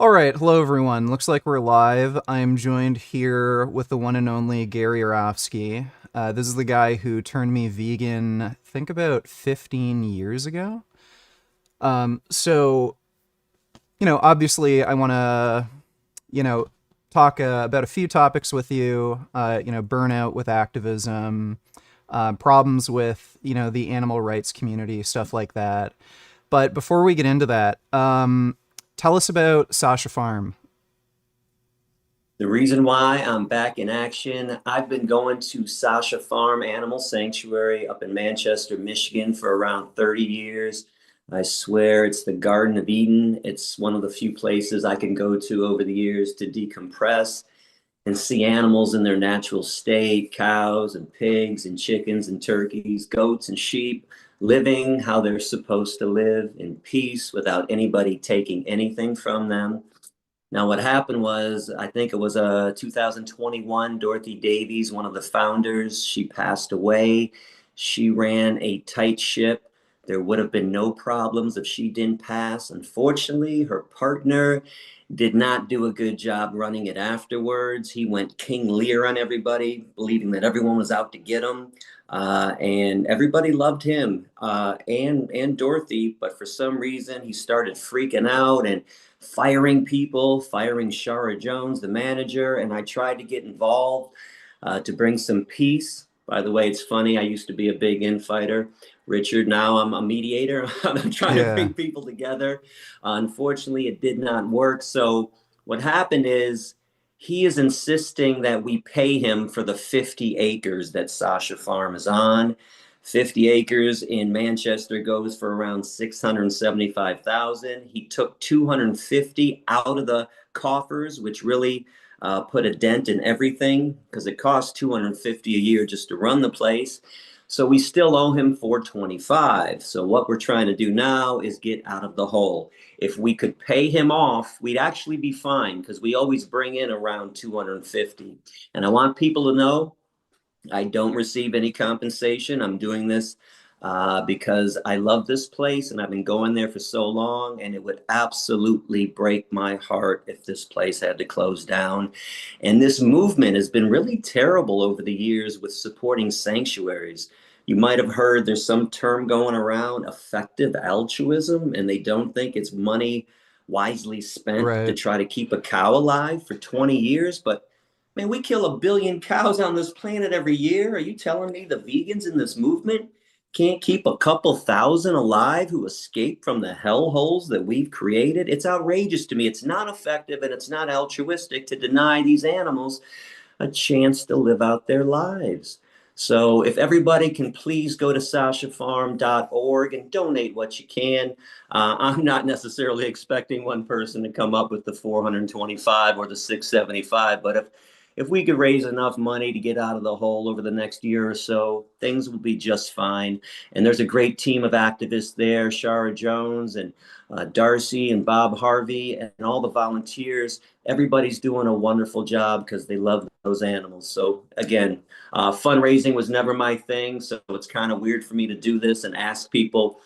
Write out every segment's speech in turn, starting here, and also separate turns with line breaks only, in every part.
All right, hello everyone. Looks like we're live. I'm joined here with the one and only Gary Yourofsky. This is the guy who turned me vegan, I think about 15 years ago. So, obviously I want to, you know, talk about a few topics with you, burnout with activism, problems with, the animal rights community, stuff like that. But before we get into that, tell us about Sasha Farm.
The reason why I'm back in action, I've been going to Sasha Farm Animal Sanctuary up in Manchester, Michigan for around 30 years. I swear it's the Garden of Eden. It's one of the few places I can go to over the years to decompress and see animals in their natural state, cows and pigs and chickens and turkeys, goats and sheep, living how they're supposed to live in peace without anybody taking anything from them. Now, what happened was, I think it was 2021, Dorothy Davies, one of the founders, she passed away. She ran a tight ship. There would have been no problems if she didn't pass. Unfortunately, her partner did not do a good job running it afterwards. He went King Lear on everybody, believing that everyone was out to get him. And everybody loved him and Dorothy, but for some reason he started freaking out and firing people, firing Shara Jones, the manager, and I tried to get involved to bring some peace. By the way, it's funny. I used to be a big infighter. Richard, now I'm a mediator. I'm trying to
Yeah.
bring people together. Unfortunately, it did not work. So what happened is he is insisting that we pay him for the 50 acres that Sasha Farm is on. 50 acres in Manchester goes for around 675,000. He took 250 out of the coffers, which really put a dent in everything because it costs 250 a year just to run the place. So we still owe him 425. So what we're trying to do now is get out of the hole. If we could pay him off, we'd actually be fine because we always bring in around 250. And I want people to know I don't receive any compensation. I'm doing this because I love this place and I've been going there for so long, and it would absolutely break my heart if this place had to close down. And this movement has been really terrible over the years with supporting sanctuaries. You might have heard there's some term going around, effective altruism, and they don't think it's money wisely spent to
Right.
try to keep a cow alive for 20 years. But man, we kill a billion cows on this planet every year. Are you telling me the vegans in this movement can't keep a couple thousand alive who escape from the hellholes that we've created? It's outrageous to me. It's not effective and it's not altruistic to deny these animals a chance to live out their lives. So if everybody can please go to sashafarm.org and donate what you can. I'm not necessarily expecting one person to come up with the 425 or the 675, but if we could raise enough money to get out of the hole over the next year or so, things will be just fine. And there's a great team of activists there, Shara Jones and Darcy and Bob Harvey and all the volunteers. Everybody's doing a wonderful job because they love those animals. So again, fundraising was never my thing, so it's kind of weird for me to do this and ask people,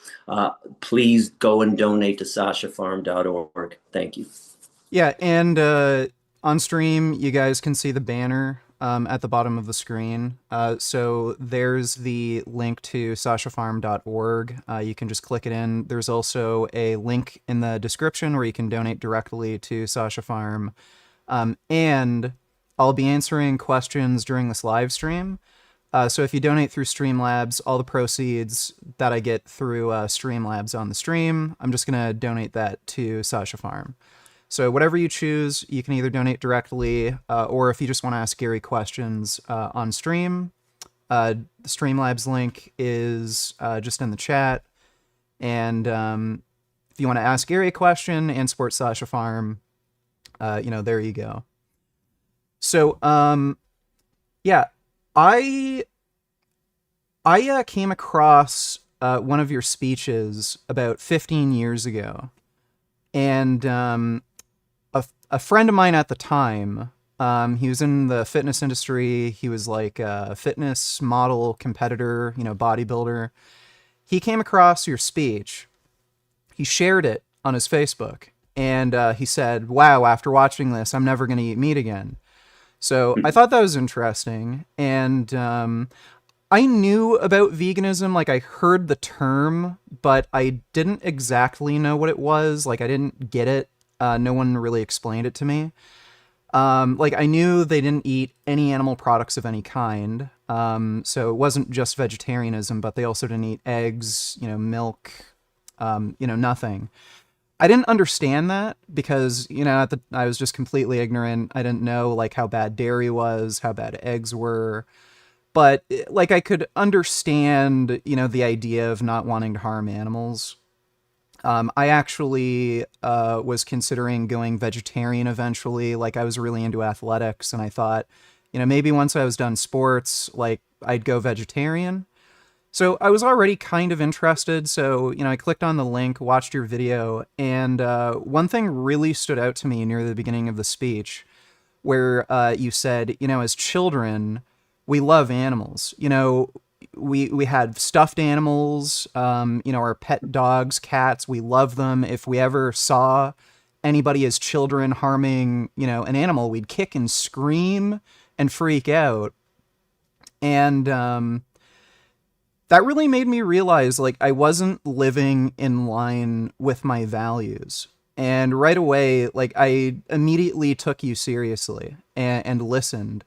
please go and donate to sashafarm.org. Thank you.
Yeah, and on stream, you guys can see the banner at the bottom of the screen. So there's the link to sashafarm.org. You can just click it in. There's also a link in the description where you can donate directly to Sasha Farm. And I'll be answering questions during this live stream. So if you donate through Streamlabs, all the proceeds that I get through Streamlabs on the stream, I'm just going to donate that to Sasha Farm. So whatever you choose, you can either donate directly, or if you just want to ask Gary questions on stream, the Streamlabs link is just in the chat. And if you want to ask Gary a question and support Sasha Farm, there you go. So yeah, I came across one of your speeches about 15 years ago, and a friend of mine at the time, he was in the fitness industry. He was like a fitness model competitor, bodybuilder. He came across your speech. He shared it on his Facebook, And he said, wow, after watching this, I'm never going to eat meat again. So I thought that was interesting. And I knew about veganism, like I heard the term, but I didn't exactly know what it was. Like I didn't get it. No one really explained it to me. Like I knew they didn't eat any animal products of any kind. So it wasn't just vegetarianism, but they also didn't eat eggs, milk, nothing. I didn't understand that because, I was just completely ignorant. I didn't know like how bad dairy was, how bad eggs were. But like I could understand, the idea of not wanting to harm animals. I actually was considering going vegetarian eventually. Like I was really into athletics, and I thought, maybe once I was done sports, like I'd go vegetarian. So I was already kind of interested. So, I clicked on the link, watched your video, and one thing really stood out to me near the beginning of the speech where you said, as children, we love animals. We had stuffed animals, our pet dogs, cats. We love them. If we ever saw anybody as children harming, an animal, we'd kick and scream and freak out. And that really made me realize like I wasn't living in line with my values. And right away, like I immediately took you seriously and listened.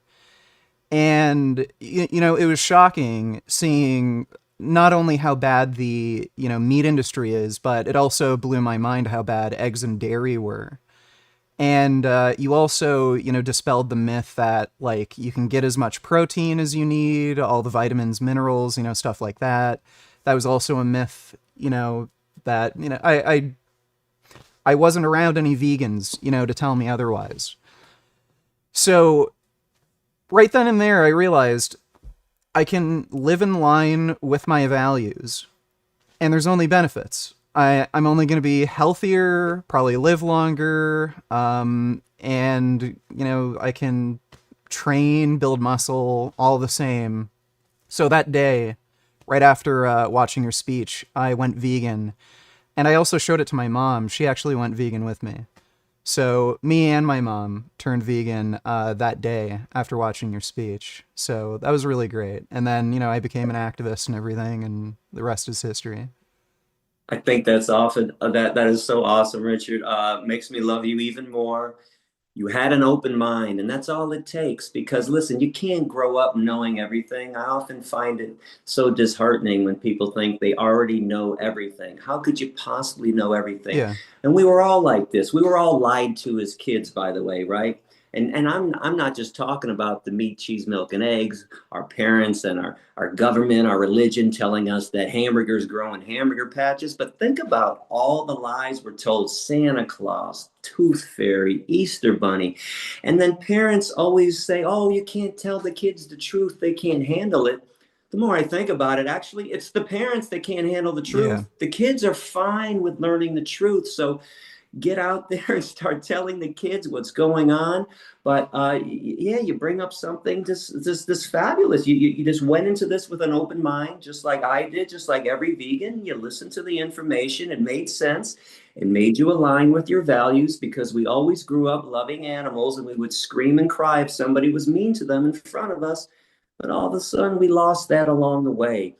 And, it was shocking seeing not only how bad the, meat industry is, but it also blew my mind how bad eggs and dairy were. And you also, dispelled the myth that, like, you can get as much protein as you need, all the vitamins, minerals, stuff like that. That was also a myth, that, I wasn't around any vegans, to tell me otherwise. So right then and there, I realized I can live in line with my values, and there's only benefits. I'm only going to be healthier, probably live longer, and, I can train, build muscle, all the same. So that day, right after watching your speech, I went vegan, and I also showed it to my mom. She actually went vegan with me. So me and my mom turned vegan that day after watching your speech. So that was really great. And then, I became an activist and everything, and the rest is history.
I think that's often that is so awesome, Richard. Makes me love you even more. You had an open mind, and that's all it takes. Because listen, you can't grow up knowing everything. I often find it so disheartening when people think they already know everything. How could you possibly know everything?
Yeah.
And we were all like this. We were all lied to as kids, by the way, right? And I'm not just talking about the meat, cheese, milk, and eggs, our parents and our government, our religion telling us that hamburgers grow in hamburger patches, but think about all the lies we're told: Santa Claus, Tooth Fairy, Easter Bunny. And then parents always say, oh, you can't tell the kids the truth, they can't handle it. The more I think about it, actually, it's the parents that can't handle the
Yeah.
truth. The kids are fine with learning the truth. So get out there and start telling the kids what's going on. But yeah, you bring up something this fabulous. You just went into this with an open mind, just like I did, just like every vegan. You listened to the information, it made sense. It made you align with your values, because we always grew up loving animals, and we would scream and cry if somebody was mean to them in front of us. But all of a sudden, we lost that along the way.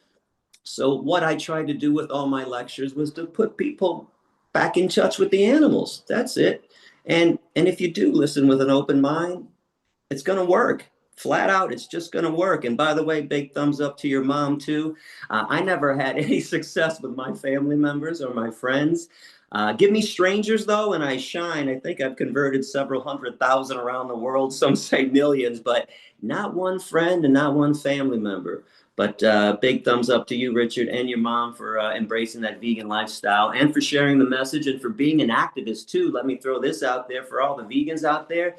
So what I tried to do with all my lectures was to put people back in touch with the animals. That's it. And if you do listen with an open mind, it's going to work. Flat out, it's just going to work. And by the way, big thumbs up to your mom too. I never had any success with my family members or my friends. Give me strangers though, and I shine. I think I've converted several 100,000 around the world. Some say millions, but not one friend and not one family member. But big thumbs up to you, Richard, and your mom for embracing that vegan lifestyle, and for sharing the message, and for being an activist too. Let me throw this out there for all the vegans out there.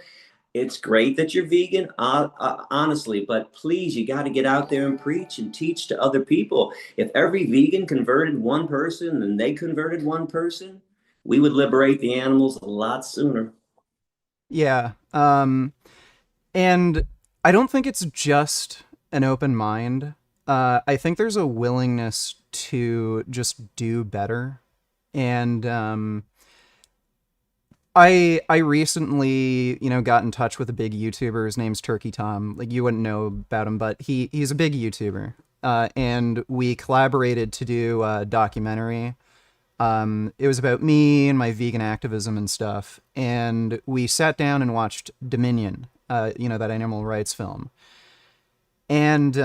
It's great that you're vegan, honestly, but please, you got to get out there and preach and teach to other people. If every vegan converted one person and they converted one person, we would liberate the animals a lot sooner.
Yeah. And I don't think it's just an open mind. I think there's a willingness to just do better. And I recently, got in touch with a big YouTuber. His name's Turkey Tom. Like, you wouldn't know about him, but he's a big YouTuber. And we collaborated to do a documentary. It was about me and my vegan activism and stuff. And we sat down and watched Dominion, that animal rights film. And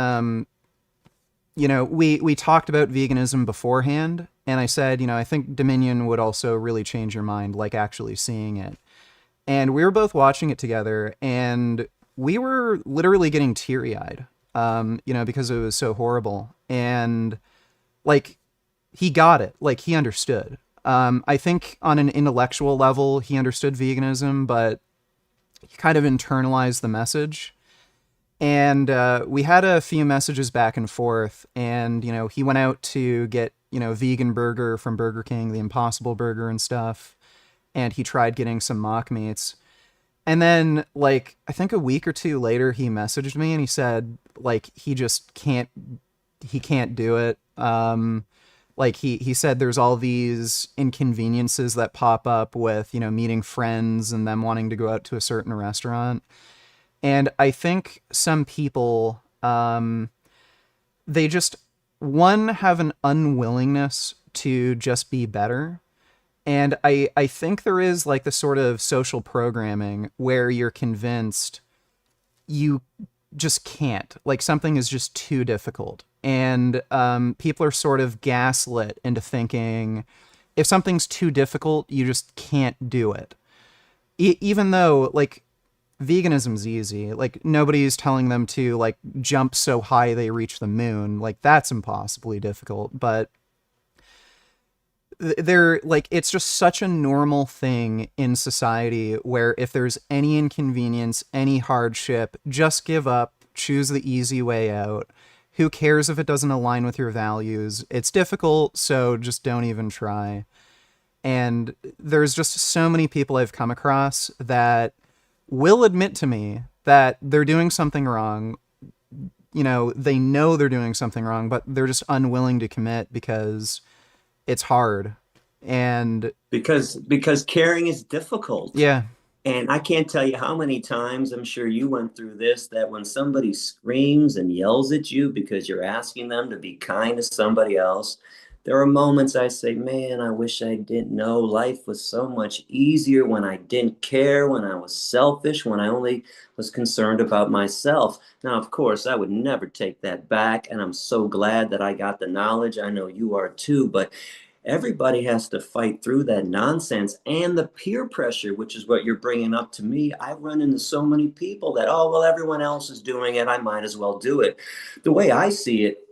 we talked about veganism beforehand, and I said, I think Dominion would also really change your mind, like actually seeing it. And we were both watching it together, and we were literally getting teary eyed, because it was so horrible. And like, he got it, like, he understood. I think on an intellectual level, he understood veganism, but he kind of internalized the message. And we had a few messages back and forth, and he went out to get vegan burger from Burger King, the Impossible Burger and stuff, and he tried getting some mock meats. And then, like, I think a week or two later, he messaged me and he said, like, he can't do it. Like, he said there's all these inconveniences that pop up with meeting friends and them wanting to go out to a certain restaurant. And I think some people, they just, one, have an unwillingness to just be better. And I think there is like the sort of social programming where you're convinced you just can't. Like, something is just too difficult. And people are sort of gaslit into thinking if something's too difficult, you just can't do it. Even though, like, veganism's easy. Like, nobody's telling them to like jump so high they reach the moon. Like, that's impossibly difficult. But they're like, it's just such a normal thing in society where if there's any inconvenience, any hardship, just give up, choose the easy way out. Who cares if it doesn't align with your values? It's difficult, so just don't even try. And there's just so many people I've come across that will admit to me that they're doing something wrong. They know they're doing something wrong, but they're just unwilling to commit because it's hard. And
Because caring is difficult.
yeah,
And I can't tell you how many times, I'm sure you went through this, that when somebody screams and yells at you because you're asking them to be kind to somebody else, there are moments I say, man, I wish I didn't know. Life was so much easier when I didn't care, when I was selfish, when I only was concerned about myself. Now, of course, I would never take that back. And I'm so glad that I got the knowledge. I know you are too. But everybody has to fight through that nonsense and the peer pressure, which is what you're bringing up to me. I run into so many people that, oh, well, everyone else is doing it, I might as well do it. The way I see it,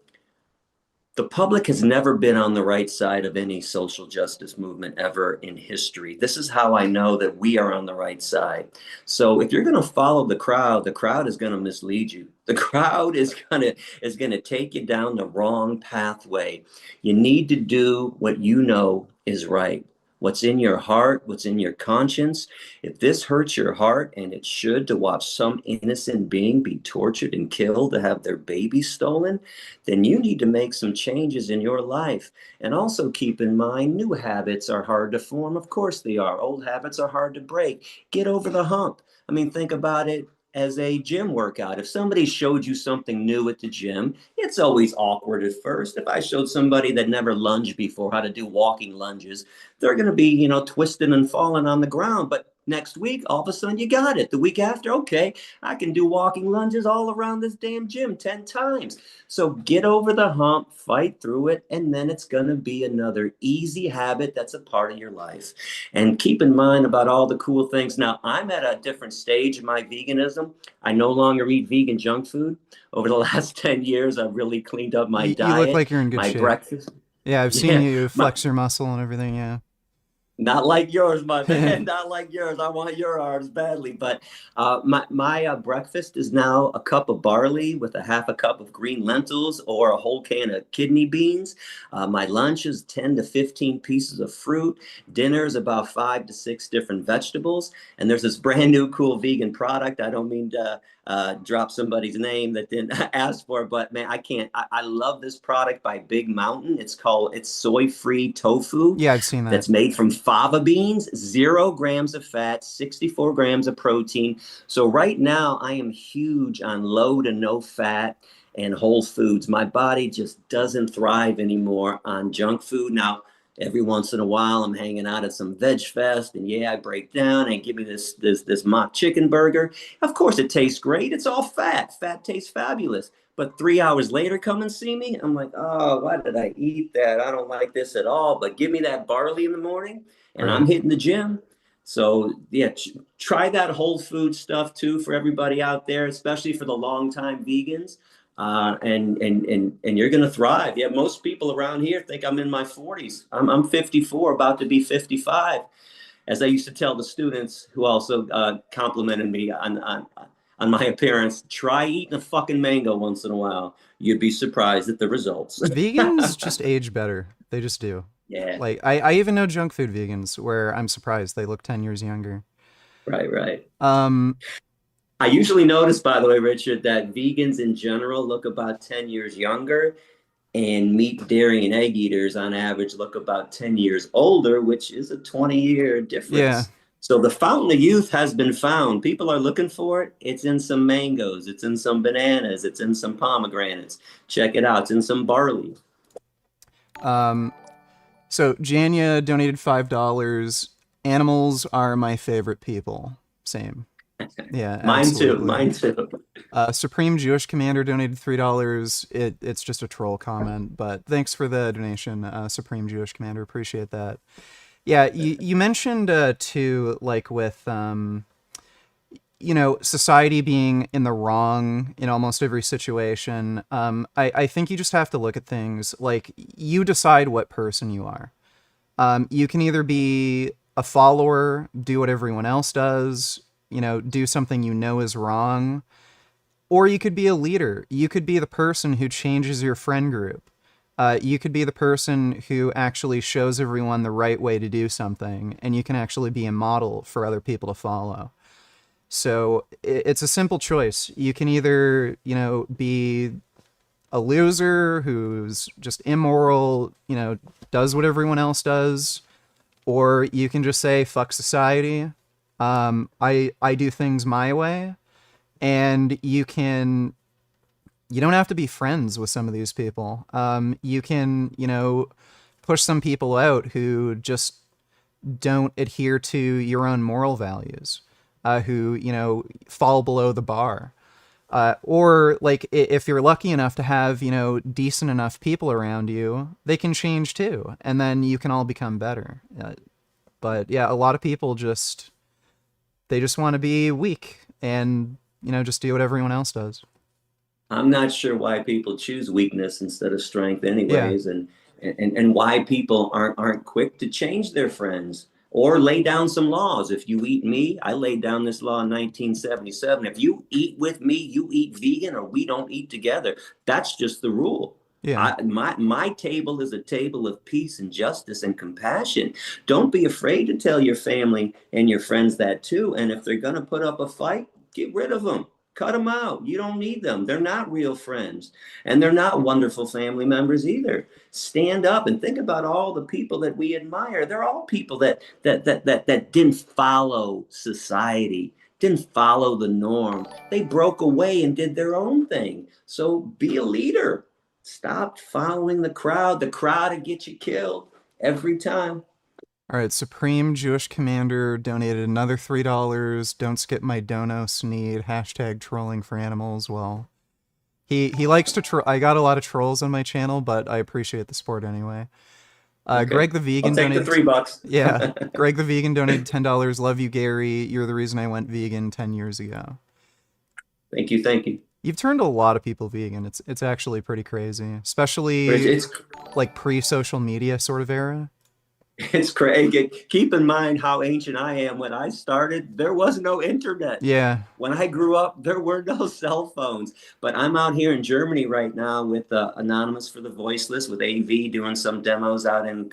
the public has never been on the right side of any social justice movement ever in history. This is how I know that we are on the right side. So if you're going to follow the crowd is going to mislead you. The crowd is going to take you down the wrong pathway. You need to do what you know is right. What's in your heart, what's in your conscience. If this hurts your heart, and it should, to watch some innocent being be tortured and killed, to have their baby stolen, then you need to make some changes in your life. And also keep in mind, new habits are hard to form. Of course they are. Old habits are hard to break. Get over the hump. I mean, think about it as a gym workout. If somebody showed you something new at the gym, it's always awkward at first. If I showed somebody that never lunged before how to do walking lunges, they're going to be, twisting and falling on the ground. But next week, all of a sudden, you got it. The week after, okay, I can do walking lunges all around this damn gym 10 times. So get over the hump, fight through it, and then it's going to be another easy habit that's a part of your life. And keep in mind about all the cool things. Now, I'm at a different stage in my veganism. I no longer eat vegan junk food. Over the last 10 years, I've really cleaned up my
you look
diet,
like you're in good
my
shape.
breakfast.
Yeah, I've seen
Yeah,
you
my,
flex your muscle and everything. Yeah.
not like yours, my man. Not like yours. I want your arms badly. But my breakfast is now a cup of barley with a half a cup of green lentils or a whole can of kidney beans. My lunch is 10 to 15 pieces of fruit. Dinner is about 5 to 6 different vegetables. And there's this brand new cool vegan product. drop somebody's name that didn't ask for it, but man, I can't. I love this product by Big Mountain. It's soy-free tofu
Yeah, I've seen that.
that's made from fava beans, 0 grams of fat, 64 grams of protein. So right now, I am huge on low to no fat and whole foods. My body just doesn't thrive anymore on junk food. Now, every once in a while, I'm hanging out at some veg fest, and yeah, I break down and give me this mock chicken burger. Of course, it tastes great. It's all fat. Fat tastes fabulous. But 3 hours later, come and see me. I'm like, oh, why did I eat that? I don't like this at all. But give me that barley in the morning, and I'm
Right.
hitting the gym. So yeah, try that whole food stuff too for everybody out there, especially for the longtime vegans. And you're gonna thrive. Yeah, most people around here think I'm in my 40s. I'm 54, about to be 55. As I used to tell the students who also complimented me on my appearance, try eating a fucking mango once in a while. You'd be surprised at the results.
Vegans just age better. They just do.
Yeah,
Like I even know junk food vegans where I'm surprised they look 10 years younger.
right, right.
Um,
I usually notice, by the way, Richard, that vegans in general look about 10 years younger, and meat, dairy, and egg eaters on average look about 10 years older, which is a 20-year
yeah.
difference. So the fountain of youth has been found. People are looking for it. It's in some mangoes, it's in some bananas, it's in some pomegranates. Check it out. It's in some barley.
Um, so Janya donated $5. Animals are my favorite people. Same. Yeah,
Mine too.
absolutely.
Mine too.
Supreme Jewish Commander donated $3. It's just a troll comment, but thanks for the donation, Supreme Jewish Commander. Appreciate that. Yeah, you mentioned too, like with society being in the wrong in almost every situation. I think you just have to look at things like you decide what person you are. You can either be a follower, do what everyone else does, do something is wrong, or you could be a leader. You could be the person who changes your friend group. You could be the person who actually shows everyone the right way to do something, and you can actually be a model for other people to follow. So it's a simple choice. You can either, be a loser who's just immoral, does what everyone else does, or you can just say, fuck society. I do things my way. And you don't have to be friends with some of these people. You can, push some people out who just don't adhere to your own moral values, who, fall below the bar. Or like if you're lucky enough to have, decent enough people around you, they can change too. And then you can all become better. But yeah, a lot of people they just want to be weak and, just do what everyone else does.
I'm not sure why people choose weakness instead of strength,
Yeah.
anyways, and why people aren't quick to change their friends or lay down some laws. If you eat me, I laid down this law in 1977. If you eat with me, you eat vegan, or we don't eat together. That's just the rule.
Yeah.
My table is a table of peace and justice and compassion. Don't be afraid to tell your family and your friends that too. And if they're going to put up a fight, get rid of them. Cut them out. You don't need them. They're not real friends. And they're not wonderful family members either. Stand up and think about all the people that we admire. They're all people that didn't follow society, didn't follow the norm. They broke away and did their own thing. So be a leader. Stop following the crowd. The crowd will get you killed every time.
All right, Supreme Jewish Commander donated another $3. Don't skip my dono sneed. Hashtag trolling for animals. Well, he likes to troll. I got a lot of trolls on my channel, but I appreciate the support anyway.
Okay.
Greg the Vegan
I'll take
donated
the $3.
Yeah, Greg the Vegan donated $10. Love you, Gary. You're the reason I went vegan 10 years ago.
Thank you. Thank you.
You've turned a lot of people vegan. It's actually pretty crazy, especially
It's
like pre-social media sort of era.
It's crazy. Keep in mind how ancient I am. When I started, there was no internet.
Yeah.
When I grew up, there were no cell phones. But I'm out here in Germany right now with Anonymous for the Voiceless, with AV doing some demos out in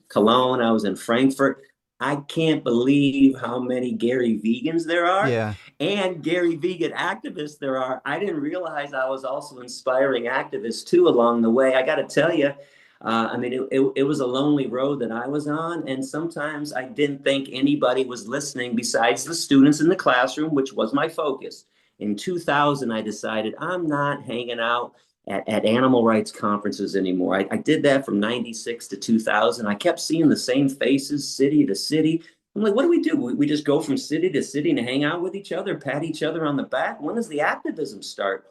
Cologne. I was in Frankfurt. I can't believe how many Gary vegans there are.
Yeah.
and Gary vegan activists there are. I didn't realize I was also inspiring activists too along the way. I got to tell you, I mean, it was a lonely road that I was on. And sometimes I didn't think anybody was listening besides the students in the classroom, which was my focus. In 2000, I decided I'm not hanging out at animal rights conferences anymore. I did that from 96 to 2000. I kept seeing the same faces, city to city. I'm like, what do? We just go from city to city and hang out with each other, pat each other on the back. When does the activism start?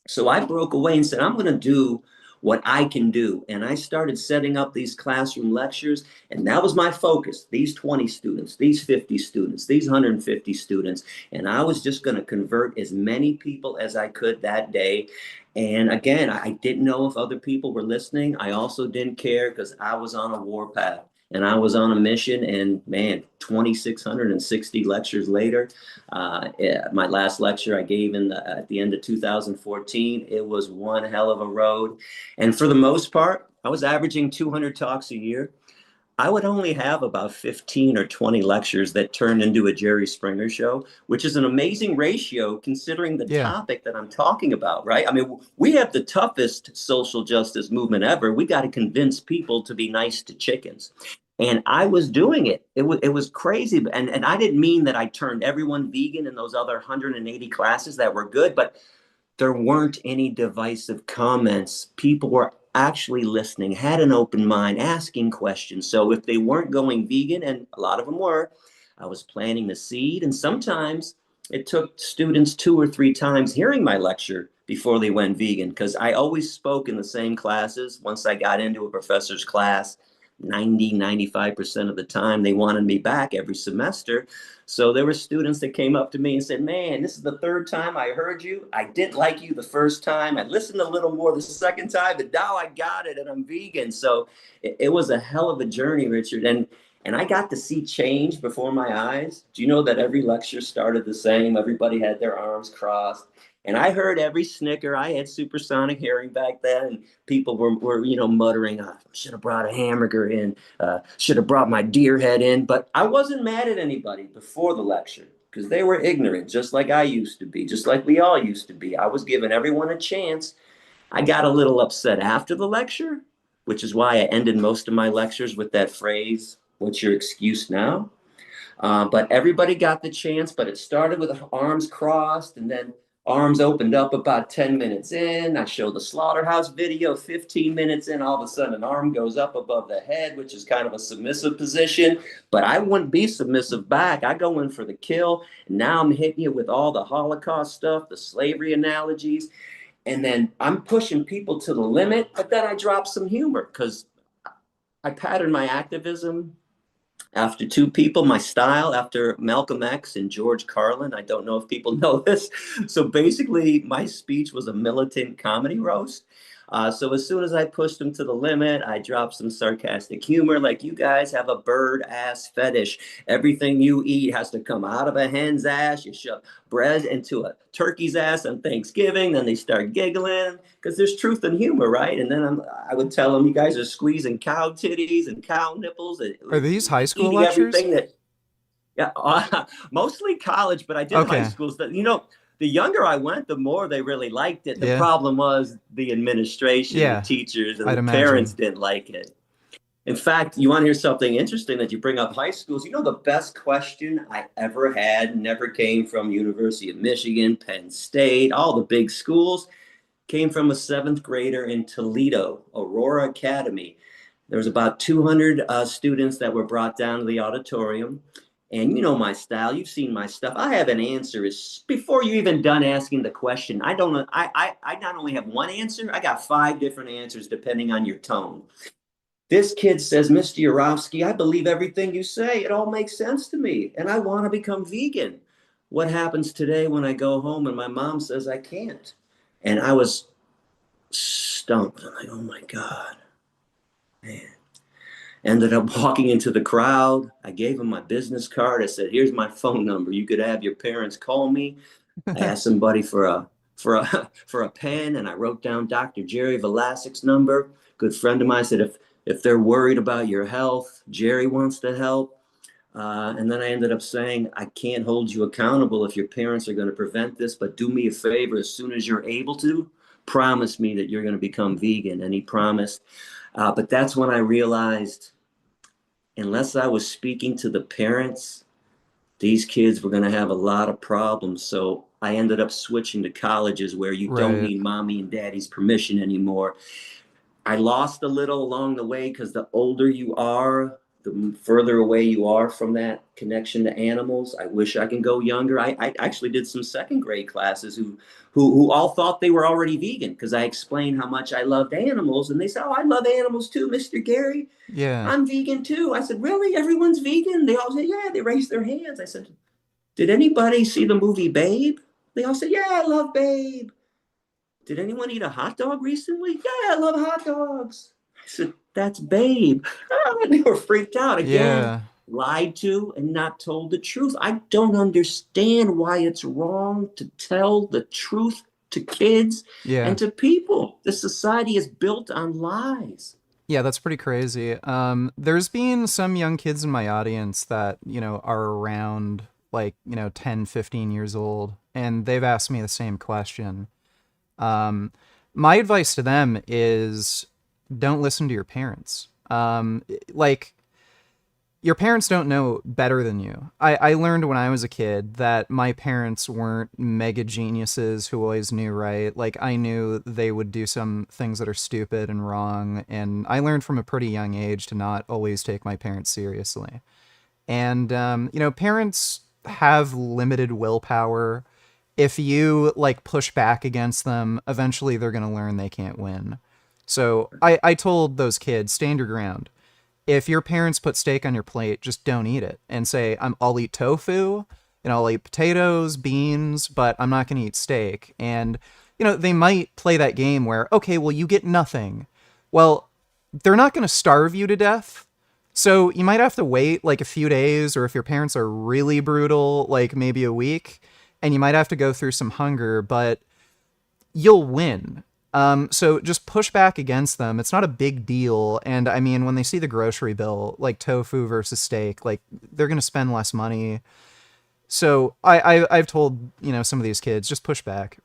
So I broke away and said, I'm going to do what I can do. And I started setting up these classroom lectures. And that was my focus, these 20 students, these 50 students, these 150 students. And I was just going to convert as many people as I could that day. And again, I didn't know if other people were listening. I also didn't care because I was on a warpath and I was on a mission. And man, 2,660 lectures later, my last lecture I gave at the end of 2014, it was one hell of a road. And for the most part, I was averaging 200 talks a year. I would only have about 15 or 20 lectures that turned into a Jerry Springer show, which is an amazing ratio considering the
Yeah.
topic that I'm talking about, right? I mean, we have the toughest social justice movement ever. We got to convince people to be nice to chickens. And I was doing it. It was crazy. And I didn't mean that I turned everyone vegan in those other 180 classes that were good, but there weren't any divisive comments. People were actually listening, had an open mind, asking questions. So if they weren't going vegan, and a lot of them were, I was planting the seed. And sometimes it took students 2 or 3 times hearing my lecture before they went vegan, because I always spoke in the same classes. Once I got into a professor's class, 95% of the time they wanted me back every semester. So there were students that came up to me and said, man, this is the third time I heard you. I didn't like you the first time. I listened a little more the second time, but now I got it and I'm vegan. So it was a hell of a journey, Richard. And I got to see change before my eyes. Do you know that every lecture started the same? Everybody had their arms crossed. And I heard every snicker. I had supersonic hearing back then, and people were muttering, "I should have brought a hamburger in, should have brought my deer head in." But I wasn't mad at anybody before the lecture because they were ignorant, just like I used to be, just like we all used to be. I was giving everyone a chance. I got a little upset after the lecture, which is why I ended most of my lectures with that phrase, "What's your excuse now?" But everybody got the chance, but it started with arms crossed and then arms opened up about 10 minutes in. I show the slaughterhouse video 15 minutes in. All of a sudden, an arm goes up above the head, which is kind of a submissive position. But I wouldn't be submissive back. I go in for the kill. And now I'm hitting you with all the Holocaust stuff, the slavery analogies. And then I'm pushing people to the limit. But then I drop some humor because I pattern my activism after two people, my style after Malcolm X and George Carlin. I don't know if people know this. So basically, my speech was a militant comedy roast. So as soon as I pushed them to the limit, I dropped some sarcastic humor, like, you guys have a bird ass fetish. Everything you eat has to come out of a hen's ass. You shove bread into a turkey's ass on Thanksgiving. Then they start giggling because there's truth in humor, right? And then I would tell them, you guys are squeezing cow titties and cow nipples and
Are these high school
eating
lectures?
everything that, yeah, mostly college, but I did high
Okay.
schools. That the younger I went, the more they really liked it. The
Yeah.
problem was the administration, the
Yeah.
teachers, and
I'd
the parents
imagine.
didn't like it. In fact, you want to hear something interesting that you bring up high schools? You know, the best question I ever had never came from University of Michigan, Penn State, all the big schools. Came from a seventh grader in Toledo, Aurora Academy. There was about 200 students that were brought down to the auditorium. And you know my style. You've seen my stuff. I have an answer is before you're even done asking the question. I don't know. I not only have one answer, I got 5 different answers depending on your tone. This kid says, Mr. Yourofsky, I believe everything you say. It all makes sense to me. And I want to become vegan. What happens today when I go home and my mom says I can't? And I was stumped. I'm like, oh my God, man. Ended up walking into the crowd. I gave him my business card. I said, here's my phone number. You could have your parents call me. I asked somebody for a pen, and I wrote down Dr. Jerry Velasik's number. Good friend of mine said, if they're worried about your health, Jerry wants to help. And then I ended up saying, I can't hold you accountable if your parents are going to prevent this, but do me a favor, as soon as you're able to, promise me that you're going to become vegan. And he promised. But that's when I realized, unless I was speaking to the parents, these kids were going to have a lot of problems. So I ended up switching to colleges where you don't
Right.
need mommy and daddy's permission anymore. I lost a little along the way because the older you are, the further away you are from that connection to animals. I wish I can go younger. I actually did some second grade classes who all thought they were already vegan because I explained how much I loved animals, and they said, "Oh, I love animals too, Mr. Gary.
Yeah.
I'm vegan too." I said, "Really? Everyone's vegan?" They all said, "Yeah." They raised their hands. I said, "Did anybody see the movie Babe?" They all said, "Yeah, I love Babe." "Did anyone eat a hot dog recently?" "Yeah, I love hot dogs." I said, "That's Babe." They were freaked out again,
Yeah.
lied to and not told the truth. I don't understand why it's wrong to tell the truth to kids
Yeah.
and to people. The society is built on lies.
Yeah, that's pretty crazy. There's been some young kids in my audience that, are around like, 10, 15 years old, and they've asked me the same question. Um, my advice to them is don't listen to your parents. Like, your parents don't know better than you. I learned when I was a kid that my parents weren't mega geniuses who always knew right. Like, I knew they would do some things that are stupid and wrong, and I learned from a pretty young age to not always take my parents seriously. And, parents have limited willpower. If you, like, push back against them, eventually they're going to learn they can't win. So I told those kids, stand your ground. If your parents put steak on your plate, just don't eat it and say, I'll eat tofu and I'll eat potatoes, beans, but I'm not going to eat steak. And, they might play that game where, okay, well, you get nothing. Well, they're not going to starve you to death. So you might have to wait like a few days, or if your parents are really brutal, like maybe a week, and you might have to go through some hunger, but you'll win. So just push back against them. It's not a big deal. And I mean, when they see the grocery bill, like tofu versus steak, like they're going to spend less money. So I've told, some of these kids, just push back.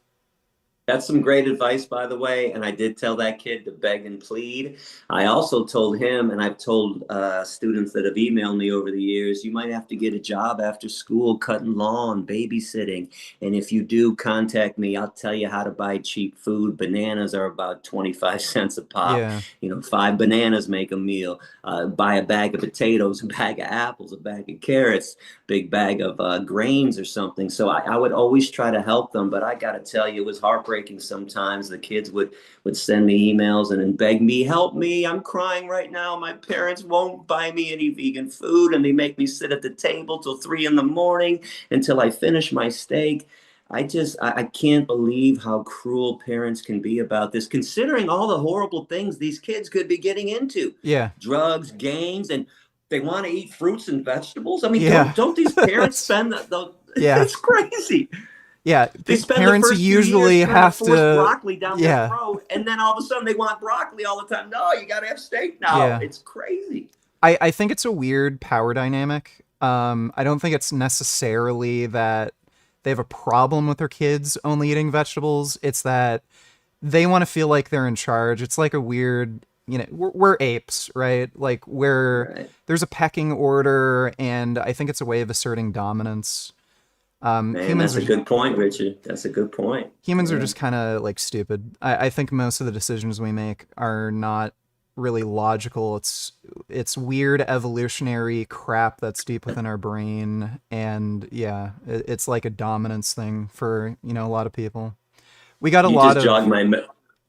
That's some great advice, by the way. And I did tell that kid to beg and plead. I also told him, and I've told students that have emailed me over the years, you might have to get a job after school, cutting lawn, babysitting. And if you do, contact me. I'll tell you how to buy cheap food. Bananas are about 25 cents a pop.
Yeah.
5 bananas make a meal. Buy a bag of potatoes, a bag of apples, a bag of carrots, big bag of grains or something. So I would always try to help them. But I got to tell you, it was heartbreaking sometimes. The kids would send me emails and then beg me, help me, I'm crying right now, my parents won't buy me any vegan food, and they make me sit at the table till 3 in the morning until I finish my steak. I can't believe how cruel parents can be about this, considering all the horrible things these kids could be getting into.
Yeah.
Drugs, gangs, and they want to eat fruits and vegetables. I mean,
Yeah.
don't these parents
That's,
spend the
yeah.
it's crazy.
Yeah.
They spend the
Parents
first few years
usually
trying to
have
force
to,
broccoli down their
yeah.
throat, and then all of a sudden they want broccoli all the time. No, you got to have steak now.
Yeah.
It's crazy.
I think it's a weird power dynamic. I don't think it's necessarily that they have a problem with their kids only eating vegetables. It's that they want to feel like they're in charge. It's like a weird, we're apes, right? Like
Right.
there's a pecking order, and I think it's a way of asserting dominance.
Man,
Humans
that's
are
a good point, Richard. That's a good point.
humans are
Yeah.
just kind of like stupid. I think most of the decisions we make are not really logical. It's weird evolutionary crap that's deep within our brain, and yeah, it's like a dominance thing for a lot of people. We got a
You
lot
just jogged
of
my.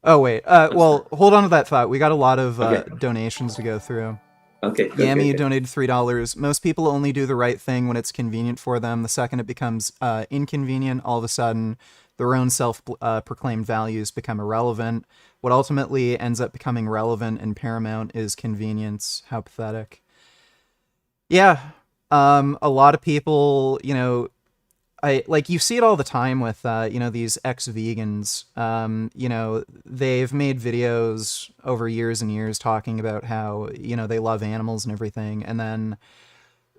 Oh wait,
I'm sorry.
well, hold on to that thought. We got a lot of
Okay.
donations to go through.
Okay. Good. Good.
Yami
Good.
donated $3. Most people only do the right thing when it's convenient for them. The second it becomes inconvenient, all of a sudden, their own self-proclaimed values become irrelevant. What ultimately ends up becoming relevant and paramount is convenience. How pathetic. Yeah, a lot of people, I like you see it all the time with these ex-vegans. They've made videos over years and years talking about how they love animals and everything, and then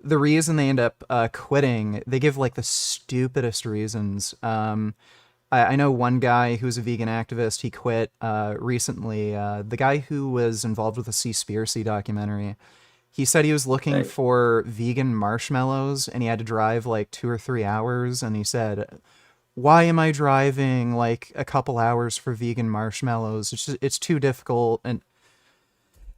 the reason they end up quitting, they give like the stupidest reasons. I know one guy who's a vegan activist. He quit recently. The guy who was involved with the Seaspiracy documentary. He said he was looking
Right.
for vegan marshmallows, and he had to drive like 2 or 3 hours. And he said, "Why am I driving like a couple hours for vegan marshmallows? It's too difficult." And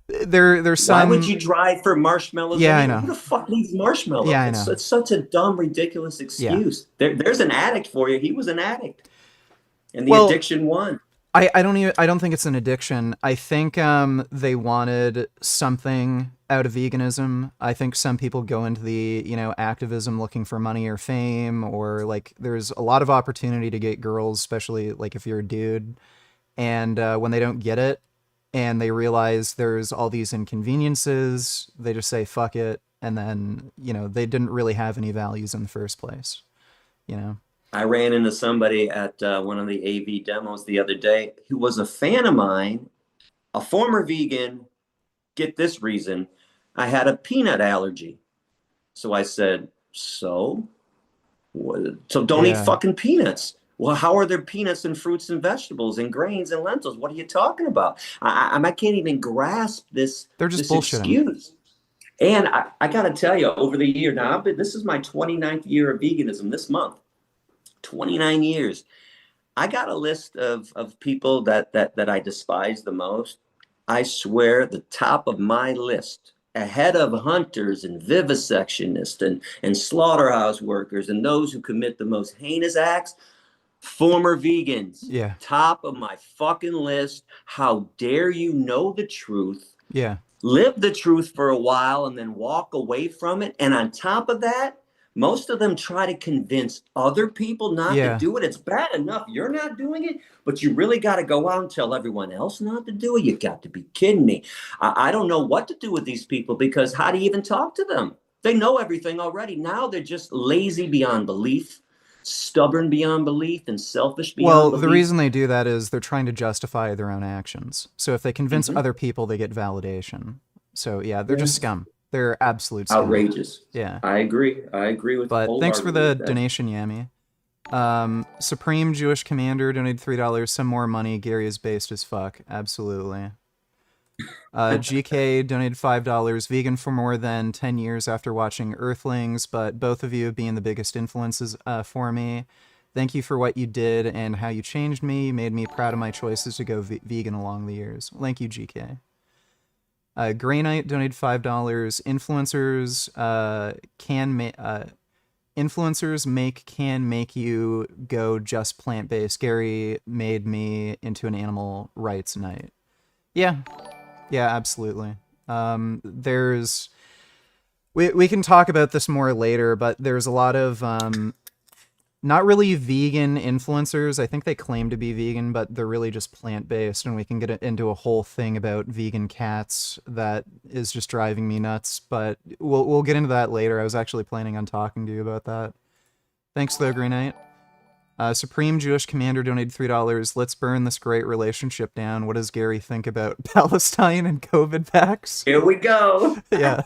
there's
Why would
some.
you drive for marshmallows
Yeah, I
anyway?
know.
Who the fuck needs
Yeah,
marshmallows?
I
It's
know.
it's such a dumb, ridiculous
Yeah.
excuse. There's an addict for you. He was an addict, and the
Well,
addiction won.
I don't think it's an addiction. I think they wanted something out of veganism. I think some people go into the, activism looking for money or fame, or like there's a lot of opportunity to get girls, especially like if you're a dude. And when they don't get it and they realize there's all these inconveniences, they just say fuck it, and then, they didn't really have any values in the first place, you know.
I ran into somebody at one of the AV demos the other day who was a fan of mine, a former vegan. Get this reason, I had a peanut allergy. So I said, so? So don't eat
Yeah.
fucking peanuts. Well, how are there peanuts and fruits and vegetables and grains and lentils? What are you talking about? I can't even grasp this
They're just
this
bullshitting.
excuse. And I got to tell you, over the year now, this is my 29th year of veganism this month. 29 years. I got a list of people that I despise the most. I swear the top of my list, ahead of hunters and vivisectionists and slaughterhouse workers and those who commit the most heinous acts, former vegans.
Yeah.
Top of my fucking list. How dare you know the truth,
Yeah.
live the truth for a while, and then walk away from it. And on top of that, most of them try to convince other people not to
Yeah.
do it. It's bad enough you're not doing it, but you really got to go out and tell everyone else not to do it. You got to be kidding me. I don't know what to do with these people, because how do you even talk to them? They know everything already. Now they're just lazy beyond belief, stubborn beyond belief, and selfish beyond
Well, the
belief.
reason they do that is they're trying to justify their own actions. So if they convince
Mhm.
other people, they get validation. So yeah, they're just
Yeah.
scum. They're absolute scum.
Outrageous.
Yeah.
I agree. I agree with
But thanks for
wholeheartedly
the
with that.
donation, Yami. Supreme Jewish Commander donated $3. Some more money. Gary is based as fuck. Absolutely. GK donated $5. Vegan for more than 10 years after watching Earthlings, but both of you being the biggest influences for me. Thank you for what you did and how you changed me. You made me proud of my choices to go vegan along the years. Thank you, GK. Grey Knight donated $5. Influencers can make you go just plant based. Gary made me into an animal rights knight. Yeah, yeah, absolutely. There's we can talk about this more later, but there's a lot of not really vegan influencers. I think they claim to be vegan, but they're really just plant-based, and we can get into a whole thing about vegan cats that is just driving me nuts, but we'll get into that later. I was actually planning on talking to you about that. Thanks though, Green Knight. Supreme Jewish Commander donated $3. Let's burn this great relationship down. What does Gary think about Palestine and COVID vax?
Here we go.
Yeah.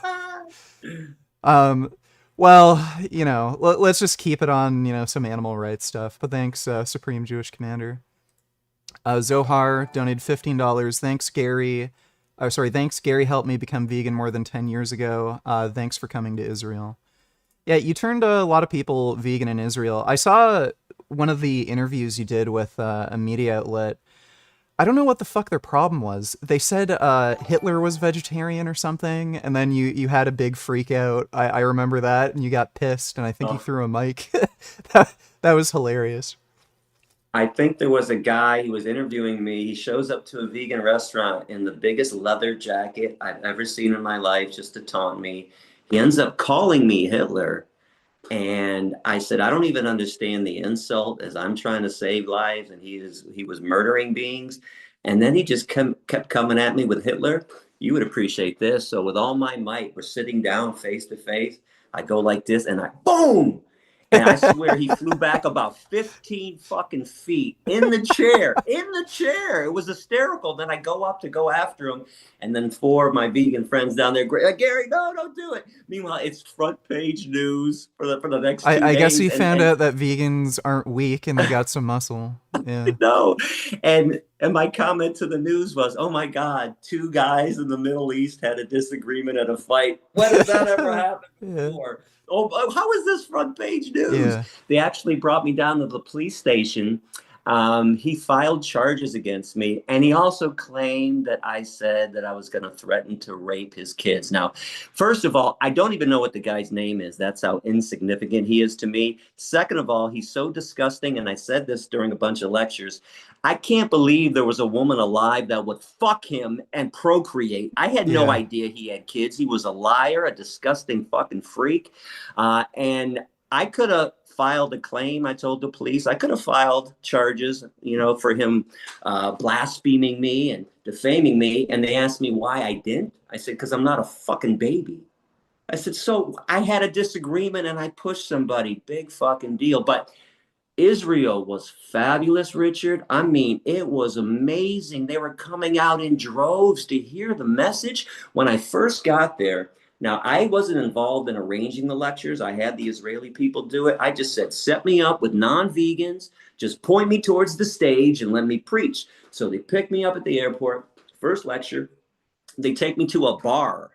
Well, let's just keep it on, some animal rights stuff. But thanks, Supreme Jewish Commander. Zohar donated $15. Thanks, Gary. Thanks, Gary helped me become vegan more than 10 years ago. Thanks for coming to Israel. Yeah, you turned a lot of people vegan in Israel. I saw one of the interviews you did with a media outlet. I don't know what the fuck their problem was. They said Hitler was vegetarian or something, and then you had a big freak out. I remember that, and you got pissed, and I think you
Oh,
threw a mic. that was hilarious.
I think there was a guy who was interviewing me. He shows up to a vegan restaurant in the biggest leather jacket I've ever seen in my life just to taunt me. He ends up calling me Hitler. And I said, I don't even understand the insult, as I'm trying to save lives and he was murdering beings. And then he just kept coming at me with Hitler. You would appreciate this. So with all my might, we're sitting down face to face. I go like this and I boom. And I swear he flew back about 15 fucking feet in the chair, in the chair. It was hysterical. Then I go up to go after him. And then four of my vegan friends down there, Gary, no, don't do it. Meanwhile, it's front page news for the next two
I guess
days.
he found
And
out that vegans aren't weak and they got some muscle. Yeah.
no. And my comment to the news was, oh my God, two guys in the Middle East had a disagreement at a fight. When has that ever happened
Yeah.
before? Oh, how is this front page news?
Yeah.
They actually brought me down to the police station. He filed charges against me, and he also claimed that I said that I was going to threaten to rape his kids. Now, first of all, I don't even know what the guy's name is. That's how insignificant he is to me. Second of all, he's so disgusting, and I said this during a bunch of lectures. I can't believe there was a woman alive that would fuck him and procreate. I had no
Yeah.
idea he had kids. He was a liar, a disgusting fucking freak. And I could have filed a claim. I told the police I could have filed charges, for him blaspheming me and defaming me. And they asked me why I didn't. I said, because I'm not a fucking baby. I said, so I had a disagreement and I pushed somebody. Big fucking deal. But Israel was fabulous, Richard. I mean, it was amazing. They were coming out in droves to hear the message. When I first got there, now I wasn't involved in arranging the lectures. I had the Israeli people do it. I just said, set me up with non-vegans, just point me towards the stage and let me preach. So they picked me up at the airport, first lecture. They take me to a bar.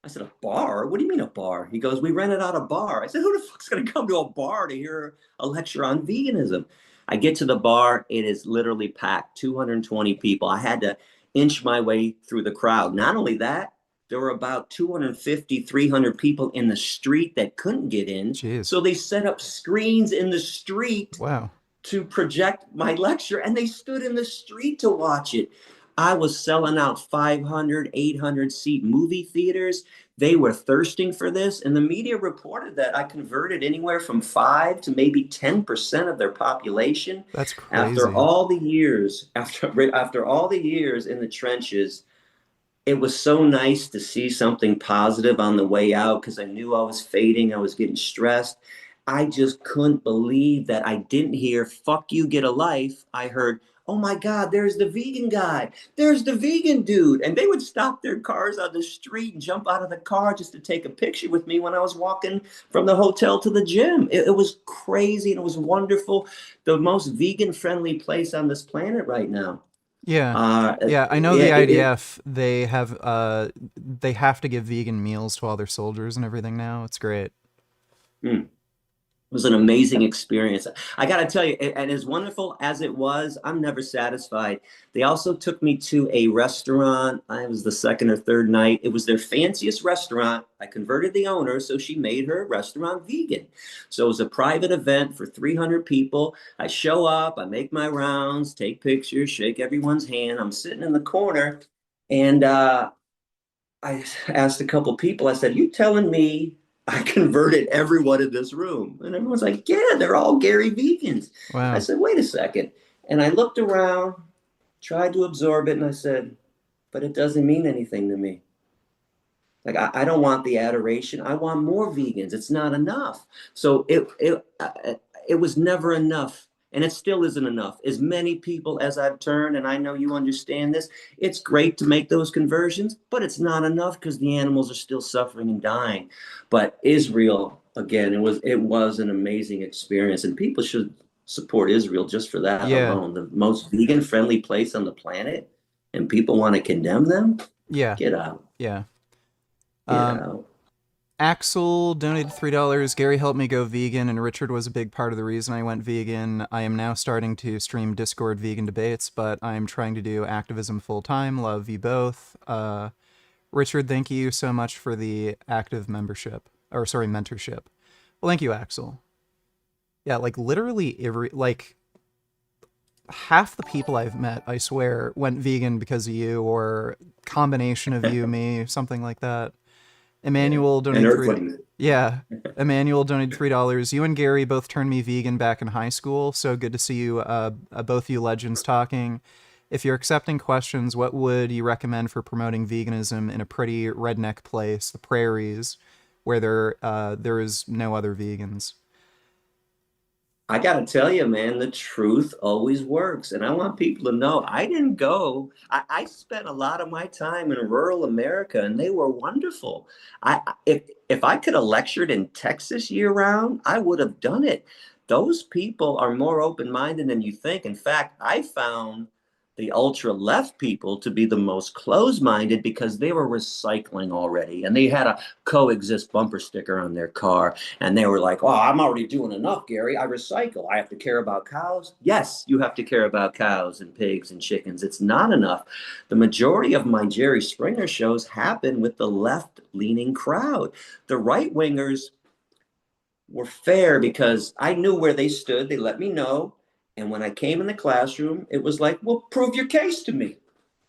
I said, a bar? What do you mean a bar? He goes, we rented out a bar. I said, who the fuck's going to come to a bar to hear a lecture on veganism? I get to the bar. It is literally packed, 220 people. I had to inch my way through the crowd. Not only that, there were about 250, 300 people in the street that couldn't get in.
Jeez.
So they set up screens in the street
Wow.
to project my lecture, and they stood in the street to watch it. I was selling out 500, 800 seat movie theaters. They were thirsting for this. And the media reported that I converted anywhere from 5 to maybe 10% of their population.
That's crazy.
After all the years, after all the years in the trenches, it was so nice to see something positive on the way out, because I knew I was fading. I was getting stressed. I just couldn't believe that I didn't hear, fuck you, get a life. I heard, oh my God, there's the vegan guy. There's the vegan dude. And they would stop their cars on the street and jump out of the car just to take a picture with me when I was walking from the hotel to the gym. It was crazy and it was wonderful. The most vegan friendly place on this planet right now.
Yeah. Yeah, I know
yeah,
the IDF, they have to give vegan meals to all their soldiers and everything now. It's great.
It was an amazing experience. I got to tell you, and as wonderful as it was, I'm never satisfied. They also took me to a restaurant. I was the second or third night. It was their fanciest restaurant. I converted the owner, so she made her restaurant vegan. So it was a private event for 300 people. I show up, I make my rounds, take pictures, shake everyone's hand. I'm sitting in the corner, and I asked a couple people, I said, you telling me I converted everyone in this room? And everyone's like, yeah, they're all Gary vegans.
Wow.
I said, wait a second. And I looked around, tried to absorb it, and I said, but it doesn't mean anything to me. Like, I don't want the adoration. I want more vegans. It's not enough. So it was never enough. And it still isn't enough. As many people as I've turned, and I know you understand this, it's great to make those conversions, but it's not enough because the animals are still suffering and dying. But Israel, again, it was an amazing experience, and people should support Israel just for that alone. The most vegan-friendly place on the planet, and people want to condemn them?
Yeah.
Get out.
Yeah.
Get out.
Axel donated $3. Gary helped me go vegan, and Richard was a big part of the reason I went vegan. I am now starting to stream Discord vegan debates, but I'm trying to do activism full time. Love you both. Richard, thank you so much for the active mentorship. Well, thank you, Axel. Yeah, like literally half the people I've met, I swear, went vegan because of you, or combination of you, me, something like that. Emmanuel donated Emmanuel donated $3. You and Gary both turned me vegan back in high school. So good to see you, both you legends talking. If you're accepting questions, what would you recommend for promoting veganism in a pretty redneck place, the prairies, where there is no other vegans?
I got to tell you, man, the truth always works. And I want people to know I didn't go. I spent a lot of my time in rural America and they were wonderful. If I could have lectured in Texas year round, I would have done it. Those people are more open-minded than you think. In fact, I found the ultra left people to be the most closed-minded because they were recycling already and they had a coexist bumper sticker on their car. And they were like, oh, I'm already doing enough, Gary. I recycle. I have to care about cows. Yes, you have to care about cows and pigs and chickens. It's not enough. The majority of my Jerry Springer shows happen with the left-leaning crowd. The right-wingers were fair because I knew where they stood. They let me know. And when I came in the classroom, it was like, well, prove your case to me.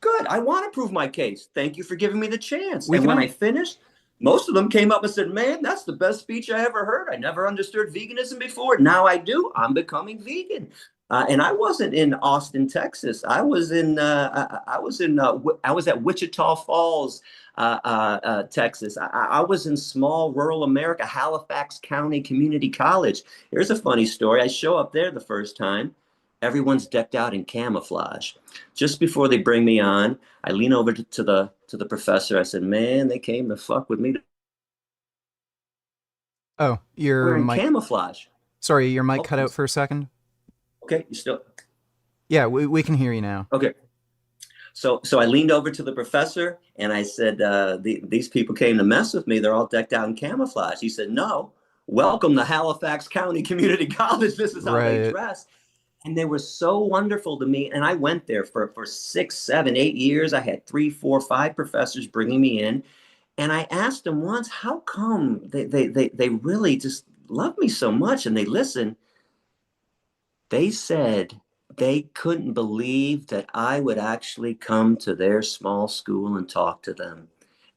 Good. I want to prove my case. Thank you for giving me the chance.
We
And
can
when I finished, most of them came up and said, man, that's the best speech I ever heard. I never understood veganism before. Now I do. I'm becoming vegan. And I wasn't in Austin, Texas. I was at Wichita Falls, Texas. I was in small rural America, Halifax County Community College. Here's a funny story. I show up there the first time. Everyone's decked out in camouflage. Just before they bring me on, I lean over to the professor. I said, "Man, they came to fuck with me
Oh, your
wearing
mic.
camouflage."
Sorry, your mic
Oh,
cut out for a second.
okay. You still
Yeah, we can hear you now.
okay? So I leaned over to the professor and I said, "These people came to mess with me. They're all decked out in camouflage." He said, "No, welcome to Halifax County Community College. This is how they
Right.
dress." And they were so wonderful to me. And I went there for 6, 7, 8 years. I had 3, 4, 5 professors bringing me in. And I asked them once, how come they really just love me so much and they listen? They said they couldn't believe that I would actually come to their small school and talk to them.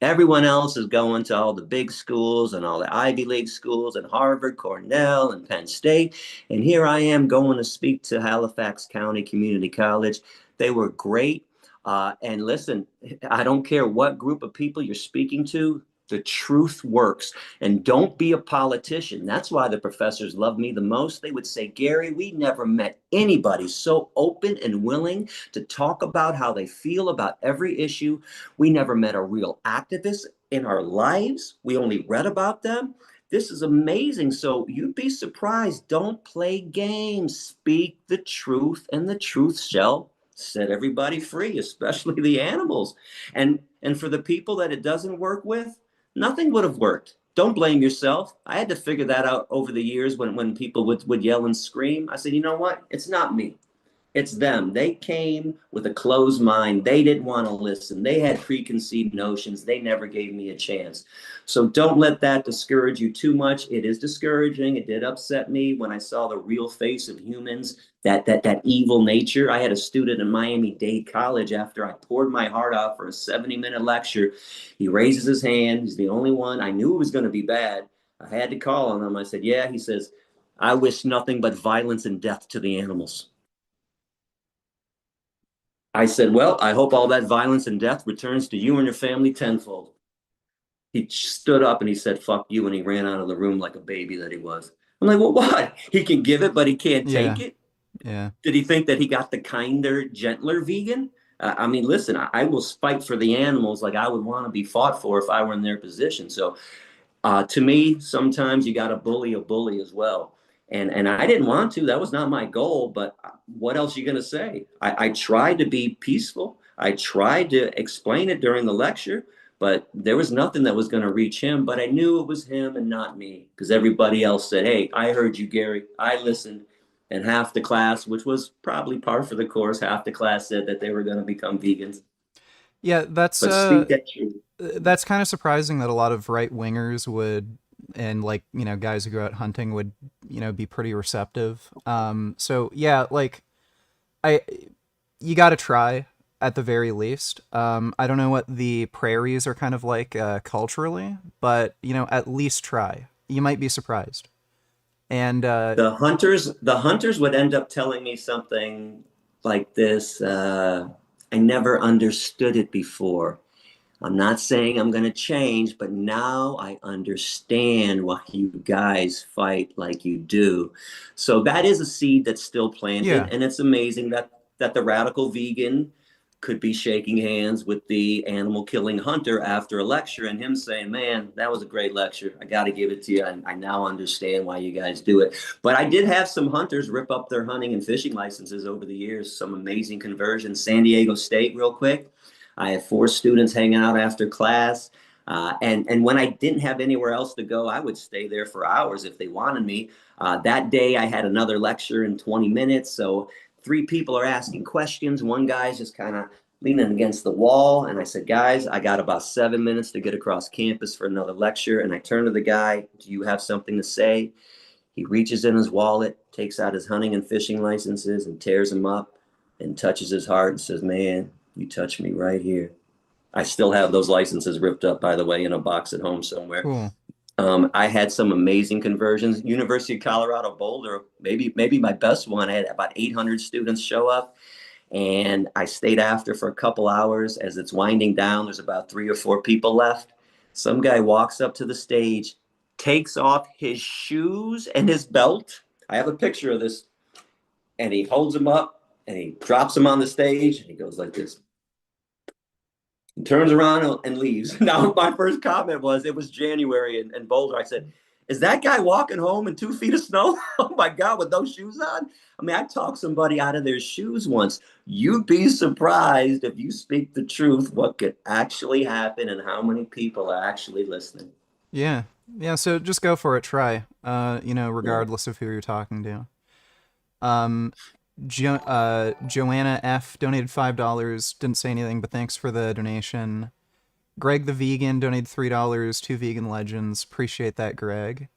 Everyone else is going to all the big schools and all the Ivy League schools and Harvard, Cornell, and Penn State. And here I am going to speak to Halifax County Community College. They were great. And listen, I don't care what group of people you're speaking to, the truth works. And don't be a politician. That's why the professors love me the most. They would say, Gary, we never met anybody so open and willing to talk about how they feel about every issue. We never met a real activist in our lives. We only read about them. This is amazing. So you'd be surprised. Don't play games. Speak the truth, and the truth shall set everybody free, especially the animals. And for the people that it doesn't work with, nothing would have worked. Don't blame yourself. I had to figure that out over the years when people would yell and scream. I said, you know what? It's not me. It's them. They came with a closed mind. They didn't want to listen. They had preconceived notions. They never gave me a chance. So don't let that discourage you too much. It is discouraging. It did upset me when I saw the real face of humans, that evil nature. I had a student in Miami-Dade College after I poured my heart out for a 70-minute lecture. He raises his hand. He's the only one. I knew it was going to be bad. I had to call on him. I said, yeah. He says, I wish nothing but violence and death to the animals. I said, well, I hope all that violence and death returns to you and your family tenfold. He stood up and he said, fuck you. And he ran out of the room like a baby that he was. I'm like, well, what? He can give it, but he can't
Yeah.
take it.
Yeah.
Did he think that he got the kinder, gentler vegan? I mean, listen, I will fight for the animals like I would want to be fought for if I were in their position. So to me, sometimes you got to bully a bully as well. And I didn't want to. That was not my goal. But what else are you going to say? I tried to be peaceful. I tried to explain it during the lecture, but there was nothing that was going to reach him. But I knew it was him and not me because everybody else said, hey, I heard you, Gary. I listened. And half the class, which was probably par for the course, half the class said that they were going to become vegans.
Yeah, that's
But speak that truth.
that's kind of surprising that a lot of right wingers would, and like, you know, guys who go out hunting would, you know, be pretty receptive. So yeah, like I you got to try at the very least. I don't know what the prairies are kind of like culturally, but you know, at least try. You might be surprised. And
The hunters would end up telling me something like this. I never understood it before. I'm not saying I'm going to change, but now I understand why you guys fight like you do. So that is a seed that's still planted,
Yeah.
and it's amazing that the radical vegan could be shaking hands with the animal killing hunter after a lecture and him saying, man, that was a great lecture. I got to give it to you. I now understand why you guys do it. But I did have some hunters rip up their hunting and fishing licenses over the years, some amazing conversions. San Diego State, real quick. I had 4 students hanging out after class. And when I didn't have anywhere else to go, I would stay there for hours if they wanted me. That day, I had another lecture in 20 minutes. So 3 people are asking questions. One guy's just kind of leaning against the wall. And I said, guys, I got about 7 minutes to get across campus for another lecture. And I turned to the guy, do you have something to say? He reaches in his wallet, takes out his hunting and fishing licenses and tears them up and touches his heart and says, man, you touched me right here. I still have those licenses ripped up, by the way, in a box at home somewhere.
Cool.
I had some amazing conversions. University of Colorado Boulder, maybe my best one. I had about 800 students show up, and I stayed after for a couple hours. As it's winding down, there's about 3 or 4 people left. Some guy walks up to the stage, takes off his shoes and his belt. I have a picture of this, and he holds them up and he drops them on the stage, and he goes like this. He turns around and leaves. Now, my first comment was, it was January in Boulder. I said, is that guy walking home in 2 feet of snow? Oh my God, with those shoes on? I mean, I talked somebody out of their shoes once. You'd be surprised if you speak the truth, what could actually happen and how many people are actually listening.
Yeah. Yeah, so just go for it, try.
Yeah.
Regardless of who you're talking to. Um Joanna F donated $5, didn't say anything, but thanks for the donation. Greg the Vegan donated $3, 2 vegan legends. Appreciate that, Greg.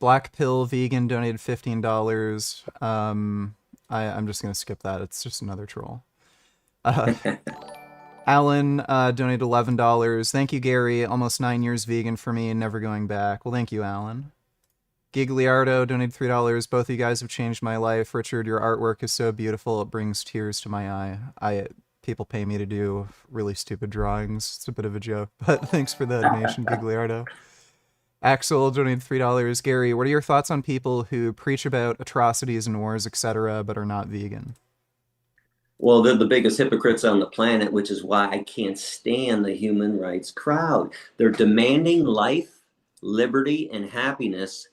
Black Pill Vegan donated $15. I'm just gonna skip that. It's just another troll. Uh, Alan donated $11. Thank you, Gary. Almost 9 years vegan for me and never going back. Well, thank you, Alan. Gigliardo donated $3. Both of you guys have changed my life. Richard, your artwork is so beautiful. It brings tears to my eye. People pay me to do really stupid drawings. It's a bit of a joke, but thanks for the donation, Gigliardo. Axel donated $3. Gary, what are your thoughts on people who preach about atrocities and wars, etc., but are not vegan?
Well, they're the biggest hypocrites on the planet, which is why I can't stand the human rights crowd. They're demanding life, liberty, and happiness,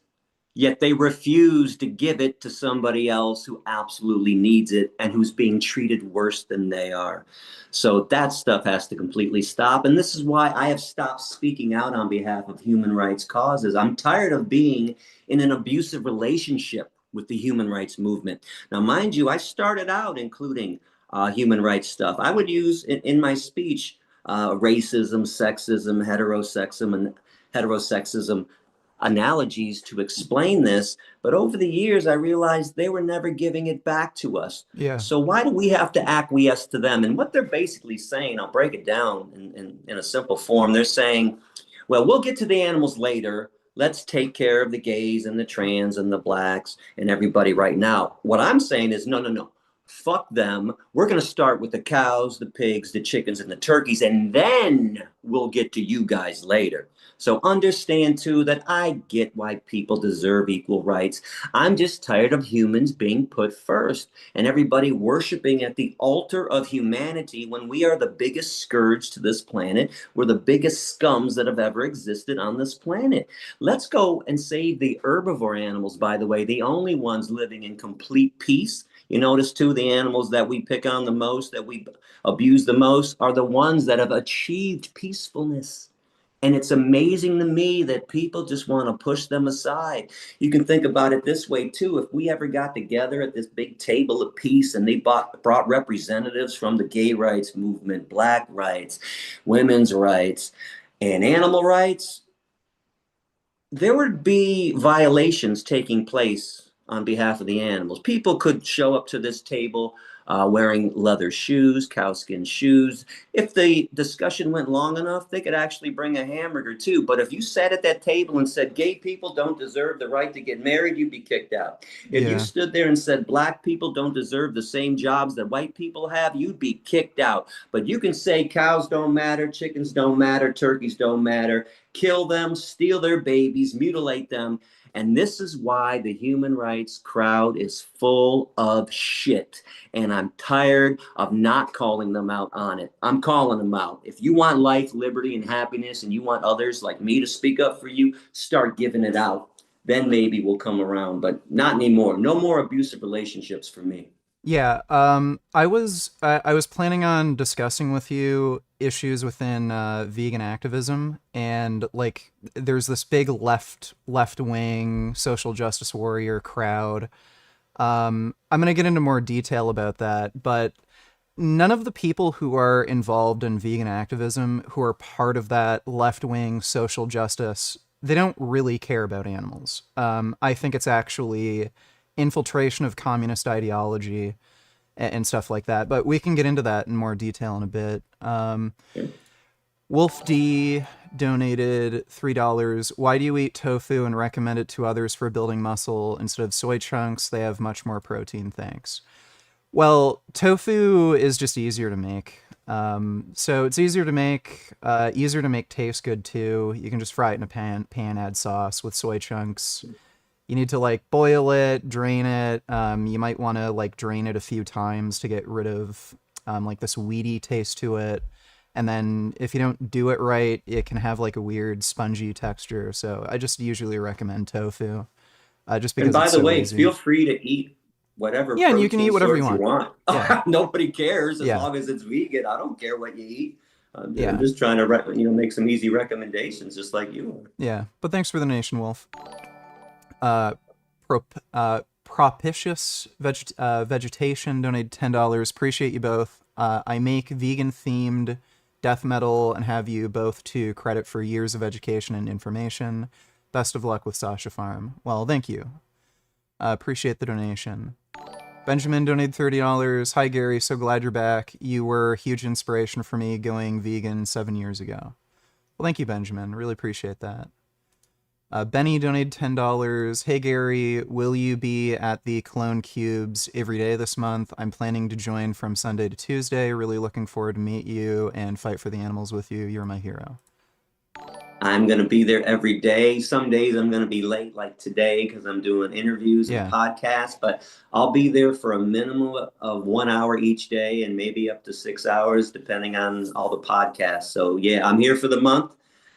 yet they refuse to give it to somebody else who absolutely needs it and who's being treated worse than they are. So that stuff has to completely stop. And this is why I have stopped speaking out on behalf of human rights causes. I'm tired of being in an abusive relationship with the human rights movement. Now, mind you, I started out including human rights stuff. I would use in my speech racism, sexism, heterosexism analogies to explain this, but over the years I realized they were never giving it back to us.
Yeah.
So why do we have to acquiesce to them? And what they're basically saying, I'll break it down in a simple form. They're saying, well, we'll get to the animals later. Let's take care of the gays and the trans and the blacks and everybody right now. What I'm saying is, no, no, no. Fuck them. We're going to start with the cows, the pigs, the chickens, and the turkeys, and then we'll get to you guys later. So understand too that I get why people deserve equal rights. I'm just tired of humans being put first and everybody worshiping at the altar of humanity when we are the biggest scourge to this planet. We're the biggest scums that have ever existed on this planet. Let's go and save the herbivore animals, by the way, the only ones living in complete peace. You notice too, the animals that we pick on the most, that we abuse the most, are the ones that have achieved peacefulness. And it's amazing to me that people just want to push them aside. You can think about it this way too. If we ever got together at this big table of peace and they brought representatives from the gay rights movement, black rights, women's rights, and animal rights, there would be violations taking place on behalf of the animals. People could show up to this table wearing leather shoes, cowskin shoes. If the discussion went long enough, they could actually bring a hamburger too. But if you sat at that table and said gay people don't deserve the right to get married, you'd be kicked out. If you
Yeah.
stood there and said black people don't deserve the same jobs that white people have, you'd be kicked out. But you can say cows don't matter, chickens don't matter, turkeys don't matter, kill them, steal their babies, mutilate them. And this is why the human rights crowd is full of shit. And I'm tired of not calling them out on it. I'm calling them out. If you want life, liberty, and happiness, and you want others like me to speak up for you, start giving it out. Then maybe we'll come around, but not anymore. No more abusive relationships for me.
Yeah, I was planning on discussing with you issues within vegan activism, and like there's this big left wing social justice warrior crowd. I'm gonna get into more detail about that, but none of the people who are involved in vegan activism, who are part of that left wing social justice, they don't really care about animals. I think it's actually infiltration of communist ideology and stuff like that. But we can get into that in more detail in a bit. Wolf D donated $3. Why do you eat tofu and recommend it to others for building muscle instead of soy chunks? They have much more protein, thanks. Well, tofu is just easier to make. So it's easier to make taste good too. You can just fry it in a pan, add sauce with soy chunks. You need to like boil it, drain it. You might want to like drain it a few times to get rid of like this weedy taste to it. And then if you don't do it right, it can have like a weird spongy texture. So I just usually recommend tofu, just because
And by
it's
the
so
way,
easy.
feel free to eat whatever
Yeah, and you can eat
protein
whatever you
source
want. Yeah,
Nobody cares as
yeah,
long as it's vegan. I don't care what you eat. I'm
yeah,
just trying to make some easy recommendations, just like you are.
yeah. But thanks for the donation, Wolf. Uh, propitious vegetation donated $10. Appreciate you both. I make vegan themed death metal and have you both to credit for years of education and information. Best of luck with Sasha Farm. Well, thank you. Appreciate the donation. Benjamin donated $30. Hi Gary, so glad you're back. You were a huge inspiration for me going vegan 7 years ago. Well, thank you, Benjamin. Really appreciate that. Benny donated $10. Hey Gary, will you be at the Cologne Cubes every day this month? I'm planning to join from Sunday to Tuesday. Really looking forward to meet you and fight for the animals with you. You're my hero.
I'm going to be there every day. Some days I'm going to be late, like today, because I'm doing interviews and podcasts, but I'll be there for a minimum of 1 hour each day and maybe up to 6 hours, depending on all the podcasts. So yeah, I'm here for the month.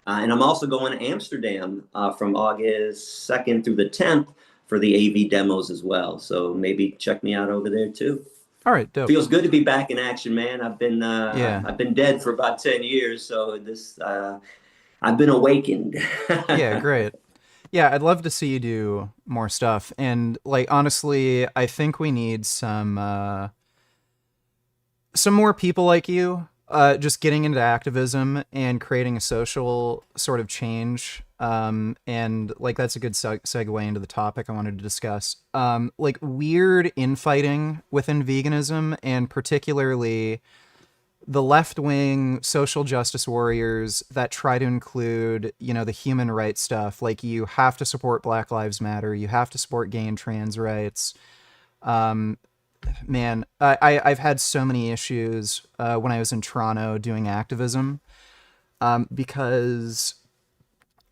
And I'm also going to Amsterdam from August 2nd through the 10th for the AV demos as well. So maybe check me out over there too.
All right, dope.
Feels good to be back in action, man. I've been dead for about 10 years, so I've been awakened.
Yeah, great. Yeah, I'd love to see you do more stuff. And like honestly, I think we need some more people like you just getting into activism and creating a social sort of change. And like that's a good segue into the topic I wanted to discuss. Like weird infighting within veganism, and particularly the left-wing social justice warriors that try to include, the human rights stuff. Like you have to support Black Lives Matter, you have to support gay and trans rights. Man, I've had so many issues when I was in Toronto doing activism, because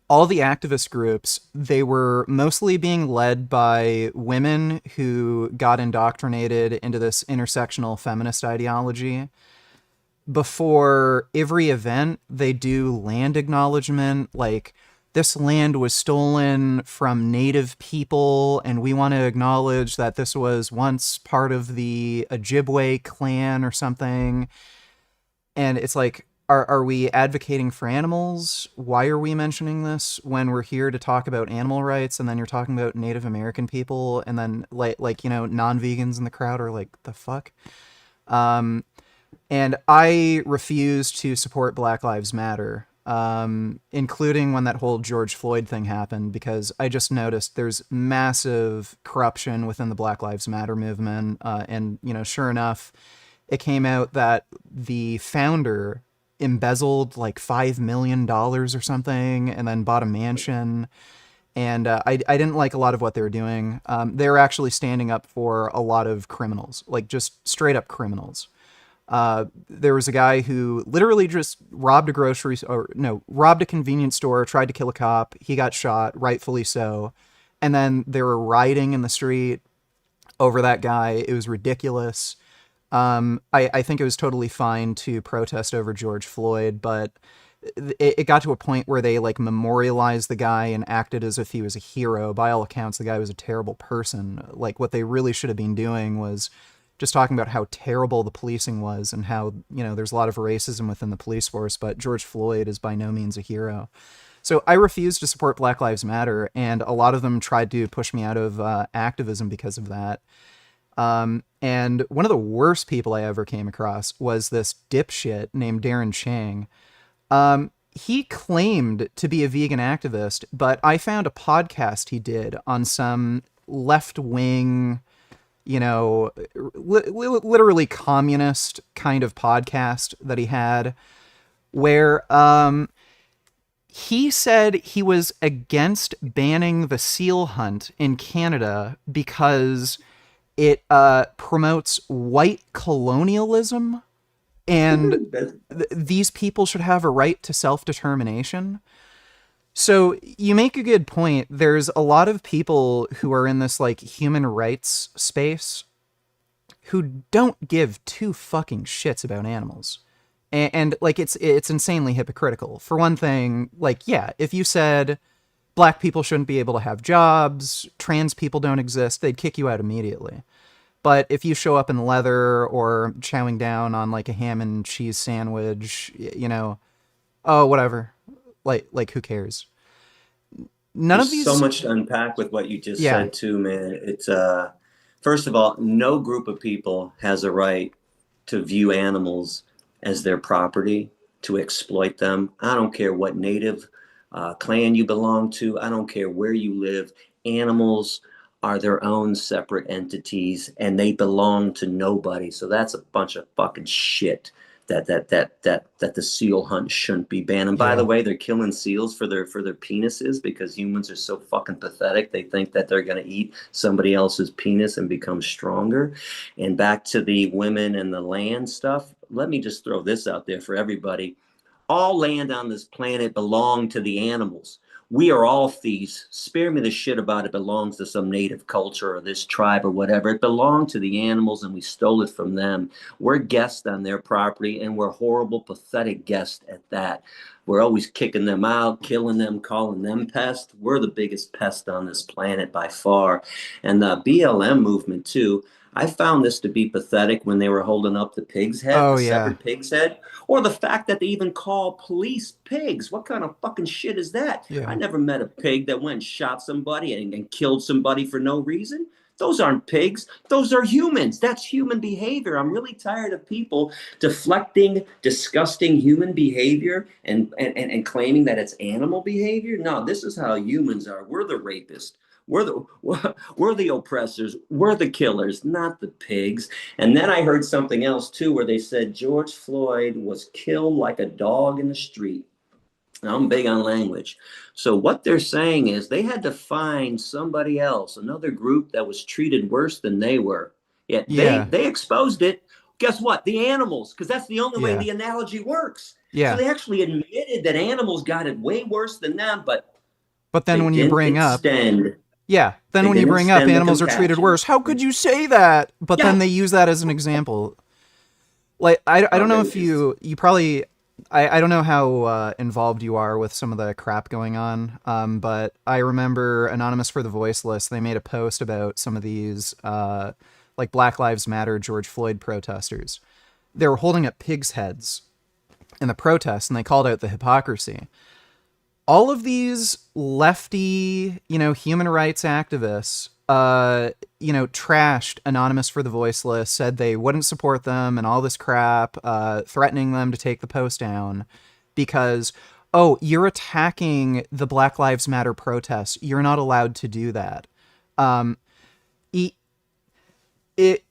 all the activist groups, they were mostly being led by women who got indoctrinated into this intersectional feminist ideology. Before every event, they do land acknowledgement, like, this land was stolen from native people, and we want to acknowledge that this was once part of the Ojibwe clan or something. And it's like, are we advocating for animals? Why are we mentioning this when we're here to talk about animal rights? And then you're talking about Native American people, and then non-vegans in the crowd are like, the fuck? And I refuse to support Black Lives Matter. including when that whole George Floyd thing happened, because I just noticed there's massive corruption within the Black Lives Matter movement. And, sure enough, it came out that the founder embezzled like $5 million or something and then bought a mansion. And I didn't like a lot of what they were doing. They were actually standing up for a lot of criminals, like just straight up criminals. There was a guy who literally just robbed a convenience store, tried to kill a cop. He got shot, rightfully so. And then they were rioting in the street over that guy. It was ridiculous. I think it was totally fine to protest over George Floyd, but it got to a point where they like memorialized the guy and acted as if he was a hero. By all accounts, the guy was a terrible person. Like, what they really should have been doing was just talking about how terrible the policing was and how, there's a lot of racism within the police force, but George Floyd is by no means a hero. So I refused to support Black Lives Matter, and a lot of them tried to push me out of activism because of that. And one of the worst people I ever came across was this dipshit named Darren Chang. He claimed to be a vegan activist, but I found a podcast he did on some left-wing, literally communist kind of podcast that he had, where he said he was against banning the seal hunt in Canada because it promotes white colonialism, and these people should have a right to self-determination. So you make a good point. There's a lot of people who are in this like human rights space who don't give two fucking shits about animals. And like, it's insanely hypocritical. For one thing, like, yeah, if you said black people shouldn't be able to have jobs, trans people don't exist, they'd kick you out immediately. But if you show up in leather or chowing down on like a ham and cheese sandwich, oh, whatever. Like who cares?
There's so much to unpack with what you just said too, man. It's first of all, no group of people has a right to view animals as their property, to exploit them. I don't care what native clan you belong to. I don't care where you live. Animals are their own separate entities, and they belong to nobody. So that's a bunch of fucking shit. That the seal hunt shouldn't be banned. And by the way, they're killing seals for their penises because humans are so fucking pathetic. They think that they're gonna eat somebody else's penis and become stronger. And back to the women and the land stuff, let me just throw this out there for everybody. All land on this planet belong to the animals. We are all thieves. Spare me the shit about it belongs to some native culture or this tribe or whatever. It belonged to the animals and we stole it from them. We're guests on their property, and we're horrible, pathetic guests at that. We're always kicking them out, killing them, calling them pests. We're the biggest pest on this planet by far. And the BLM movement too. I found this to be pathetic when they were holding up the pig's head, severed pig's head, or the fact that they even call police pigs. What kind of fucking shit is that? Yeah. I never met a pig that went and shot somebody and killed somebody for no reason. Those aren't pigs. Those are humans. That's human behavior. I'm really tired of people deflecting disgusting human behavior and claiming that it's animal behavior. No, this is how humans are. We're the rapists. We're the oppressors. We're the killers, not the pigs. And then I heard something else too, where they said George Floyd was killed like a dog in the street. Now, I'm big on language. So what they're saying is they had to find somebody else, another group that was treated worse than they were. Yet they exposed it. Guess what? The animals, because that's the only way the analogy works. Yeah. So they actually admitted that animals got it way worse than them, but
then when you bring up when you bring up animals are treated worse, how could you say that? But then they use that as an example. Like, I don't know if you probably, I don't know how involved you are with some of the crap going on, but I remember Anonymous for the Voiceless, they made a post about some of these like Black Lives Matter, George Floyd protesters. They were holding up pigs' heads in the protest, and they called out the hypocrisy. All of these lefty, human rights activists, trashed Anonymous for the Voiceless, said they wouldn't support them and all this crap, threatening them to take the post down because, oh, you're attacking the Black Lives Matter protests. You're not allowed to do that. Um,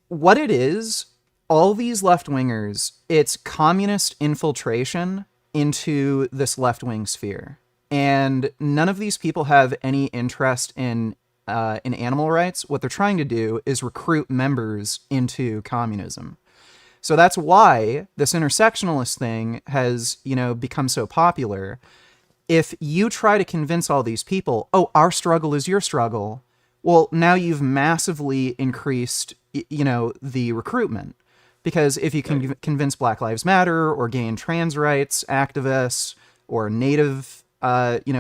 what it is, all these left-wingers, it's communist infiltration into this left-wing sphere. And none of these people have any interest in animal rights. What they're trying to do is recruit members into communism. So that's why this intersectionalist thing has, become so popular. If you try to convince all these people, oh, our struggle is your struggle, well, now you've massively increased, the recruitment. Because if you can convince Black Lives Matter or gay and trans rights activists or Native,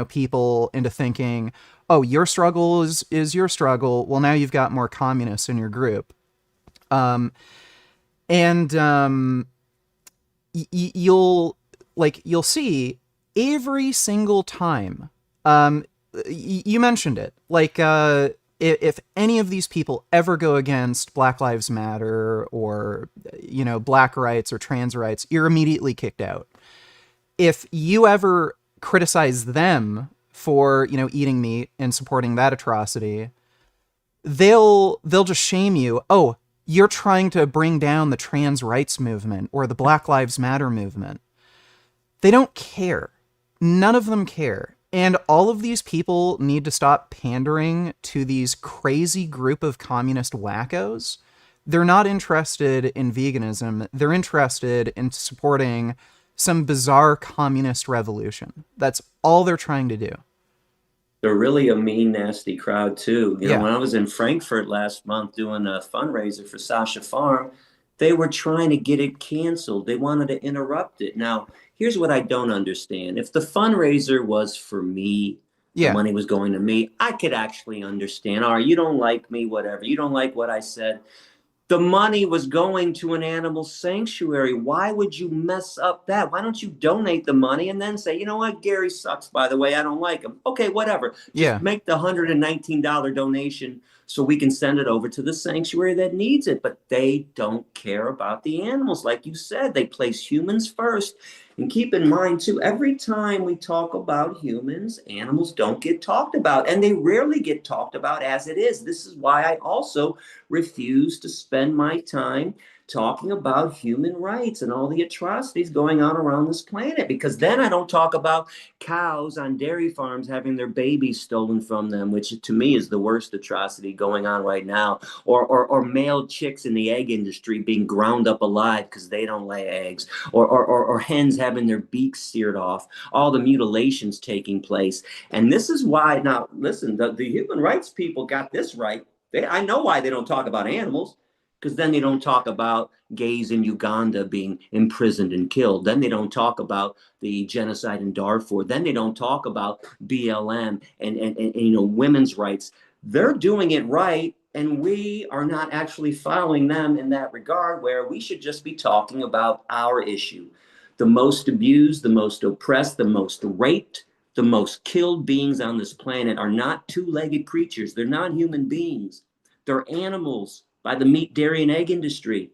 people into thinking, oh, your struggle is your struggle, well, now you've got more communists in your group. You'll see every single time. You mentioned it. If any of these people ever go against Black Lives Matter or, black rights or trans rights, you're immediately kicked out. If you ever criticize them for, eating meat and supporting that atrocity, they'll just shame you. Oh, you're trying to bring down the trans rights movement or the Black Lives Matter movement. They don't care. None of them care. And all of these people need to stop pandering to these crazy group of communist wackos. They're not interested in veganism. They're interested in supporting some bizarre communist revolution. That's all they're trying to do.
They're really a mean, nasty crowd too.
Yeah.
When I was in Frankfurt last month doing a fundraiser for Sasha Farm, they were trying to get it canceled. They wanted to interrupt it. Now, here's what I don't understand. If the fundraiser was for me, the money was going to me, I could actually understand. All right, you don't like me, whatever. You don't like what I said. The money was going to an animal sanctuary. Why would you mess up that? Why don't you donate the money and then say, you know what, Gary sucks, by the way, I don't like him. Okay, whatever. Just make the $119 donation so we can send it over to the sanctuary that needs it. But they don't care about the animals. Like you said, they place humans first. And keep in mind, too, every time we talk about humans, animals don't get talked about, and they rarely get talked about as it is. This is why I also refuse to spend my time talking about human rights and all the atrocities going on around this planet, because then I don't talk about cows on dairy farms having their babies stolen from them, which to me is the worst atrocity going on right now, or male chicks in the egg industry being ground up alive because they don't lay eggs, or hens having their beaks seared off, all the mutilations taking place. And this is why, now listen, the human rights people got this right. I know why they don't talk about animals, because then they don't talk about gays in Uganda being imprisoned and killed. Then they don't talk about the genocide in Darfur. Then they don't talk about BLM and women's rights. They're doing it right, and we are not actually following them in that regard, where we should just be talking about our issue. The most abused, the most oppressed, the most raped, the most killed beings on this planet are not two-legged creatures. They're not human beings. They're animals by the meat, dairy, and egg industry.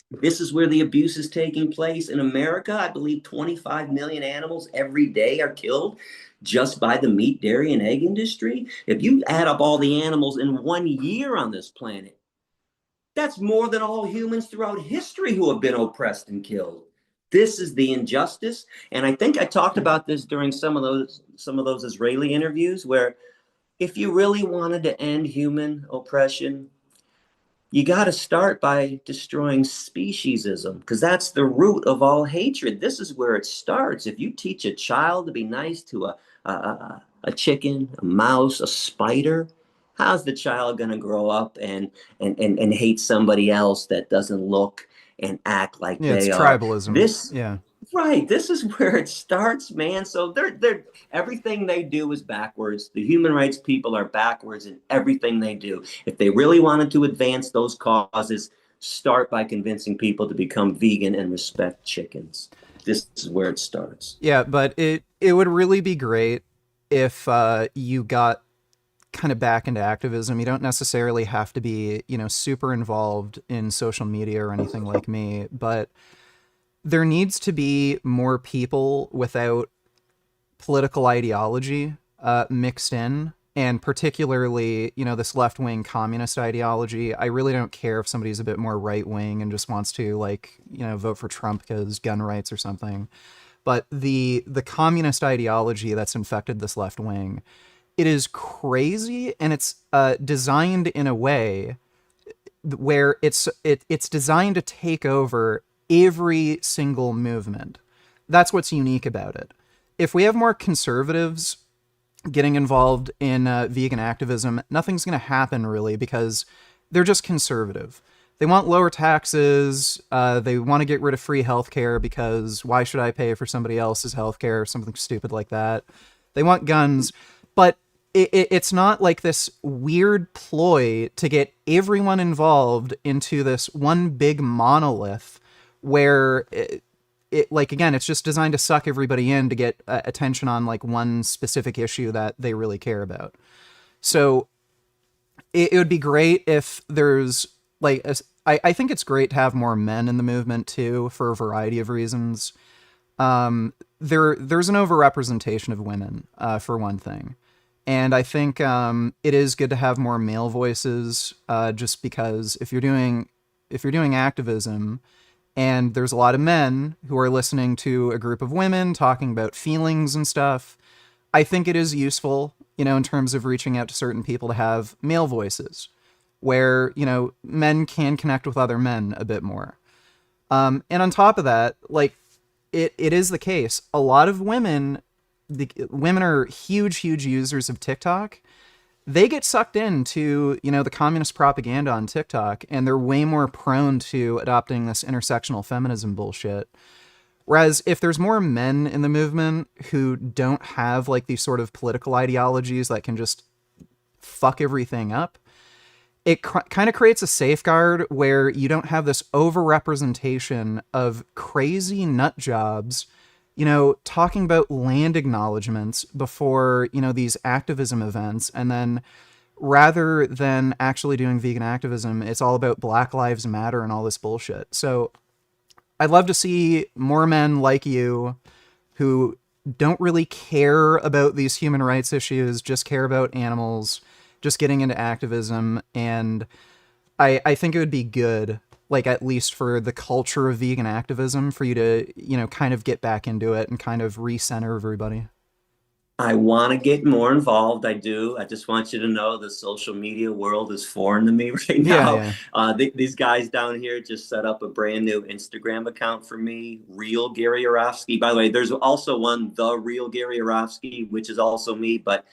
This is where the abuse is taking place. In America, I believe 25 million animals every day are killed just by the meat, dairy, and egg industry. If you add up all the animals in 1 year on this planet, that's more than all humans throughout history who have been oppressed and killed. This is the injustice. And I think I talked about this during some of those Israeli interviews, where if you really wanted to end human oppression, you got to start by destroying speciesism, because that's the root of all hatred. This is where it starts. If you teach a child to be nice to a chicken, a mouse, a spider, how's the child going to grow up and hate somebody else that doesn't look and act like they
it's
are?
tribalism.
Right. This is where it starts, man. So they're everything they do is backwards. The human rights people are backwards in everything they do. If they really wanted to advance those causes, start by convincing people to become vegan and respect chickens. This is where it starts.
Yeah, but it would really be great if you got kind of back into activism. You don't necessarily have to be, super involved in social media or anything like me, but there needs to be more people without political ideology mixed in, and particularly, this left wing communist ideology. I really don't care if somebody's a bit more right wing and just wants to, like, vote for Trump because gun rights or something. But the communist ideology that's infected this left wing, it is crazy, and it's designed in a way where it's designed to take over every single movement. That's what's unique about it. If we have more conservatives getting involved in vegan activism, nothing's going to happen really, because they're just conservative. They want lower taxes. They want to get rid of free healthcare because why should I pay for somebody else's healthcare or something stupid like that? They want guns, but it's not like this weird ploy to get everyone involved into this one big monolith where like, again, it's just designed to suck everybody in to get attention on like one specific issue that they really care about. So it would be great if there's like, I think it's great to have more men in the movement too, for a variety of reasons. There's an overrepresentation of women, for one thing. And I think it is good to have more male voices, just because if you're doing activism and there's a lot of men who are listening to a group of women talking about feelings and stuff, I think it is useful, in terms of reaching out to certain people, to have male voices where, men can connect with other men a bit more. And on top of that, like, it is the case. A lot of women are huge users of TikTok. They get sucked into, the communist propaganda on TikTok, and they're way more prone to adopting this intersectional feminism bullshit. Whereas if there's more men in the movement who don't have like these sort of political ideologies that can just fuck everything up, it kind of creates a safeguard where you don't have this overrepresentation of crazy nut jobs, talking about land acknowledgements before, these activism events. And then rather than actually doing vegan activism, it's all about Black Lives Matter and all this bullshit. So I'd love to see more men like you who don't really care about these human rights issues, just care about animals, just getting into activism. And I think it would be good, like, at least for the culture of vegan activism, for you to, kind of get back into it and kind of recenter everybody.
I want to get more involved. I do. I just want you to know the social media world is foreign to me right now.
Yeah.
These guys down here just set up a brand new Instagram account for me, Real Gary Yourofsky. By the way, there's also one, The Real Gary Yourofsky, which is also me, but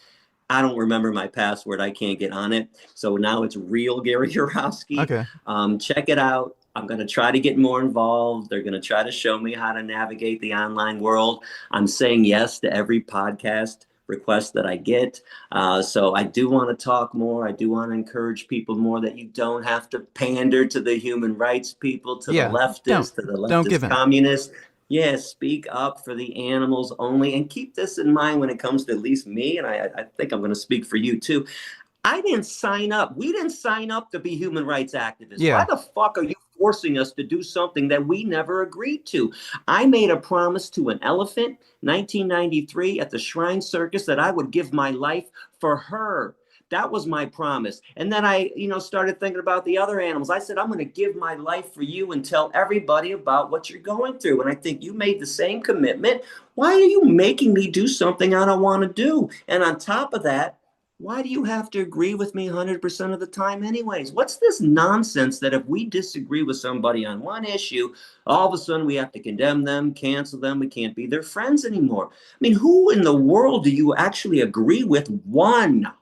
I don't remember my password. I can't get on it. So now it's Real Gary Yourofsky.
Okay.
Check it out. I'm going to try to get more involved. They're going to try to show me how to navigate the online world. I'm saying yes to every podcast request that I get. So I do want to talk more. I do want to encourage people more that you don't have to pander to the human rights people, to the leftists, to the leftist communists. Yeah, speak up for the animals only. And keep this in mind when it comes to at least me, and I think I'm going to speak for you too. I didn't sign up. We didn't sign up to be human rights activists.
Yeah.
Why the fuck are you forcing us to do something that we never agreed to? I made a promise to an elephant, 1993, at the Shrine Circus, that I would give my life for her. That was my promise. And then I, started thinking about the other animals. I said, I'm going to give my life for you and tell everybody about what you're going through. And I think you made the same commitment. Why are you making me do something I don't want to do? And on top of that, why do you have to agree with me 100% of the time anyways? What's this nonsense that if we disagree with somebody on one issue, all of a sudden we have to condemn them, cancel them, we can't be their friends anymore? I mean, who in the world do you actually agree with 100%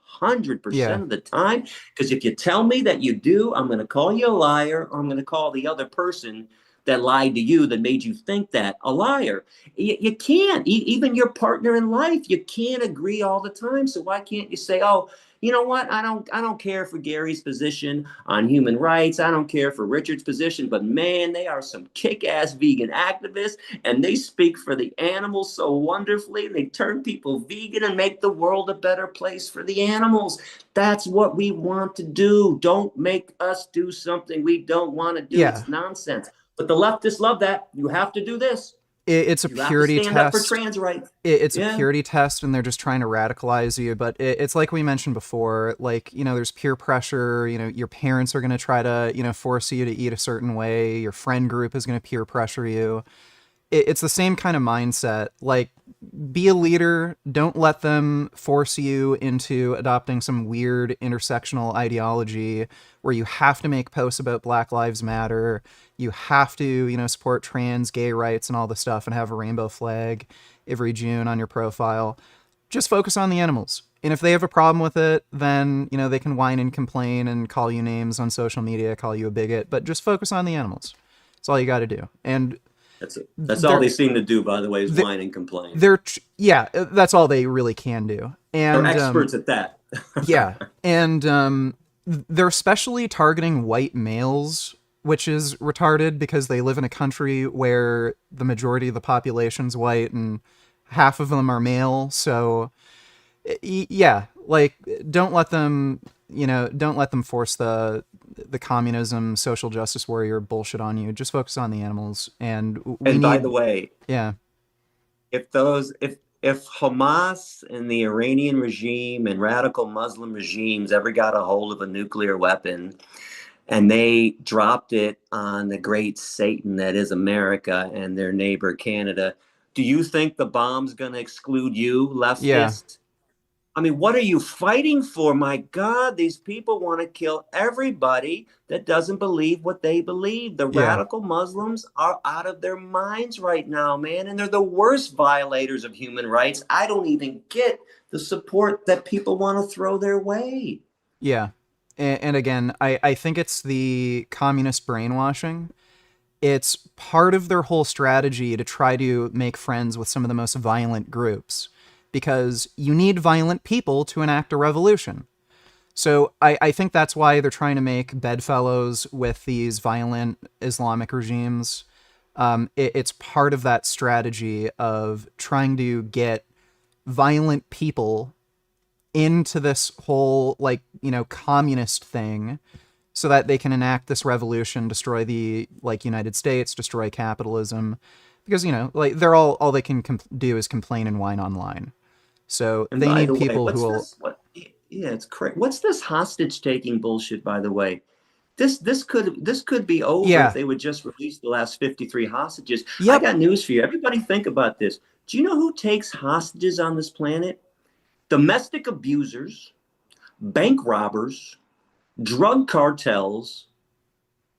of the time? Because if you tell me that you do, I'm going to call you a liar, or I'm going to call the other person that lied to you, that made you think that, a liar. You can't, even your partner in life, you can't agree all the time. So why can't you say, oh, you know what? I don't care for Gary's position on human rights. I don't care for Richard's position, but man, they are some kick-ass vegan activists, and they speak for the animals so wonderfully. They turn people vegan and make the world a better place for the animals. That's what we want to do. Don't make us do something we don't want to do. It's nonsense. But the leftists love that. You have to do this.
It's a
You have to
purity
stand up for
test.
trans rights.
It's a
Yeah.
purity test, and they're just trying to radicalize you. But it's like we mentioned before, like, there's peer pressure. Your parents are going to try to, force you to eat a certain way. Your friend group is going to peer pressure you. It's the same kind of mindset. Like, be a leader. Don't let them force you into adopting some weird intersectional ideology where you have to make posts about Black Lives Matter. You have to, support trans, gay rights and all the stuff and have a rainbow flag every June on your profile. Just focus on the animals. And if they have a problem with it, then, they can whine and complain and call you names on social media, call you a bigot, but just focus on the animals. That's all you got to do. And
That's all
they're,
they seem to do, by the way, is
they're,
whine and complain.
yeah, that's all they really can do.
They're
And
experts at that.
yeah, and they're especially targeting white males, which is retarded because they live in a country where the majority of the population's white and half of them are male. So yeah, like, don't let them, don't let them force the communism, social justice warrior bullshit on you. Just focus on the animals, and we
And by
need,
the way,
yeah,
if Hamas and the Iranian regime and radical Muslim regimes ever got a hold of a nuclear weapon and they dropped it on the great Satan that is America and their neighbor Canada, do you think the bomb's going to exclude you,
yeah,
leftist? I mean, what are you fighting for? My God, these people want to kill everybody that doesn't believe what they believe. The
yeah.
radical Muslims are out of their minds right now, man. And they're the worst violators of human rights. I don't even get the support that people want to throw their way.
Yeah. And again, I think it's the communist brainwashing. It's part of their whole strategy to try to make friends with some of the most violent groups because you need violent people to enact a revolution. So I think that's why they're trying to make bedfellows with these violent Islamic regimes. It's part of that strategy of trying to get violent people into this whole, like, communist thing so that they can enact this revolution, destroy the, like, United States, destroy capitalism, because, like, they're all they can do is complain and whine online. So
And
they
by
need
the way,
people who
what's
will,
this? What? Yeah, it's correct. What's this hostage taking bullshit? By the way, this could be over if
yeah,
they would just release the last 53 hostages. I
yep,
got news for you. Everybody, think about this. Do you know who takes hostages on this planet? Domestic abusers, bank robbers, drug cartels,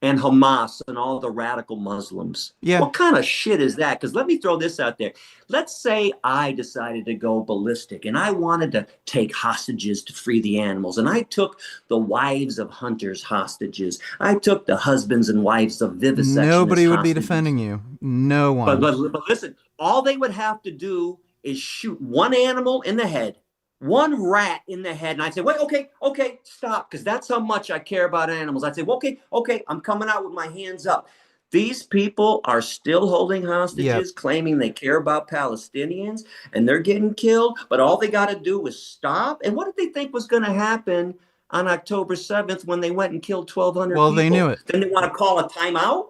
and Hamas and all the radical Muslims.
yeah,
What kind of shit is that? Because let me throw this out there. Let's say I decided to go ballistic and I wanted to take hostages to free the animals. And I took the wives of hunters hostages. I took the husbands and wives of vivisectionists
nobody would be
hostages.
defending you. No
But,
one.
but listen, all they would have to do is shoot one animal in the head, one rat in the head. And I'd say, wait, okay, stop, because that's how much I care about animals. I'd say, well, okay, I'm coming out with my hands up. These people are still holding
Yep.
hostages, claiming they care about Palestinians, and they're getting killed. But all they got to do is stop. And what did they think was going to happen on October 7th when they went and killed 1,200
Well, they knew
people?
it.
Then they want to call a timeout?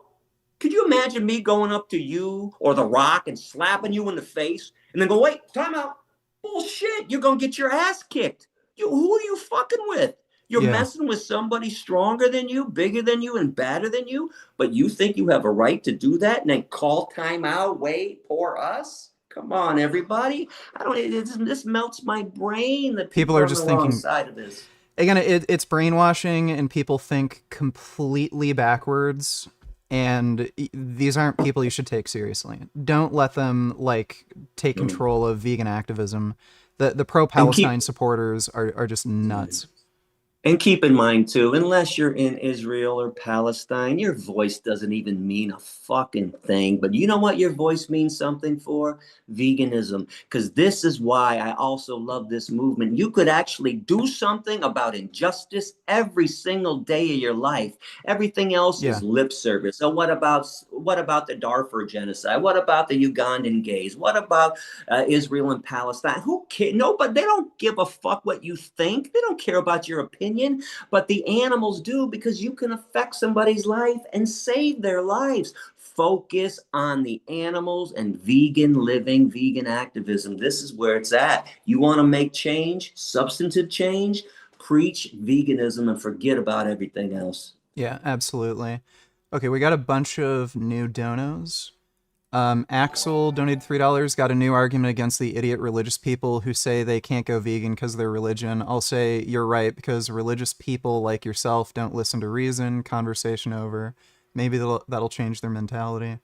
Could you imagine me going up to you or The Rock and slapping you in the face and then go, wait, time out. Bullshit. You're going to get your ass kicked. Who are you fucking with? You're
Yeah.
messing with somebody stronger than you, bigger than you, and badder than you, but you think you have a right to do that and then call time out, wait, poor us? Come on, everybody. I don't, this melts my brain that
People
people
are
are on the
just
wrong
thinking,
side of this.
again, it's brainwashing and people think completely backwards, and these aren't people you should take seriously. Don't let them, like, take control of vegan activism. The
And keep
pro-Palestine supporters are just nuts.
And keep in mind, too, unless you're in Israel or Palestine, your voice doesn't even mean a fucking thing. But you know what your voice means something for? Veganism. Because this is why I also love this movement. You could actually do something about injustice every single day of your life. Everything else
Yeah.
is lip service. So what about the Darfur genocide? What about the Ugandan gays? What about Israel and Palestine? Who cares? No, but they don't give a fuck what you think. They don't care about your opinion. opinion, but the animals do, because you can affect somebody's life and save their lives. Focus on the animals and vegan living, vegan activism. This is where it's at. You want to make change, substantive change, preach veganism and forget about everything else.
Yeah, absolutely. Okay, we got a bunch of new donos. Axel donated $3, got a new argument against the idiot religious people who say they can't go vegan because of their religion. I'll say you're right, because religious people like yourself don't listen to reason. Conversation over. Maybe that'll change their mentality.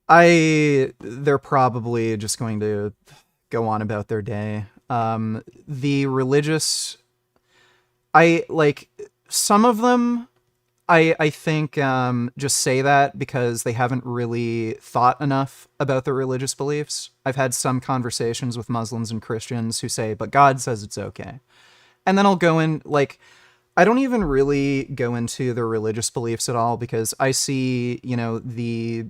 They're probably just going to go on about their day. The religious, some of them, I think just say that because they haven't really thought enough about their religious beliefs. I've had some conversations with Muslims and Christians who say, but God says it's okay. And then I'll go in, I don't even really go into their religious beliefs at all, because I see, the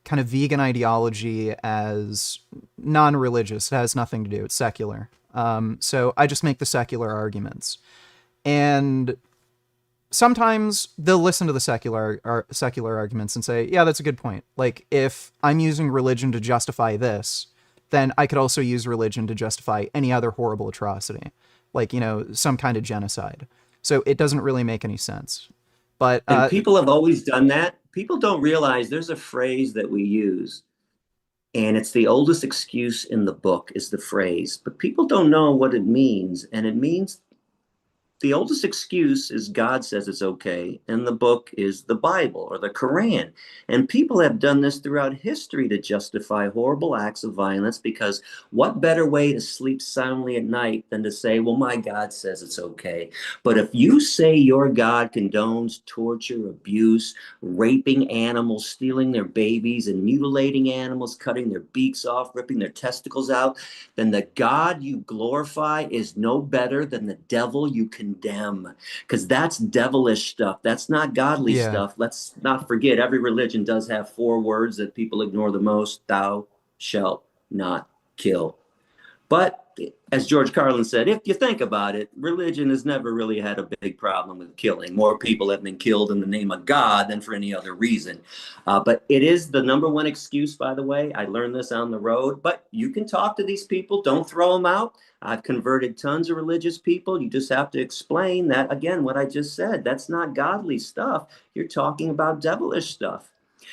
kind of vegan ideology as non-religious. It has nothing to do. It's secular. So I just make the secular arguments. And sometimes they'll listen to the secular arguments and say, yeah, that's a good point. Like, if I'm using religion to justify this, then I could also use religion to justify any other horrible atrocity, like, some kind of genocide. So it doesn't really make any sense. But
and people have always done that. People don't realize there's a phrase that we use, and it's the oldest excuse in the book is the phrase, but people don't know what it means. And it means the oldest excuse is God says it's okay, and the book is the Bible or the Quran. And people have done this throughout history to justify horrible acts of violence, because what better way to sleep soundly at night than to say, well, my God says it's okay. But if you say your God condones torture, abuse, raping animals, stealing their babies, and mutilating animals, cutting their beaks off, ripping their testicles out, then the God you glorify is no better than the devil you condemn, because that's devilish stuff. That's not godly stuff. Let's not forget, every religion does have 4 words that people ignore the most: thou shalt not kill. But as George Carlin said, if you think about it, religion has never really had a big problem with killing. More people have been killed in the name of God than for any other reason. But it is the number one excuse, by the way. I learned this on the road, but you can talk to these people. Don't throw them out. I've converted tons of religious people. You just have to explain that, again, what I just said. That's not godly stuff. You're talking about devilish stuff.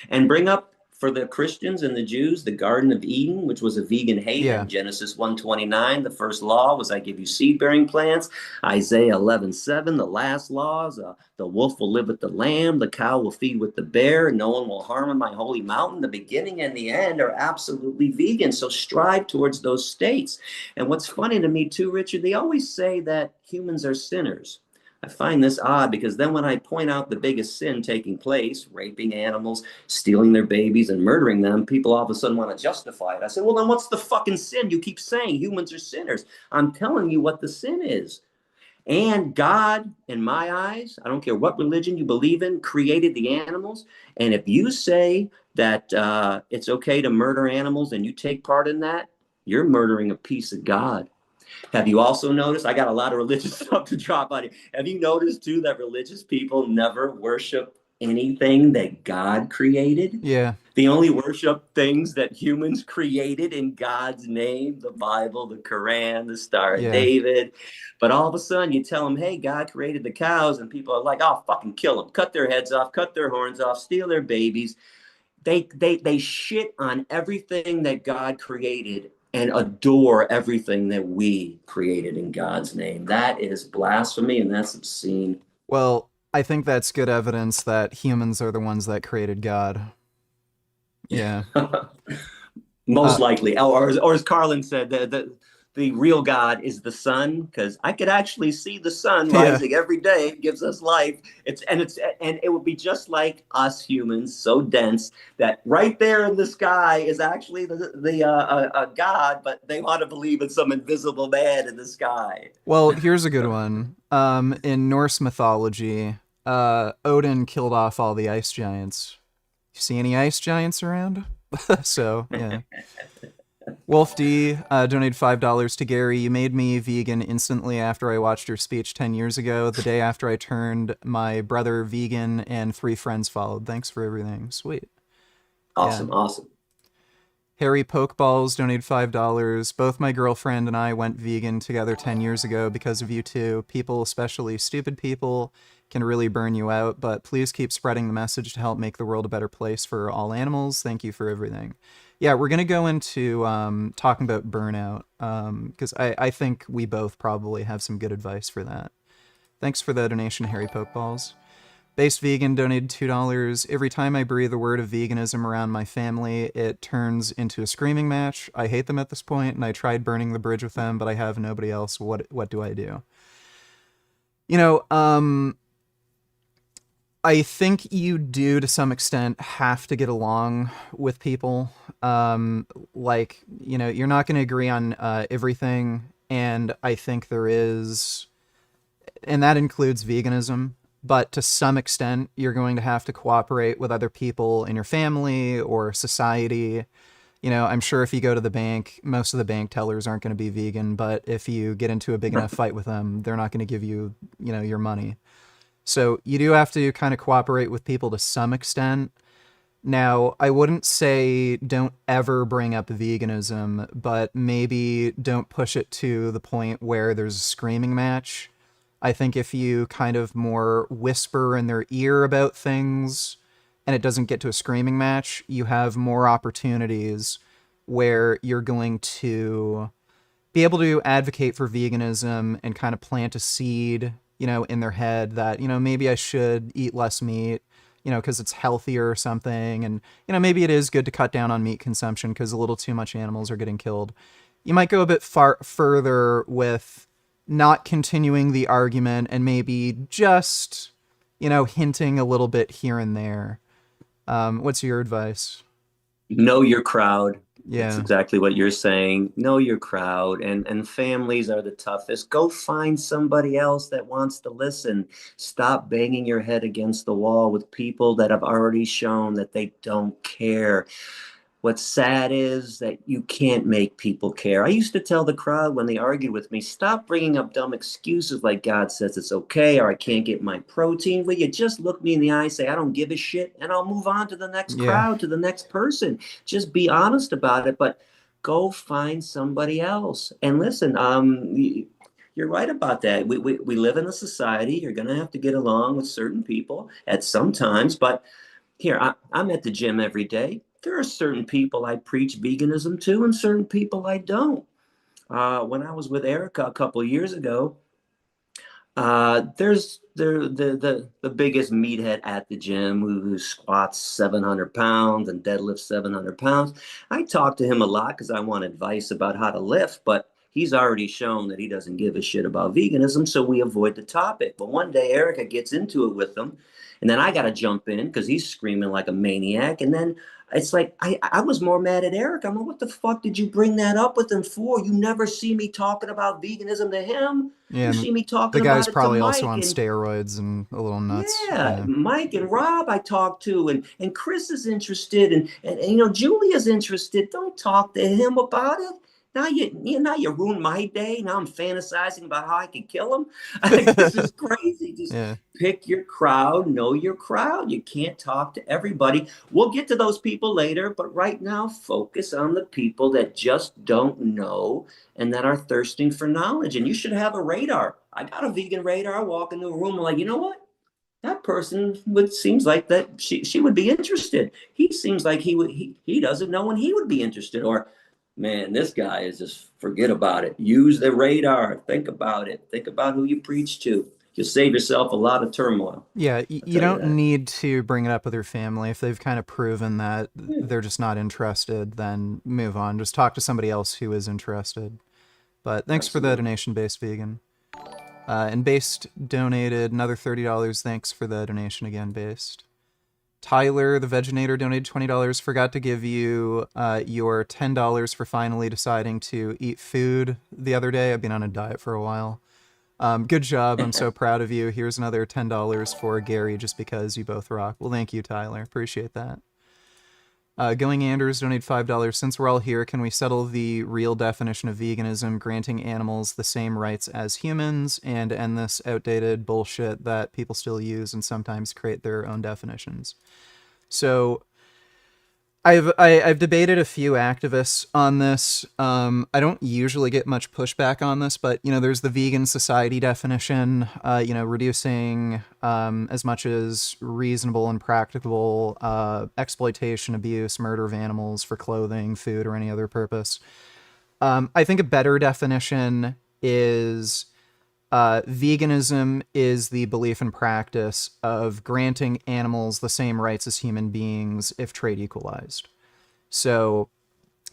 And bring up, for the Christians and the Jews, the Garden of Eden, which was a vegan haven. Genesis 1:29, the first law was, I give you seed-bearing plants. Isaiah 11:7, the last laws, the wolf will live with the lamb, the cow will feed with the bear, no one will harm in my holy mountain. The beginning and the end are absolutely vegan. So strive towards those states. And what's funny to me too, Richard, they always say that humans are sinners. I find this odd, because then when I point out the biggest sin taking place, raping animals, stealing their babies, and murdering them, people all of a sudden want to justify it. I say, well, then what's the fucking sin? You keep saying humans are sinners. I'm telling you what the sin is. And God, in my eyes, I don't care what religion you believe in, created the animals. And if you say that it's okay to murder animals and you take part in that, you're murdering a piece of God. Have you also noticed, I got a lot of religious stuff to drop on you. Have you noticed too that religious people never worship anything that God created?
Yeah.
They only worship things that humans created in God's name: the Bible, the Quran, the Star of David. But all of a sudden you tell them, hey, God created the cows, and people are like, oh, fucking kill them, cut their heads off, cut their horns off, steal their babies. They shit on everything that God created and adore everything that we created in God's name. That is blasphemy, and that's obscene.
Well, I think that's good evidence that humans are the ones that created God. Yeah.
Most likely. Or as Carlin said, the real God is the sun, because I could actually see the sun rising every day. It gives us life. And it would be just like us humans, so dense that right there in the sky is actually the God, but they want to believe in some invisible man in the sky.
Well, here's a good one. In Norse mythology, Odin killed off all the ice giants. You see any ice giants around? So, yeah. Wolf D donated $5 to Gary. You made me vegan instantly after I watched your speech 10 years ago. The day after I turned, my brother vegan and 3 friends followed. Thanks for everything. Sweet. Yeah.
Awesome, awesome.
Harry Pokeballs donated $5. Both my girlfriend and I went vegan together 10 years ago because of you two. People, especially stupid people, can really burn you out, but please keep spreading the message to help make the world a better place for all animals. Thank you for everything. Yeah, we're going to go into talking about burnout because I think we both probably have some good advice for that. Thanks for the donation, Harry Pokeballs. Based Vegan donated $2. Every time I breathe a word of veganism around my family, it turns into a screaming match. I hate them at this point, and I tried burning the bridge with them, but I have nobody else. What do I do? You know, I think you do to some extent have to get along with people. Like, you know, you're not going to agree on everything, and I think there is, and that includes veganism. But to some extent, you're going to have to cooperate with other people in your family or society. You know, I'm sure if you go to the bank, most of the bank tellers aren't going to be vegan, but if you get into a big enough fight with them, they're not going to give you, you know, your money. So you do have to kind of cooperate with people to some extent. Now, I wouldn't say don't ever bring up veganism, but maybe don't push it to the point where there's a screaming match. I think if you kind of more whisper in their ear about things and it doesn't get to a screaming match, you have more opportunities where you're going to be able to advocate for veganism and kind of plant a seed, you know, in their head that, you know, maybe I should eat less meat, you know, because it's healthier or something. And, you know, maybe it is good to cut down on meat consumption because a little too much animals are getting killed. You might go a bit further with not continuing the argument and maybe just, you know, hinting a little bit here and there. What's your advice?
Know your crowd. That's
Yeah.
exactly what you're saying. Know your crowd, and families are the toughest. Go find somebody else that wants to listen. Stop banging your head against the wall with people that have already shown that they don't care. What's sad is that you can't make people care. I used to tell the crowd when they argued with me, stop bringing up dumb excuses like God says it's okay or I can't get my protein. Will you just look me in the eye, say, I don't give a shit, and I'll move on to the next
Yeah.
crowd, to the next person. Just be honest about it, but go find somebody else. And listen, you're right about that. We live in a society. You're going to have to get along with certain people at some times, but here, I'm at the gym every day. There are certain people I preach veganism to and certain people I don't. When I was with Erica a couple of years ago, there's the biggest meathead at the gym who squats 700 pounds and deadlifts 700 pounds. I talk to him a lot because I want advice about how to lift, but he's already shown that he doesn't give a shit about veganism, so we avoid the topic. But one day Erica gets into it with him, and then I got to jump in because he's screaming like a maniac. And then it's like I was more mad at Eric. I'm like, what the fuck did you bring that up with him for? You never see me talking about veganism to him.
Yeah.
You
And
see me
the
talking
guy's
about it to
probably also
Mike
on
and
steroids and a little nuts.
yeah,
Yeah.
Mike and Rob I talked to and Chris is interested and you know Julia's interested. Don't talk to him about it. Now you ruined my day. Now I'm fantasizing about how I can kill him. This is crazy. Just
Yeah.
pick your crowd, know your crowd. You can't talk to everybody. We'll get to those people later, but right now focus on the people that just don't know and that are thirsting for knowledge. And you should have a radar. I got a vegan radar. I walk into a room, I'm like, you know what? That person would seems like that she would be interested. He seems like he doesn't know when he would be interested. Or man, this guy is just forget about it. Use the radar. Think about it. Think about who you preach to. You'll save yourself a lot of turmoil.
Yeah,
I'll
you
tell you
don't
that.
need to bring it up with your family. If they've kind of proven that
Yeah,
they're just not interested, then move on. Just talk to somebody else who is interested. But thanks for the
absolutely.
donation, Based Vegan. And Based donated another $30. Thanks for the donation again, Based. Tyler, the Veginator, donated $20. Forgot to give you your $10 for finally deciding to eat food the other day. I've been on a diet for a while. Good job. I'm so proud of you. Here's another $10 for Gary just because you both rock. Well, thank you, Tyler. Appreciate that. Going Anders donate $5. Since we're all here, can we settle the real definition of veganism, granting animals the same rights as humans, and end this outdated bullshit that people still use and sometimes create their own definitions? So I've debated a few activists on this. I don't usually get much pushback on this, but there's the vegan society definition. Reducing as much as reasonable and practicable exploitation, abuse, murder of animals for clothing, food, or any other purpose. I think a better definition is veganism is the belief and practice of granting animals the same rights as human beings if trade equalized. So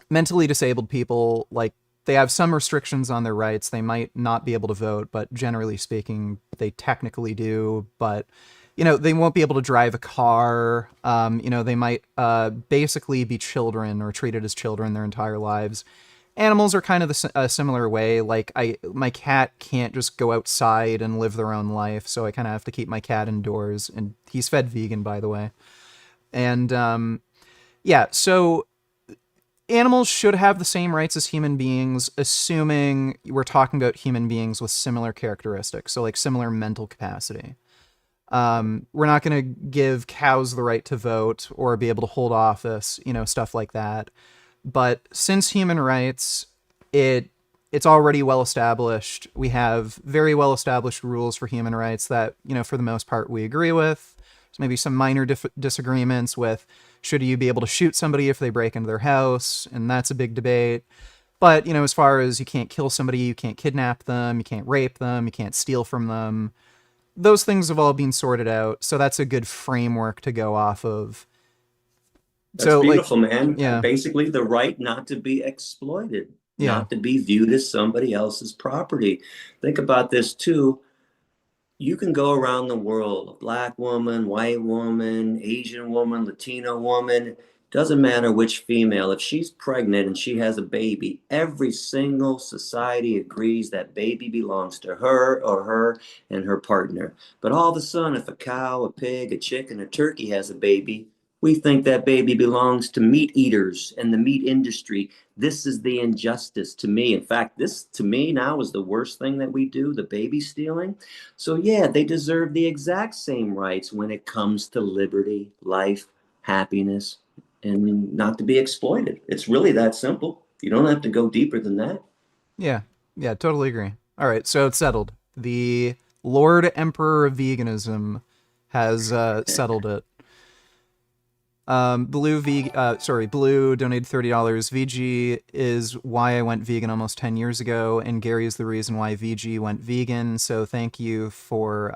mentally disabled people, like, they have some restrictions on their rights. They might not be able to vote, but generally speaking, they technically do. But, they won't be able to drive a car. They might basically be children or treated as children their entire lives. Animals are kind of a similar way. Like, my cat can't just go outside and live their own life, so I kind of have to keep my cat indoors, and he's fed vegan, by the way. And yeah, so animals should have the same rights as human beings, assuming we're talking about human beings with similar characteristics, so like similar mental capacity. We're not going to give cows the right to vote or be able to hold office, stuff like that. But since human rights, it's already well established. We have very well established rules for human rights that, for the most part, we agree with. There's maybe some minor disagreements with should you be able to shoot somebody if they break into their house, and that's a big debate. But, as far as you can't kill somebody, you can't kidnap them, you can't rape them, you can't steal from them, those things have all been sorted out. So that's a good framework to go off of.
That's beautiful, man.
Yeah.
Basically, the right not to be exploited,
Yeah.
not to be viewed as somebody else's property. Think about this, too. You can go around the world, a Black woman, white woman, Asian woman, Latino woman, doesn't matter which female. If she's pregnant and she has a baby, every single society agrees that baby belongs to her or her and her partner. But all of a sudden, if a cow, a pig, a chicken, a turkey has a baby, we think that baby belongs to meat eaters and the meat industry. This is the injustice to me. In fact, this to me now is the worst thing that we do, the baby stealing. So yeah, they deserve the exact same rights when it comes to liberty, life, happiness, and not to be exploited. It's really that simple. You don't have to go deeper than that.
Yeah, totally agree. All right, so it's settled. The Lord Emperor of Veganism has settled it. Blue donated $30. VG is why I went vegan almost 10 years ago, and Gary is the reason why VG went vegan. So thank you for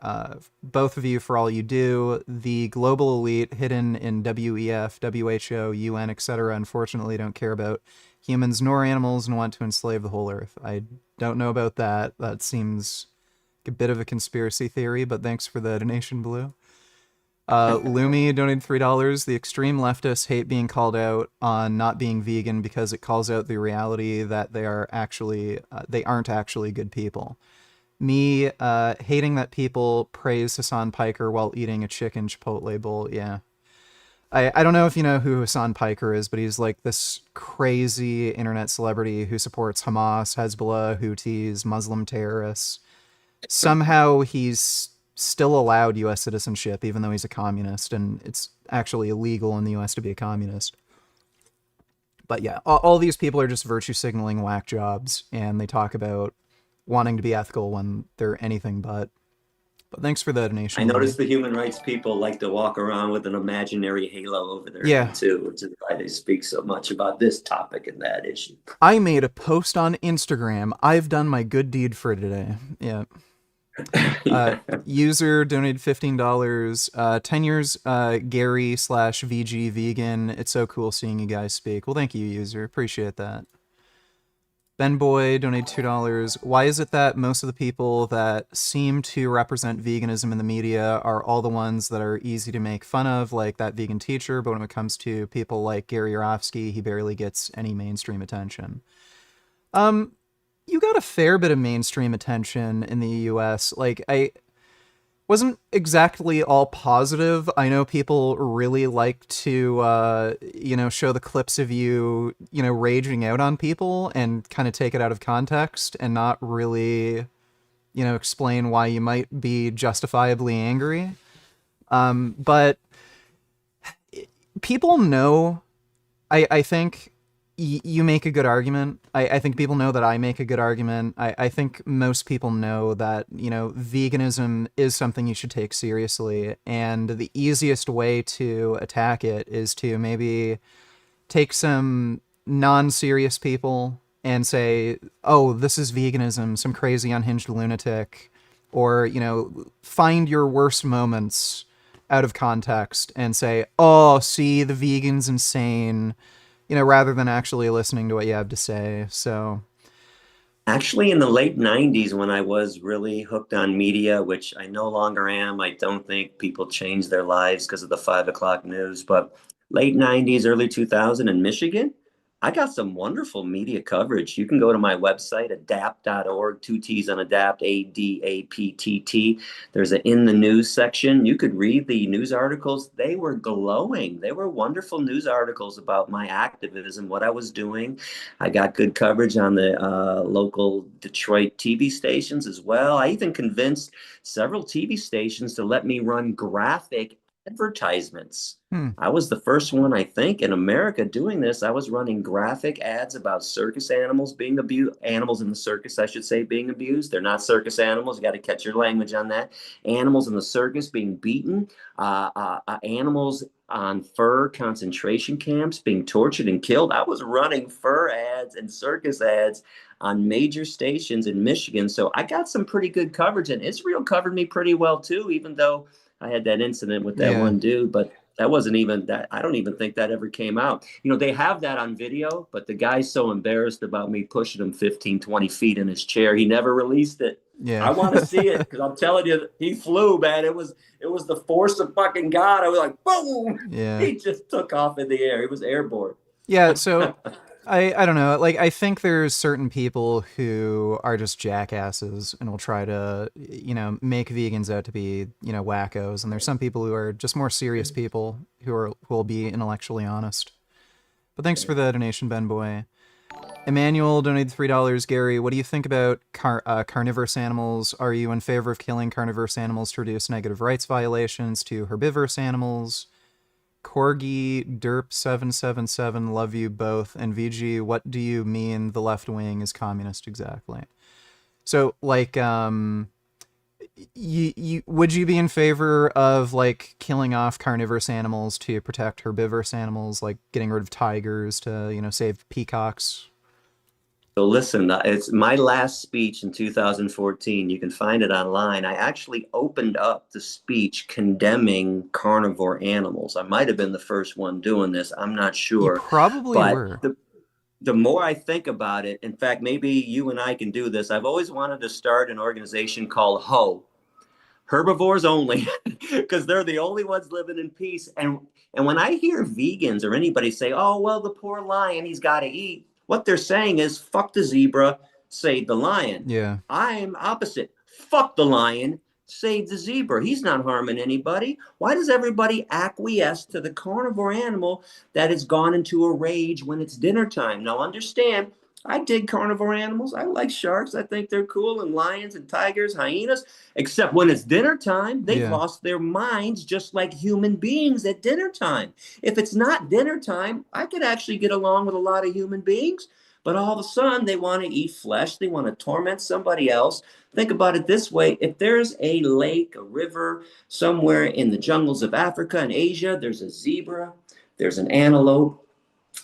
both of you for all you do. The global elite hidden in WEF, WHO, UN, etc. unfortunately don't care about humans nor animals and want to enslave the whole earth. I don't know about that. That seems like a bit of a conspiracy theory, but thanks for the donation, Blue. Lumi donated $3. The extreme leftists hate being called out on not being vegan because it calls out the reality that they aren't actually good people. Me hating that people praise Hassan Piker while eating a chicken Chipotle bowl. Yeah. I don't know if you know who Hassan Piker is, but he's like this crazy internet celebrity who supports Hamas, Hezbollah, Houthis, Muslim terrorists. Somehow he's still allowed U.S. citizenship, even though he's a communist, and it's actually illegal in the U.S. to be a communist. But yeah, all these people are just virtue signaling whack jobs, and they talk about wanting to be ethical when they're anything but. But thanks for the donation.
I noticed the human rights people like to walk around with an imaginary halo over their head too, which is why they speak so much about this topic and that issue.
I made a post on Instagram. I've done my good deed for today. Yeah. User donated $15. 10 years, Gary/VG vegan. It's so cool seeing you guys speak. Well, thank you, user. Appreciate that. Ben Boy donated $2. Why is it that most of the people that seem to represent veganism in the media are all the ones that are easy to make fun of, like that vegan teacher, but when it comes to people like Gary Yourofsky, he barely gets any mainstream attention? You got a fair bit of mainstream attention in the US. Like, wasn't exactly all positive. I know people really like to, show the clips of you, raging out on people and kind of take it out of context and not really, explain why you might be justifiably angry. But people know, I think you make a good argument. I think people know that I make a good argument. I think most people know that, veganism is something you should take seriously. And the easiest way to attack it is to maybe take some non-serious people and say, oh, this is veganism, some crazy unhinged lunatic. Or, find your worst moments out of context and say, oh, see, the vegan's insane, rather than actually listening to what you have to say. So,
Actually, in the late 90s, when I was really hooked on media, which I no longer am, I don't think people change their lives because of the 5 o'clock news, but late 90s, early 2000 in Michigan, I got some wonderful media coverage. You can go to my website, adapt.org, two T's on adapt, ADAPTT. There's an in the news section. You could read the news articles. They were glowing. They were wonderful news articles about my activism, what I was doing. I got good coverage on the local Detroit TV stations as well. I even convinced several TV stations to let me run graphic advertisements.
hmm,
I was the first one, I think, in America doing this. I was running graphic ads about circus animals being abused, animals in the circus, I should say, being abused. They're not circus animals. You got to catch your language on that. Animals in the circus being beaten, animals on fur concentration camps being tortured and killed. I was running fur ads and circus ads on major stations in Michigan. So I got some pretty good coverage, and Israel covered me pretty well too, even though I had that incident with that
yeah,
one dude. But that wasn't even that. I don't even think that ever came out. They have that on video, but the guy's so embarrassed about me pushing him 15, 20 feet in his chair. He never released it.
yeah,
I want to see it because I'm telling you, he flew, man. It was the force of fucking God. I was like, boom.
yeah.
He just took off in the air. He was airborne.
Yeah, so I don't know. Like I think there's certain people who are just jackasses and will try to, make vegans out to be, wackos, and there's some people who are just more serious people who will be intellectually honest. But thanks for the donation, Ben Boy. Emmanuel donated $3. Gary, what do you think about carnivorous animals? Are you in favor of killing carnivorous animals to reduce negative rights violations to herbivorous animals? Corgi Derp 777, love you both. And VG, what do you mean the left wing is communist exactly? So like you would you be in favor of like killing off carnivorous animals to protect herbivorous animals, like getting rid of tigers to, save peacocks?
So listen, it's my last speech in 2014. You can find it online. I actually opened up the speech condemning carnivore animals. I might have been the first one doing this. I'm not
You
sure.
probably
But
were.
the more I think about it, in fact, maybe you and I can do this. I've always wanted to start an organization called HO, herbivores only, because they're the only ones living in peace. And when I hear vegans or anybody say, "Oh, well, the poor lion, he's got to eat," what they're saying is, "Fuck the zebra, save the lion."
Yeah.
I'm opposite. Fuck the lion, save the zebra. He's not harming anybody. Why does everybody acquiesce to the carnivore animal that has gone into a rage when it's dinner time? Now, understand, I dig carnivore animals. I like sharks. I think they're cool, and lions and tigers, hyenas. Except when it's dinner time, they've
Yeah.
lost their minds just like human beings at dinner time. If it's not dinner time, I could actually get along with a lot of human beings. But all of a sudden, they want to eat flesh. They want to torment somebody else. Think about it this way. If there's a lake, a river, somewhere in the jungles of Africa and Asia, there's a zebra, there's an antelope,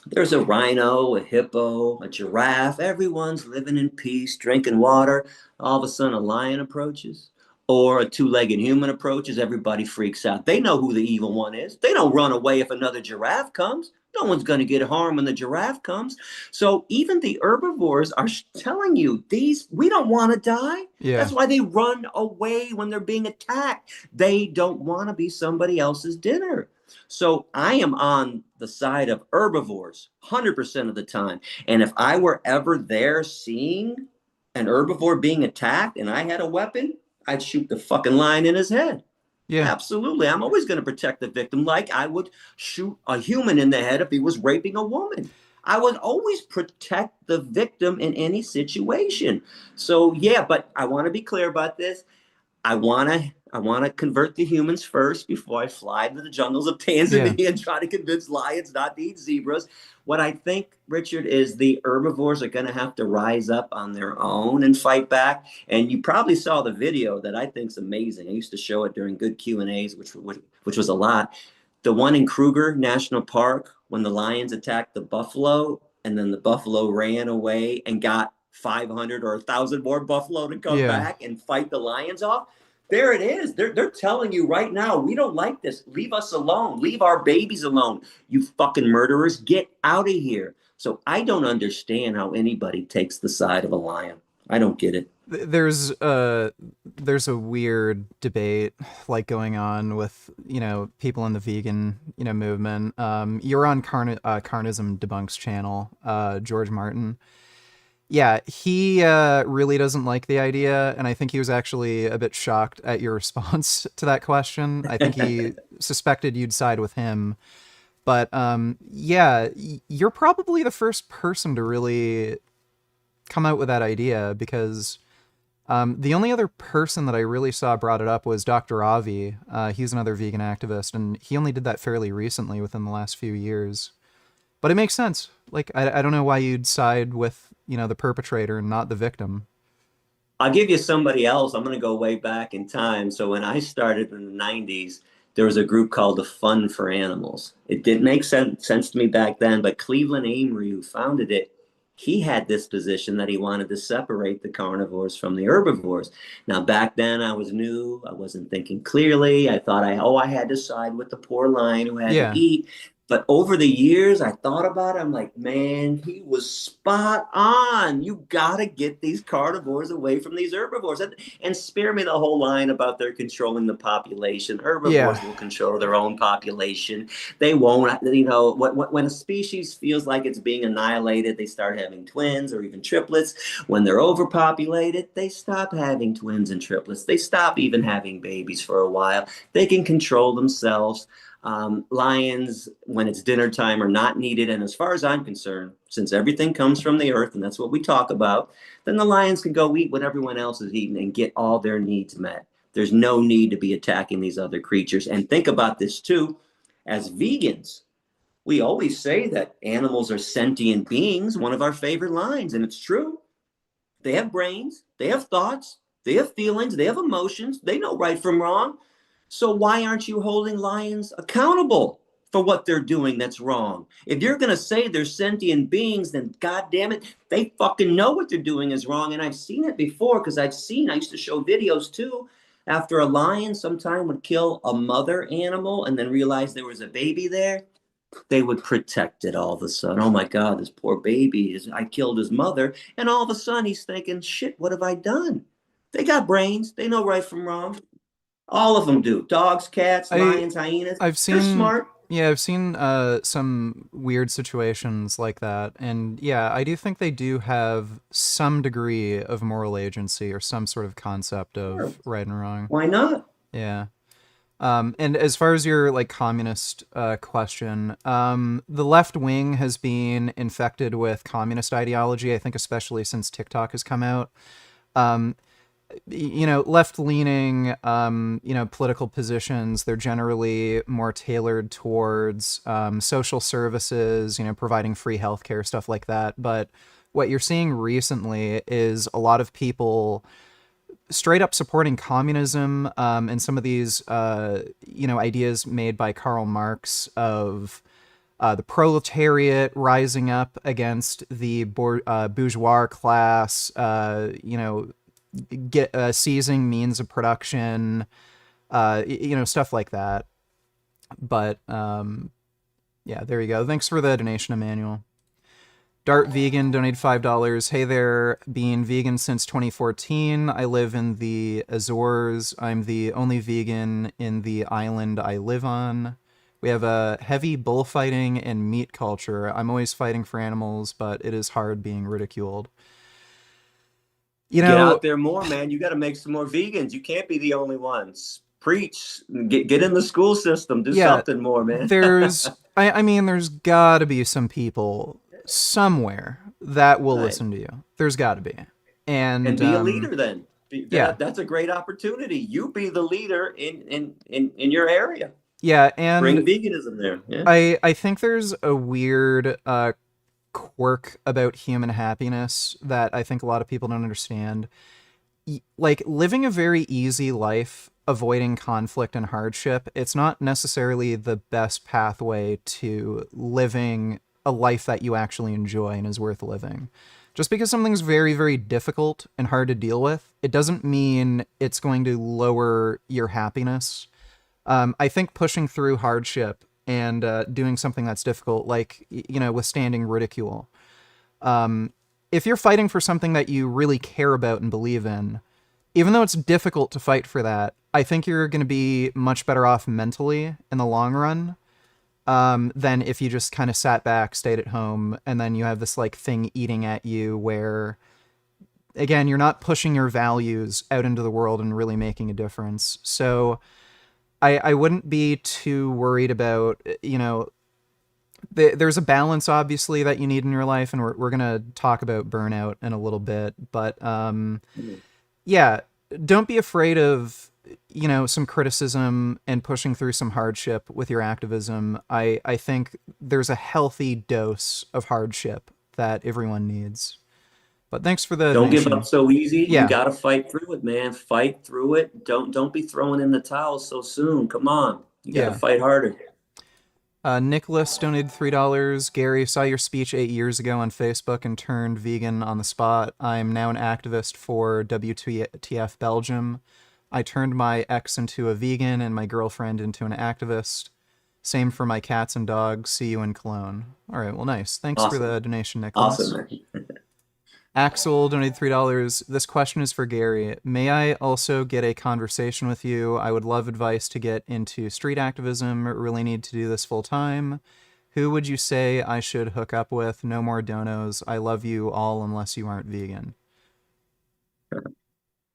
there's a rhino, a hippo, a giraffe. Everyone's living in peace, drinking water. All of a sudden, a lion approaches or a two-legged human approaches. Everybody freaks out. They know who the evil one is. They don't run away if another giraffe comes. No one's going to get harmed when the giraffe comes. So even the herbivores are telling you, we don't want to die.
Yeah.
That's why they run away when they're being attacked. They don't want to be somebody else's dinner. So I am on the side of herbivores 100% of the time. And if I were ever there seeing an herbivore being attacked and I had a weapon, I'd shoot the fucking lion in his head.
Yeah.
Absolutely. I'm always going to protect the victim like I would shoot a human in the head if he was raping a woman. I would always protect the victim in any situation. So, yeah, but I want to be clear about this. I want to convert the humans first before I fly to the jungles of
Yeah.
Tanzania and try to convince lions not to eat zebras. What I think, Richard, is the herbivores are going to have to rise up on their own and fight back. And you probably saw the video that I think is amazing. I used to show it during good Q&As, which was a lot. The one in Kruger National Park when the lions attacked the buffalo and then the buffalo ran away and got 500 or 1,000 more buffalo to come
Yeah.
back and fight the lions off. There it is. They're telling you right now, we don't like this. Leave us alone. Leave our babies alone. You fucking murderers, get out of here. So I don't understand how anybody takes the side of a lion. I don't get it.
There's a weird debate like going on with people in the vegan movement. You're on Carnism Debunks channel, George Martin. Yeah, he really doesn't like the idea, and I think he was actually a bit shocked at your response to that question. I think he suspected you'd side with him. But yeah, you're probably the first person to really come out with that idea, because the only other person that I really saw brought it up was Dr. Avi. He's another vegan activist, and he only did that fairly recently within the last few years. But it makes sense. Like, I don't know why you'd side with, the perpetrator and not the victim.
I'll give you somebody else. I'm going to go way back in time. So when I started in the 90s, there was a group called the Fun for Animals. It didn't make sense to me back then, but Cleveland Amory, who founded it, he had this position that he wanted to separate the carnivores from the herbivores. Now, back then I was new. I wasn't thinking clearly. I thought I had to side with the poor lion who had to
Yeah.
eat. But over the years, I thought about it. I'm like, man, he was spot on. You got to get these carnivores away from these herbivores. And spare me the whole line about they're controlling the population.
Yeah.
Herbivores will control their own population. They won't, when a species feels like it's being annihilated, they start having twins or even triplets. When they're overpopulated, they stop having twins and triplets. They stop even having babies for a while. They can control themselves. Lions, when it's dinner time, are not needed. And as far as I'm concerned, since everything comes from the earth, and that's what we talk about, then the lions can go eat what everyone else is eating and get all their needs met. There's no need to be attacking these other creatures. And think about this too. As vegans, we always say that animals are sentient beings, one of our favorite lines, and it's true. They have brains, they have thoughts, they have feelings, they have emotions, they know right from wrong. So why aren't you holding lions accountable for what they're doing that's wrong? If you're going to say they're sentient beings, then God damn it, they fucking know what they're doing is wrong. And I've seen it before because I used to show videos too. After a lion sometime would kill a mother animal and then realize there was a baby there, they would protect it all of a sudden. Oh my God, this poor baby, I killed his mother. And all of a sudden he's thinking, shit, what have I done? They got brains. They know right from wrong. All of them do. Dogs, cats,
I
lions, hyenas.
I've
They're
seen
smart.
yeah, I've seen some weird situations like that. And yeah, I do think they do have some degree of moral agency or some sort of concept
Sure.
of right and wrong.
Why not?
Yeah. And as far as your like communist question, the left wing has been infected with communist ideology, I think especially since TikTok has come out. Um, left-leaning, political positions, they're generally more tailored towards social services, providing free healthcare, stuff like that. But what you're seeing recently is a lot of people straight up supporting communism, and some of these, ideas made by Karl Marx of the proletariat rising up against the bourgeois class, seizing means of production, stuff like that. But yeah, there you go. Thanks for the donation, Emmanuel. Dart Vegan donated $5. Hey there, being vegan since 2014. I live in the Azores. I'm the only vegan in the island I live on. We have a heavy bullfighting and meat culture. I'm always fighting for animals, but it is hard being ridiculed. You
Get
know,
out there more, man. You got to make some more vegans. You can't be the only ones. Preach. Get in the school system. Do
yeah,
something more, man.
I mean, there's gotta be some people somewhere that will
Right.
listen to you. There's gotta be.
And
And,
be a leader then.
yeah,
That's a great opportunity. You be the leader in your area.
yeah. And
Bring veganism there. Yeah.
I think there's a weird, quirk about human happiness that I think a lot of people don't understand. Like living a very easy life, avoiding conflict and hardship, it's not necessarily the best pathway to living a life that you actually enjoy and is worth living. Just because something's very, very difficult and hard to deal with, it doesn't mean it's going to lower your happiness. I think pushing through hardship and doing something that's difficult, like, withstanding ridicule, if you're fighting for something that you really care about and believe in, even though it's difficult to fight for that, I think you're going to be much better off mentally in the long run, than if you just kind of sat back, stayed at home, and then you have this like thing eating at you where, again, you're not pushing your values out into the world and really making a difference. So I wouldn't be too worried about, there's a balance obviously that you need in your life, and we're gonna talk about burnout in a little bit, but yeah, don't be afraid of some criticism and pushing through some hardship with your activism. I think there's a healthy dose of hardship that everyone needs. But thanks for the
Don't give up
donation.
so easy. You
Yeah.
got to fight through it, man. Fight through it. Don't be throwing in the towel so soon. Come on. You got to
Yeah.
fight harder.
Nicholas donated $3. Gary, saw your speech 8 years ago on Facebook and turned vegan on the spot. I'm now an activist for WTF Belgium. I turned my ex into a vegan and my girlfriend into an activist. Same for my cats and dogs. See you in Cologne. All right, well, nice. Thanks for
Awesome.
the donation,
Awesome,
Nicholas.
man.
Axel donated $3. This question is for Gary. May I also get a conversation with you? I would love advice to get into street activism. Really need to do this full time. Who would you say I should hook up with? No more donos. I love you all unless you aren't vegan.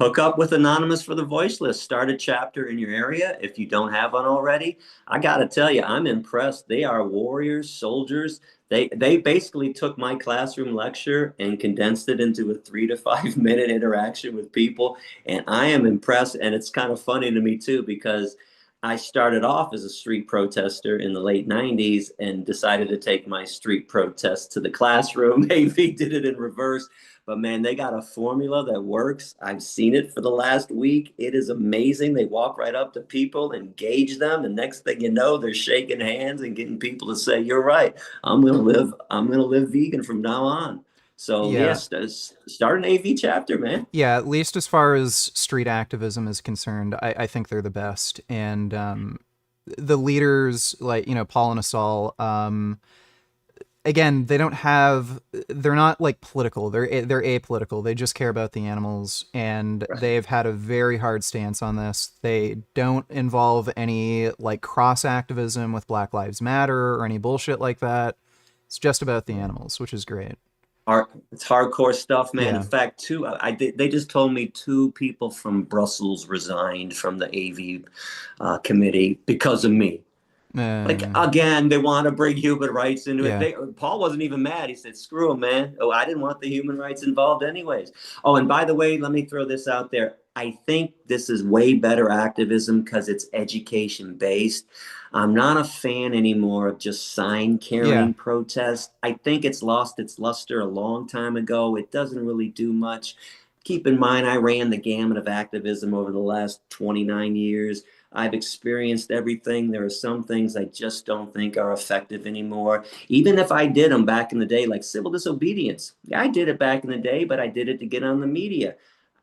Hook up with Anonymous for the Voice List. Start a chapter in your area if you don't have one already. I got to tell you, I'm impressed. They are warriors, soldiers. They basically took my classroom lecture and condensed it into a 3 to 5 minute interaction with people. And I am impressed. And it's kind of funny to me, too, because I started off as a street protester in the late 90s and decided to take my street protest to the classroom. AV did it in reverse. But man, they got a formula that works. I've seen it for the last week. It is amazing. They walk right up to people, engage them, and next thing you know, they're shaking hands and getting people to say, "You're right. I'm gonna live vegan from now on." So
Yeah.
yes, start an AV chapter, man.
Yeah, at least as far as street activism is concerned, I think they're the best. And the leaders, like, Paul and Asal, again, they're not like political. They're apolitical. They just care about the animals, and
Right.
they've had a very hard stance on this. They don't involve any like cross activism with Black Lives Matter or any bullshit like that. It's just about the animals, which is great.
It's hardcore stuff, man. In
Yeah.
fact, they just told me two people from Brussels resigned from the AV committee because of me. Like
Uh,
again, they want to bring human rights into it.
yeah.
Paul wasn't even mad. He said, "Screw him, man. Oh, I didn't want the human rights involved, anyways." Oh, and by the way, let me throw this out there. I think this is way better activism because it's education based. I'm not a fan anymore of just sign
Yeah.
carrying protest. I think it's lost its luster a long time ago. It doesn't really do much. Keep in mind, I ran the gamut of activism over the last 29 years. I've experienced everything. There are some things I just don't think are effective anymore. Even if I did them back in the day, like civil disobedience. Yeah, I did it back in the day, but I did it to get on the media.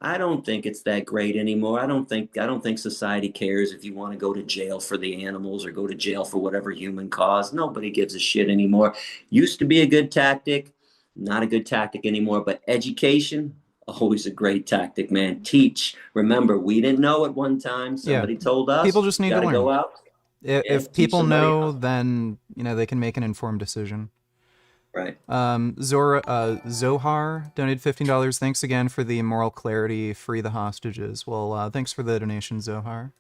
I don't think it's that great anymore. I don't think society cares if you want to go to jail for the animals or go to jail for whatever human cause. Nobody gives a shit anymore. Used to be a good tactic, not a good tactic anymore, but education, always a great tactic, man. Teach. Remember, we didn't know at one time.
Yeah.
Somebody told
People
us,
just
you
need
got
to
to
learn.
go out and
If
teach
people
somebody
know,
else.
then they can make an informed decision.
Right.
Zohar donated $15. Thanks again for the moral clarity. Free the hostages. Well, thanks for the donation, Zohar.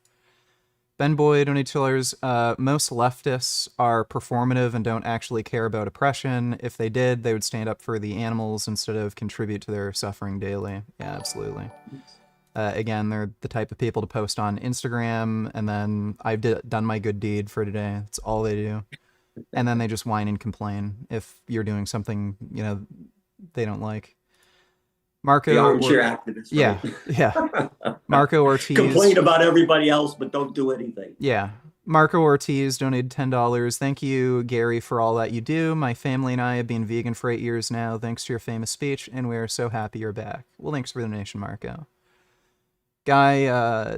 Ben Boy donated $2. Most leftists are performative and don't actually care about oppression. If they did, they would stand up for the animals instead of contribute to their suffering daily. Yeah, absolutely. Again, they're the type of people to post on Instagram, and then I've done my good deed for today. That's all they do. And then they just whine and complain if you're doing something, they don't like.
The
Marco,
armchair activist,
yeah,
right?
yeah. Marco Ortiz.
Complain about everybody else, but don't do anything.
Yeah. Marco Ortiz donated $10. Thank you, Gary, for all that you do. My family and I have been vegan for 8 years now, thanks to your famous speech, and we are so happy you're back. Well, thanks for the donation, Marco. Guy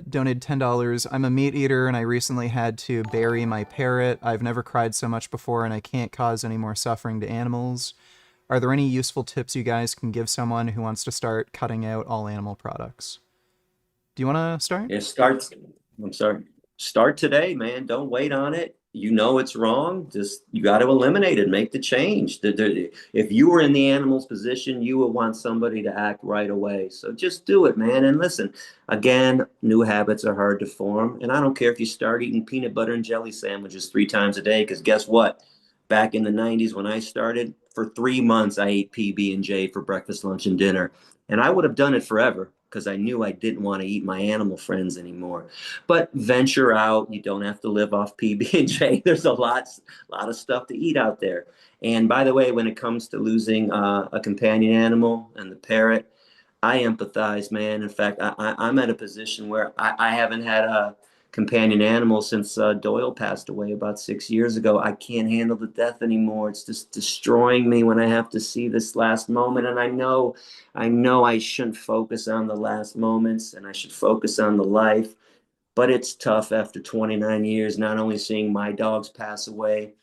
donated $10. I'm a meat eater, and I recently had to bury my parrot. I've never cried so much before, and I can't cause any more suffering to animals. Are there any useful tips you guys can give someone who wants to start cutting out all animal products? Do you want to start?
It starts, I'm sorry, start today, man. Don't wait on it. You know it's wrong. Just, you got to eliminate it, make the change. If you were in the animal's position, you would want somebody to act right away. So just do it, man. And listen, again, new habits are hard to form. And I don't care if you start eating peanut butter and jelly sandwiches 3 times a day, because guess what? Back in the 90s when I started, for 3 months, I ate PB&J for breakfast, lunch, and dinner. And I would have done it forever because I knew I didn't want to eat my animal friends anymore. But venture out. You don't have to live off PB&J. There's a lot of stuff to eat out there. And by the way, when it comes to losing a companion animal and the parrot, I empathize, man. In fact, I'm at a position where I haven't had a companion animal since Doyle passed away about 6 years ago. I can't handle the death anymore. It's just destroying me when I have to see this last moment. And I know I shouldn't focus on the last moments and I should focus on the life. But it's tough after 29 years, not only seeing my dogs pass away,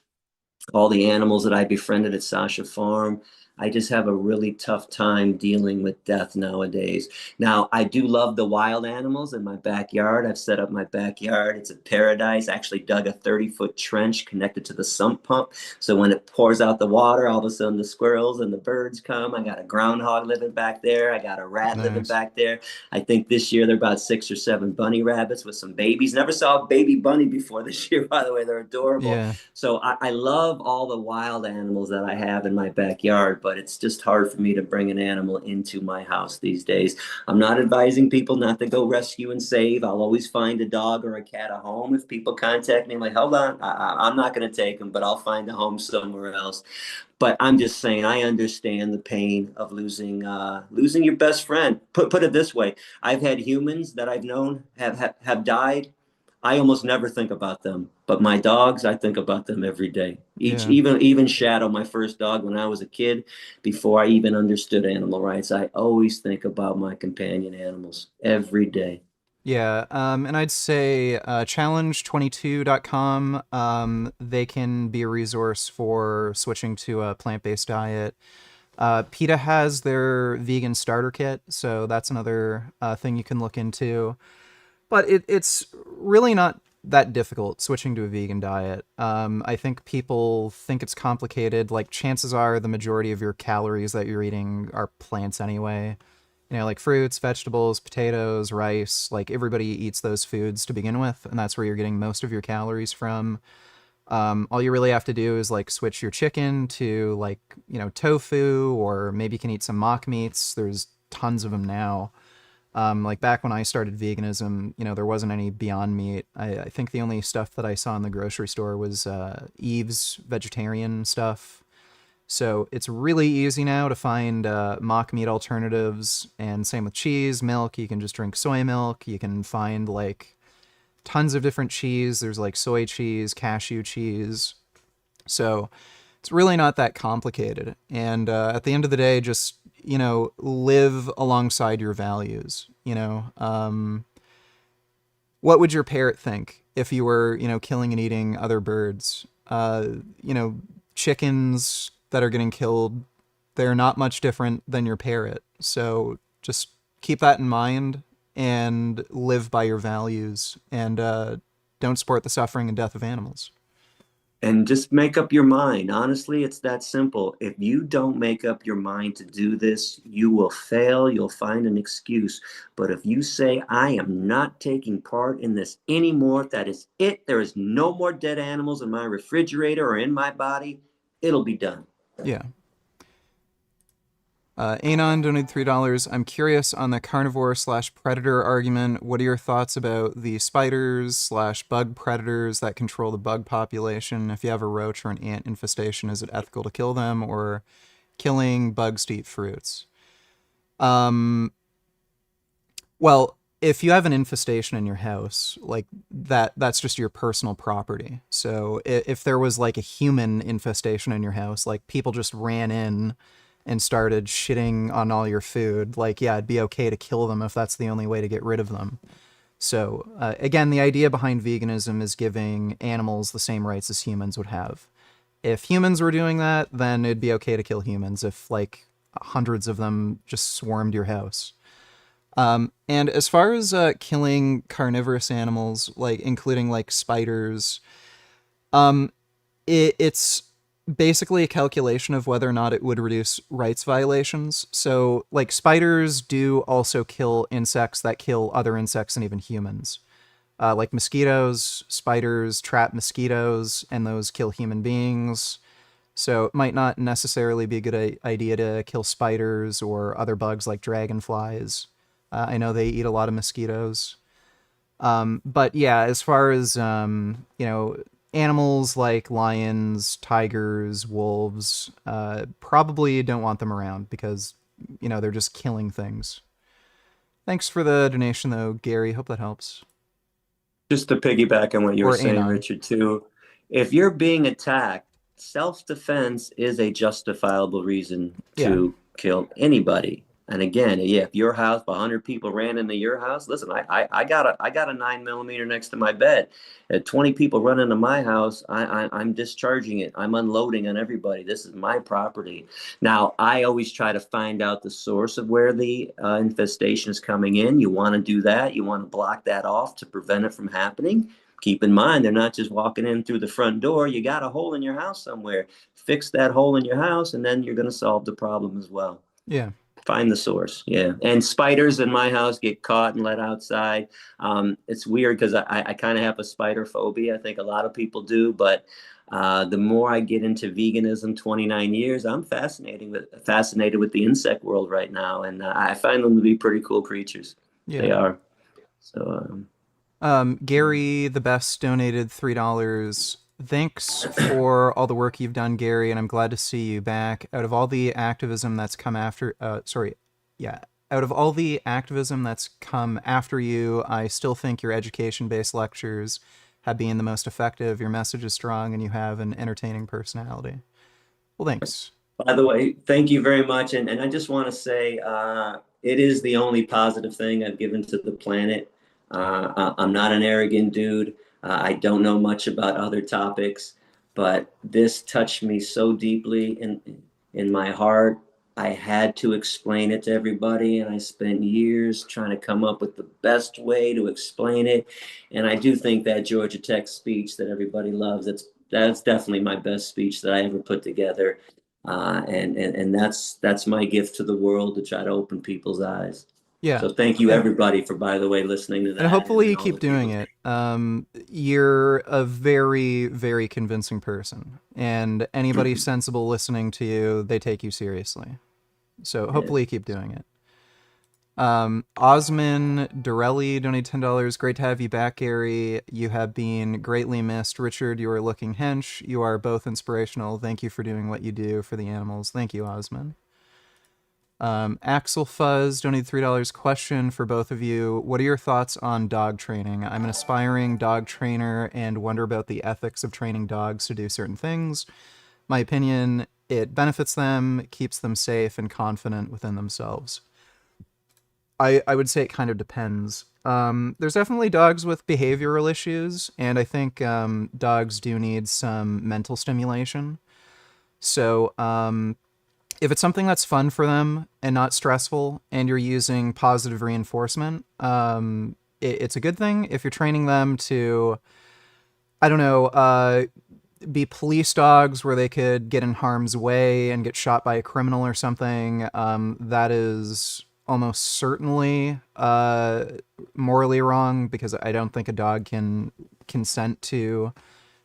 all the animals that I befriended at Sasha Farm. I just have a really tough time dealing with death nowadays. Now, I do love the wild animals in my backyard. I've set up my backyard. It's a paradise. I actually dug a 30-foot trench connected to the sump pump. So when it pours out the water, all of a sudden the squirrels and the birds come. I got a groundhog living back there. I got a rat living
Nice.
back there. I think this year there are about 6 or 7 bunny rabbits with some babies. Never saw a baby bunny before this year, by the way. They're adorable.
Yeah.
So I love all the wild animals that I have in my backyard, but it's just hard for me to bring an animal into my house these days. I'm not advising people not to go rescue and save. I'll always find a dog or a cat a home. If people contact me, I'm like, hold on, I'm not going to take them, but I'll find a home somewhere else. But I'm just saying, I understand the pain of losing your best friend. Put it this way: I've had humans that I've known have died. I almost never think about them, but my dogs, I think about them every day. Each,
Yeah.
even Shadow, my first dog when I was a kid, before I even understood animal rights, I always think about my companion animals every day.
Yeah, and I'd say challenge22.com, they can be a resource for switching to a plant-based diet. PETA has their vegan starter kit, so that's another thing you can look into. But it's really not that difficult switching to a vegan diet. I think people think it's complicated. Like, chances are the majority of your calories that you're eating are plants anyway. Like fruits, vegetables, potatoes, rice, like everybody eats those foods to begin with, and that's where you're getting most of your calories from. All you really have to do is like switch your chicken to like, tofu, or maybe you can eat some mock meats. There's tons of them now. Like back when I started veganism, there wasn't any Beyond Meat. I think the only stuff that I saw in the grocery store was Eve's vegetarian stuff. So it's really easy now to find mock meat alternatives, and same with cheese, milk. You can just drink soy milk. You can find like tons of different cheese. There's like soy cheese, cashew cheese. So it's really not that complicated. And at the end of the day, just, live alongside your values. What would your parrot think if you were, killing and eating other birds? Chickens that are getting killed, they're not much different than your parrot. So just keep that in mind and live by your values, and don't support the suffering and death of animals.
And just make up your mind. Honestly, it's that simple. If you don't make up your mind to do this, you will fail. You'll find an excuse. But if you say, I am not taking part in this anymore, that is it. There is no more dead animals in my refrigerator or in my body, it'll be done.
Yeah. Anon donated $3. I'm curious on the carnivore slash predator argument. What are your thoughts about the spiders slash bug predators that control the bug population? If you have a roach or an ant infestation, is it ethical to kill them, or killing bugs to eat fruits? Well, if you have an infestation in your house, like that's just your personal property. So if there was like a human infestation in your house, like people just ran in and started shitting on all your food, like, yeah, it'd be okay to kill them if that's the only way to get rid of them. So again, the idea behind veganism is giving animals the same rights as humans would have. If humans were doing that, then it'd be okay to kill humans if like hundreds of them just swarmed your house. And as far as killing carnivorous animals, like including like spiders, it's basically a calculation of whether or not it would reduce rights violations. So like spiders do also kill insects that kill other insects and even humans. Like mosquitoes, spiders trap mosquitoes, and those kill human beings. So it might not necessarily be a good idea to kill spiders or other bugs like dragonflies. I know they eat a lot of mosquitoes. But yeah, as far as, animals like lions, tigers, wolves, probably don't want them around because, they're just killing things. Thanks for the donation, though, Gary. Hope that helps.
Just to piggyback on what you were
Or
saying,
Anon.
Richard, too, if you're being attacked, self-defense is a justifiable reason
Yeah.
to kill anybody. And again, yeah, if your house, 100 people ran into your house, listen, I got a 9mm next to my bed. At 20 people run into my house, I'm discharging it. I'm unloading on everybody. This is my property. Now, I always try to find out the source of where the infestation is coming in. You want to do that. You want to block that off to prevent it from happening. Keep in mind, they're not just walking in through the front door. You got a hole in your house somewhere. Fix that hole in your house, and then you're going to solve the problem as well.
Yeah.
Find the source. Yeah. And spiders in my house get caught and let outside. It's weird because I kind of have a spider phobia. I think a lot of people do, but the more I get into veganism, 29 years, I'm fascinated with the insect world right now, and I find them to be pretty cool creatures.
Yeah.
They are. So
Gary the Best donated $3. Thanks for all the work you've done, Gary, and I'm glad to see you back. Out of all the activism that's come after, out of all the activism that's come after you, I still think your education-based lectures have been the most effective. Your message is strong, and you have an entertaining personality. Well, thanks.
by the way, thank you very much. And I just want to say it is the only positive thing I've given to the planet. I'm not an arrogant dude. I don't know much about other topics, but this touched me so deeply in my heart. I had to explain it to everybody, and I spent years trying to come up with the best way to explain it. And I do think that Georgia Tech speech that everybody loves, that's definitely my best speech that I ever put together. And that's my gift to the world, to try to open people's eyes.
Yeah.
So thank you everybody for, by the way, listening to that.
And hopefully you
all
keep
the
doing
people.
it. You're a very, very convincing person. And anybody sensible listening to you, they take you seriously. So hopefully you keep doing it. Osman Dorelli donated $10. Great to have you back, Gary. You have been greatly missed. Richard, you are looking hench. You are both inspirational. Thank you for doing what you do for the animals. Thank you, Osman. Axel Fuzz donated $3. Question for both of you. What are your thoughts on dog training? I'm an aspiring dog trainer and wonder about the ethics of training dogs to do certain things. My opinion, it benefits them, keeps them safe and confident within themselves. I would say it kind of depends. There's definitely dogs with behavioral issues, and I think dogs do need some mental stimulation. So if it's something that's fun for them and not stressful, and you're using positive reinforcement, it's a good thing. If you're training them to, I don't know, be police dogs where they could get in harm's way and get shot by a criminal or something, that is almost certainly morally wrong, because I don't think a dog can consent to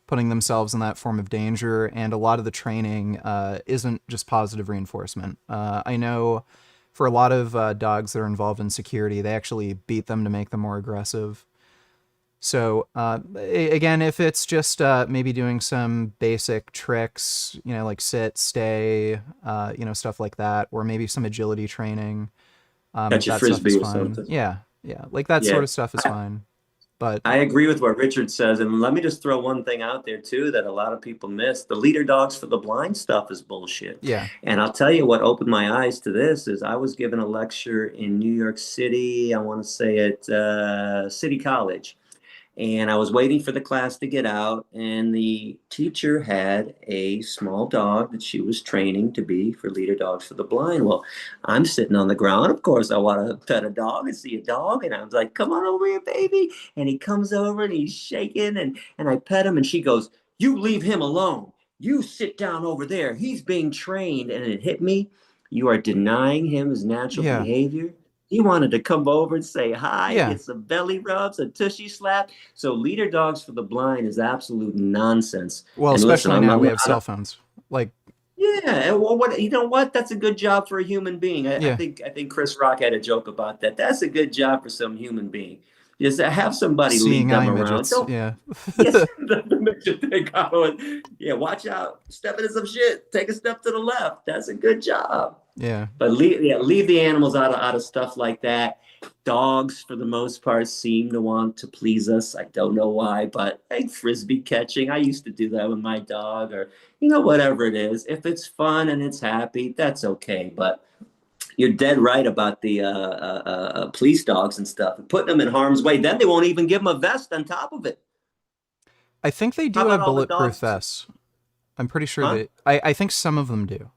putting themselves in that form of danger. And a lot of the training isn't just positive reinforcement. I know for a lot of dogs that are involved in security, they actually beat them to make them more aggressive. So again, if it's just maybe doing some basic tricks, like sit, stay, stuff like that, or maybe some agility training,
Catch a
that stuff is
frisbee or
fine.
something.
Yeah, yeah, like that
Yeah.
sort of stuff is fine. But
I agree with what Richard says. And let me just throw one thing out there, too, that a lot of people miss. The leader dogs for the blind stuff is bullshit.
yeah,
And I'll tell you what opened my eyes to this is I was given a lecture in New York City, I want to say at City College. And I was waiting for the class to get out, and the teacher had a small dog that she was training to be for leader dogs for the blind. Well, I'm sitting on the ground. Of course, I want to pet a dog and see a dog. And I was like, come on over here, baby. And he comes over and he's shaking, and I pet him, and she goes, you leave him alone. You sit down over there. He's being trained. And it hit me. You are denying him his natural
yeah,
behavior. He wanted to come over and say hi,
yeah.
get some belly rubs, a tushy slap. So leader dogs for the blind is absolute nonsense.
Well,
And listen,
especially
I'm
now
not,
we have
I
cell
don't,
phones. Like,
yeah. Well, what you know what? That's a good job for a human being.
yeah,
I think Chris Rock had a joke about that. That's a good job for some human being. Just have somebody lead
seeing
them
eye
around.
midgets.
Don't
Yeah,
yes, the midget thing going. Yeah, watch out. Step into some shit. Take a step to the left. That's a good job.
yeah.
But leave the animals out of stuff like that. Dogs, for the most part, seem to want to please us. I don't know why, but like frisbee catching, I used to do that with my dog, or whatever it is. If it's fun and it's happy, that's okay. But you're dead right about the police dogs and stuff, and putting them in harm's way. Then they won't even give them a vest on top of it.
I think they
How
do
about
have
all the
bulletproof
dogs?
vests. I'm pretty sure
Huh?
that I think some of them do.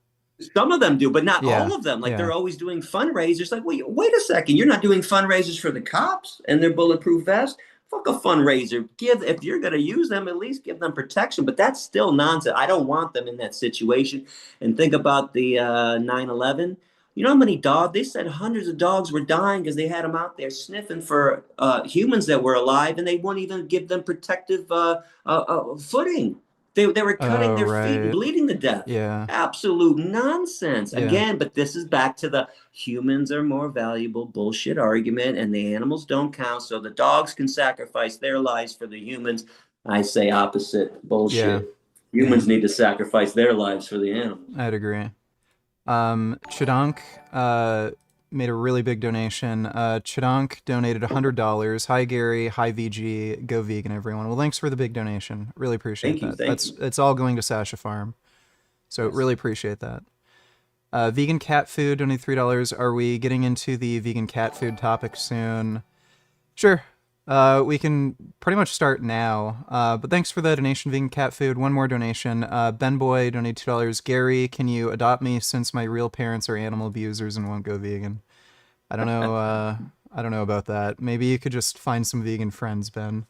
Some of them do, but not
Yeah,
all of them. Like
yeah.
they're always doing fundraisers. Like, wait a second, you're not doing fundraisers for the cops and their bulletproof vests. Fuck a fundraiser. If you're going to use them, at least give them protection. But that's still nonsense. I don't want them in that situation. And think about the 9/11. You know how many dogs? They said hundreds of dogs were dying because they had them out there sniffing for humans that were alive, and they wouldn't even give them protective footing. They were cutting
Oh,
their feet and
right.
bleeding to death.
Yeah,
Absolute nonsense.
yeah,
Again, but this is back to the humans are more valuable bullshit argument, and the animals don't count. So the dogs can sacrifice their lives for the humans. I say opposite
yeah,
bullshit.
yeah.
Humans need to sacrifice their lives for the animals.
I'd agree. Chadank made a really big donation. Chadank donated $100. Hi Gary, hi VG, go vegan everyone. Well, thanks for the big donation. Really appreciate
Thank you.
that.
Thank
That's
you.
it's all going to Sasha Farm. So
Yes.
really appreciate that. Vegan cat food donated $3. Are we getting into the vegan cat food topic soon? Sure. We can pretty much start now. But thanks for the donation, vegan cat food. One more donation. Ben Boy donated $2. Gary, can you adopt me since my real parents are animal abusers and won't go vegan? I don't know. I don't know about that. Maybe you could just find some vegan friends, Ben.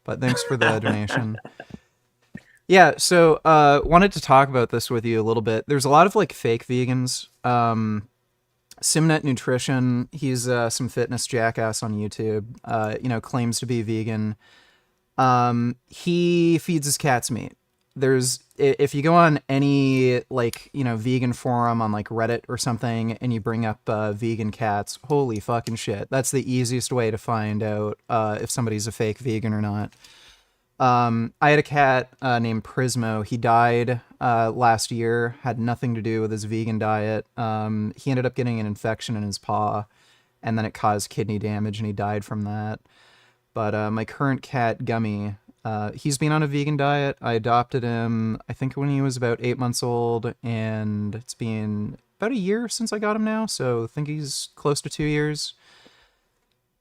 But thanks for the donation. Yeah, so wanted to talk about this with you a little bit. There's a lot of like fake vegans. Simnet Nutrition, he's some fitness jackass on YouTube. Claims to be vegan. He feeds his cats meat. If you go on any vegan forum on like Reddit or something and you bring up vegan cats, holy fucking shit, that's the easiest way to find out if somebody's a fake vegan or not. I had a cat named Prismo. He died last year, had nothing to do with his vegan diet. He ended up getting an infection in his paw, and then it caused kidney damage, and he died from that. But my current cat, Gummy, he's been on a vegan diet. I adopted him, I think, when he was about 8 months old, and it's been about a year since I got him now, so I think he's close to 2 years.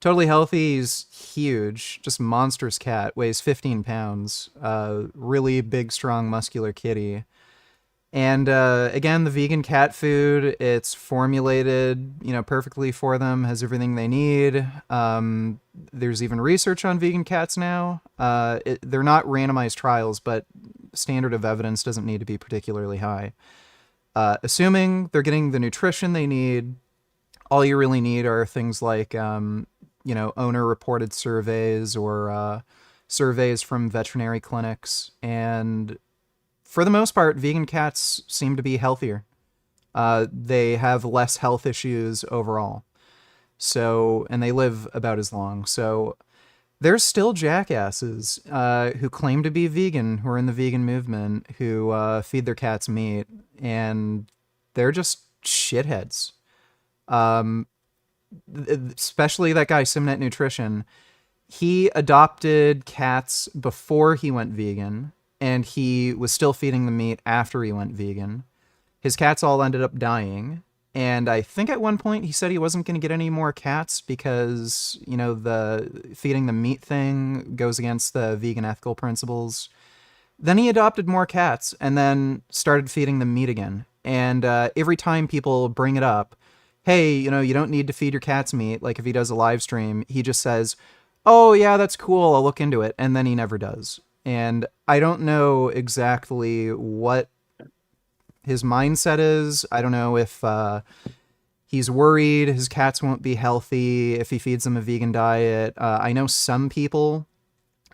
Totally healthy. He's huge, just monstrous cat. Weighs 15 pounds. Really big, strong, muscular kitty. And again, the vegan cat food, it's formulated, perfectly for them, has everything they need. There's even research on vegan cats now. They're not randomized trials, but standard of evidence doesn't need to be particularly high. Assuming they're getting the nutrition they need, all you really need are things like, owner-reported surveys or surveys from veterinary clinics. And for the most part, vegan cats seem to be healthier. They have less health issues overall. So, and they live about as long. So, there's still jackasses who claim to be vegan, who are in the vegan movement, who feed their cats meat, and they're just shitheads. Um, Especially that guy, Simnet Nutrition. He adopted cats before he went vegan, and he was still feeding them meat after he went vegan. His cats all ended up dying, and I think at one point he said he wasn't going to get any more cats because, the feeding the meat thing goes against the vegan ethical principles. Then he adopted more cats and then started feeding them meat again. And every time people bring it up, hey, you don't need to feed your cats meat, like if he does a live stream, he just says, oh, yeah, that's cool, I'll look into it. And then he never does. And I don't know exactly what his mindset is. I don't know if he's worried his cats won't be healthy if he feeds them a vegan diet. I know some people,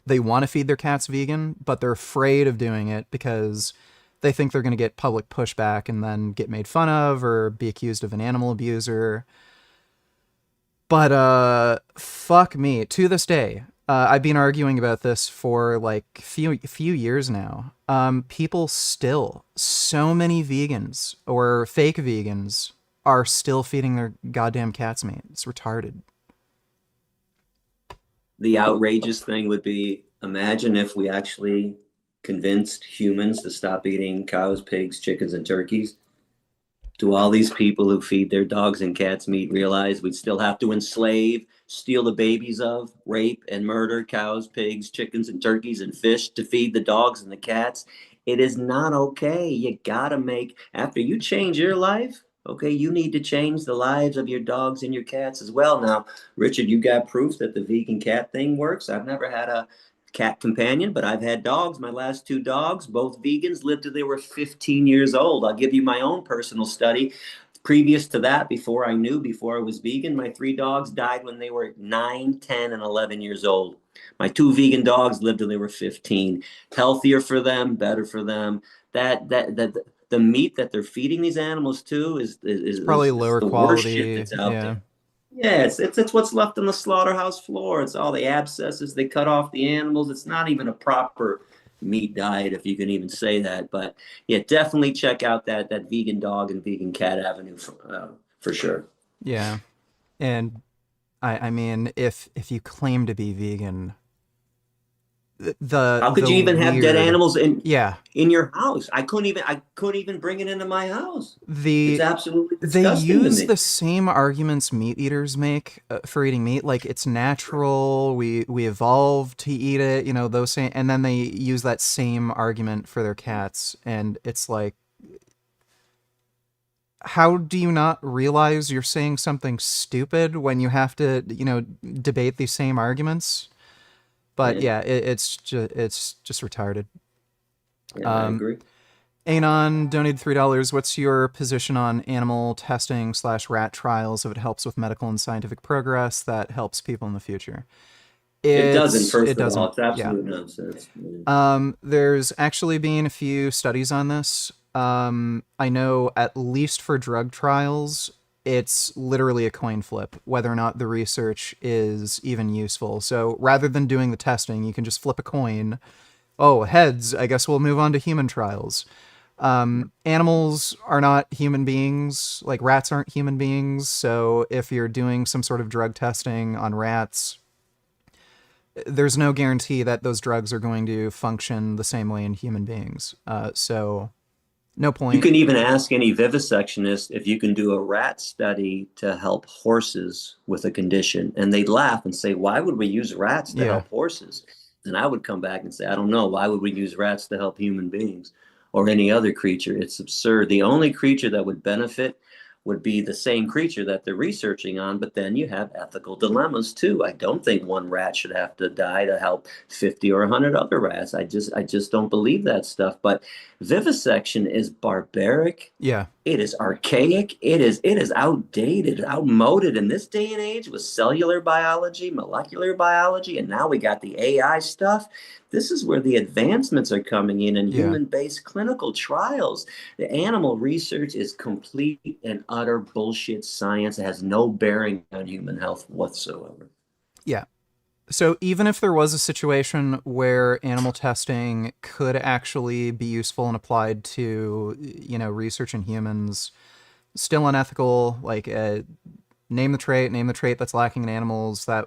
they want to feed their cats vegan, but they're afraid of doing it because they think they're going to get public pushback and then get made fun of or be accused of an animal abuser. But fuck me. To this day, I've been arguing about this for like few years now. People still, so many vegans or fake vegans are still feeding their goddamn cats meat. It's retarded.
The outrageous thing would be, imagine if we actually convinced humans to stop eating cows, pigs, chickens, and turkeys. Do all these people who feed their dogs and cats meat realize we'd still have to enslave, steal the babies of, rape, and murder cows, pigs, chickens, and turkeys and fish to feed the dogs and the cats? It is not okay. You gotta make, after you change your life, okay, you need to change the lives of your dogs and your cats as well. Now, Richard, you got proof that the vegan cat thing works. I've never had a cat companion, but I've had dogs. My last two dogs, both vegans, lived till they were 15 years old. I'll give you my own personal study. Previous to that, before I was vegan, my three dogs died when they were 9, 10, and 11 years old. My two vegan dogs lived till they were 15. Healthier for them, better for them. That the meat that they're feeding these animals to
It's probably
is
lower
the worst shit
quality.
that's out
Yeah.
there. Yeah, it's what's left on the slaughterhouse floor. It's all the abscesses they cut off the animals. It's not even a proper meat diet, if you can even say that. But yeah, definitely check out that vegan dog and vegan cat avenue for sure.
Yeah. And I mean, if you claim to be vegan,
How could
the
you even have dead
weird,
animals
yeah,
in your house? I couldn't even bring it into my house. It's
the
absolutely
they
disgusting to
use
me.
the same arguments meat eaters make for eating meat, like it's natural, we evolved to eat it, those same, and then they use that same argument for their cats, and it's like, how do you not realize you're saying something stupid when you have to, debate these same arguments? But
Yeah,
yeah, it's just retarded.
yeah, I
Um,
agree.
Anon donated $3. What's your position on animal testing slash rat trials if it helps with medical and scientific progress that helps people in the future?
It doesn't,
It
first of all.
doesn't.
It's
Yeah.
absolute nonsense. Yeah.
There's actually been a few studies on this. I know at least for drug trials, it's literally a coin flip whether or not the research is even useful. So rather than doing the testing, you can just flip a coin. Oh, heads, I guess we'll move on to human trials. Animals are not human beings, like rats aren't human beings. So if you're doing some sort of drug testing on rats, there's no guarantee that those drugs are going to function the same way in human beings. So no
You
point.
can even ask any vivisectionist if you can do a rat study to help horses with a condition. And they'd laugh and say, why would we use rats to
Yeah.
help horses? And I would come back and say, I don't know. Why would we use rats to help human beings? or any other creature. It's absurd. The only creature that would benefit would be the same creature that they're researching on, but then you have ethical dilemmas too. I don't think one rat should have to die to help 50 or 100 other rats. I just don't believe that stuff. But vivisection is barbaric.
Yeah.
It is archaic. It is outdated, outmoded in this day and age with cellular biology, molecular biology, and now we got the AI stuff. This is where the advancements are coming in
Yeah.
human-based clinical trials. The animal research is complete and utter bullshit science. It has no bearing on human health whatsoever.
Yeah. So even if there was a situation where animal testing could actually be useful and applied to, research in humans, still unethical, like name the trait that's lacking in animals that